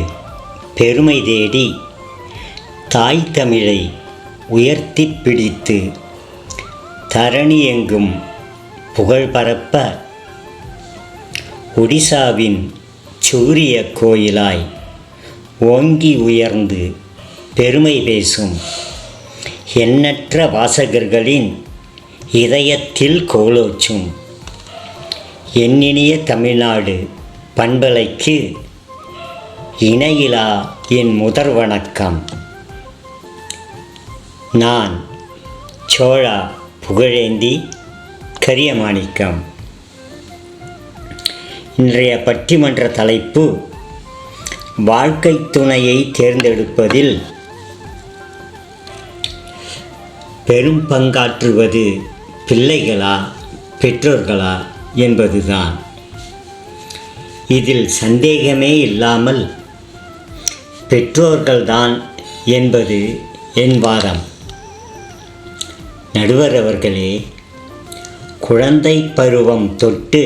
பெருமை தேடி தாய் தமிழை உயர்த்தி பிடித்து தரணி எங்கும் புகழ் பரப்ப ஒடிசாவின் சூரிய கோயிலாய் ஓங்கி உயர்ந்து பெருமை பேசும் எண்ணற்ற வாசகர்களின் இதயத்தில் கோலோச்சும் எண்ணினிய தமிழ்நாடு பண்பலைக்கு இணையிலா என் முதற் வணக்கம். நான் சோழா புகழேந்தி கரியமாணிக்கம். இன்றைய பட்டிமன்ற தலைப்பு, வாழ்க்கை துணையை தேர்ந்தெடுப்பதில் பெரும் பங்காற்றுவது பிள்ளைகளா பெற்றோர்களா என்பதுதான். இதில் சந்தேகமே இல்லாமல் பெற்றோர்கள்தான் என்பது என் வாதம். நடுவர் அவர்களே, குழந்தை பருவம் தொட்டு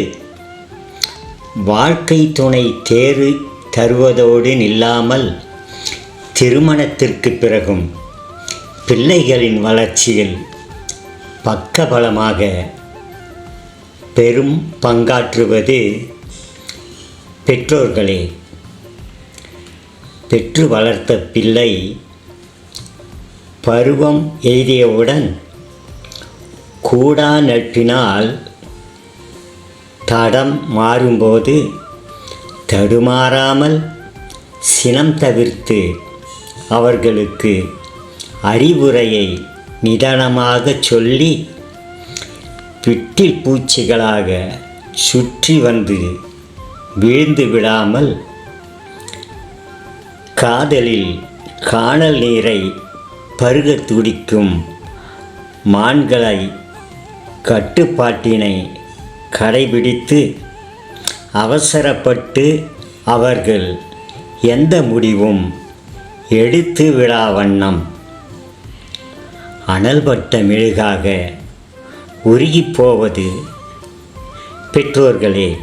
வாழ்க்கை துணை தேர்வு தருவதோடு நில்லாமல் திருமணத்திற்கு பிறகும் பிள்ளைகளின் வளர்ச்சியில் பக்கபலமாக பெரும் பங்காற்றுவது பெற்றோர்களே. பெற்று வளர்த்த பிள்ளை பருவம் எய்தியவுடன் கூடா நட்பினால் தடம் மாறும்போது தடுமாறாமல் சினம் தவிர்த்து அவர்களுக்கு அறிவுரையை நிதானமாக சொல்லி விட்டில் பூச்சிகளாக சுற்றி வந்து வீழ்ந்து விடாமல் காதலில் காணல் நீரை பருக துடிக்கும் மான்களை கட்டுப்பாட்டினை கடைபிடித்து அவசரப்பட்டு அவர்கள் எந்த முடிவும் எடுத்து விடா வண்ணம் அனல்பட்ட மெழுகாக உருகிப்போவது பெற்றோர்களே.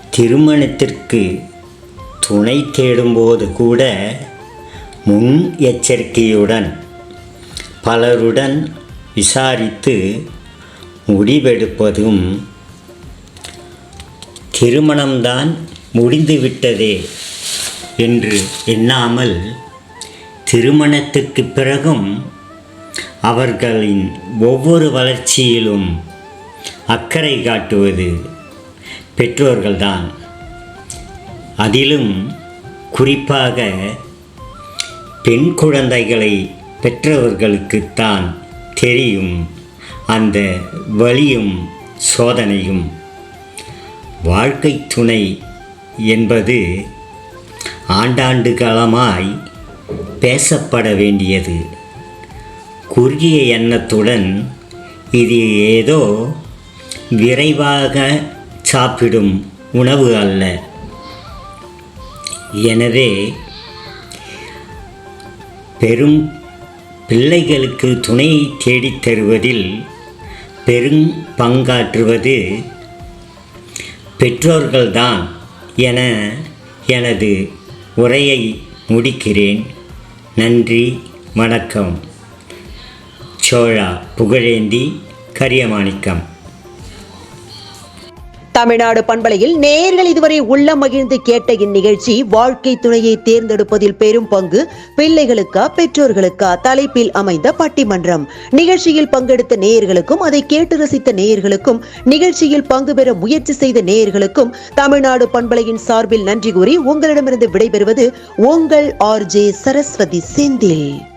திருமணத்திற்கு துணை தேடும்போது கூட முன் எச்சரிக்கையுடன் பலருடன் விசாரித்து முடிவெடுப்பதும், திருமணம்தான் முடிந்துவிட்டதே என்று எண்ணாமல் திருமணத்திற்கு பிறகும் அவர்களின் ஒவ்வொரு வளர்ச்சியிலும் அக்கறை காட்டுவது பெற்றோர்கள்தான். அதிலும் குறிப்பாக பெண் குழந்தைகளை பெற்றவர்களுக்குத்தான் தெரியும் அந்த வலியும் சோதனையும். வாழ்க்கை துணை என்பது ஆண்டாண்டு காலமாய் பேசப்பட வேண்டியது. குறுகிய எண்ணத்துடன் இது ஏதோ விரைவாக சாப்பிடும் உணவு அல்ல. எனவே பெரும் பிள்ளைகளுக்கு துணை தேடித் தருவதில் பெரும் பங்காற்றுவது பெற்றோர்கள்தான் என எனது உரையை முடிக்கிறேன். நன்றி, வணக்கம். சோழா புகழேந்தி, கரியமாணிக்கம். தமிழ்நாடு பண்பலையில் நேயர்கள் இதுவரை உள்ளம் மகிழ்ந்து கேட்ட இந்நிகழ்ச்சி வாழ்க்கை துணையை தேர்ந்தெடுப்பதில் பெரும் பங்கு பிள்ளைகளுக்கா பெற்றோர்களுக்கா தலைப்பில் அமைந்த பட்டிமன்றம். நிகழ்ச்சியில் பங்கெடுத்த நேயர்களுக்கும் அதை கேட்டு ரசித்த நேயர்களுக்கும் நிகழ்ச்சியில் பங்கு பெற முயற்சி செய்த நேயர்களுக்கும் தமிழ்நாடு பண்பலையின் சார்பில் நன்றி கூறி உங்களிடமிருந்து விடைபெறுவது உங்கள் RJ சரஸ்வதி செந்தில்.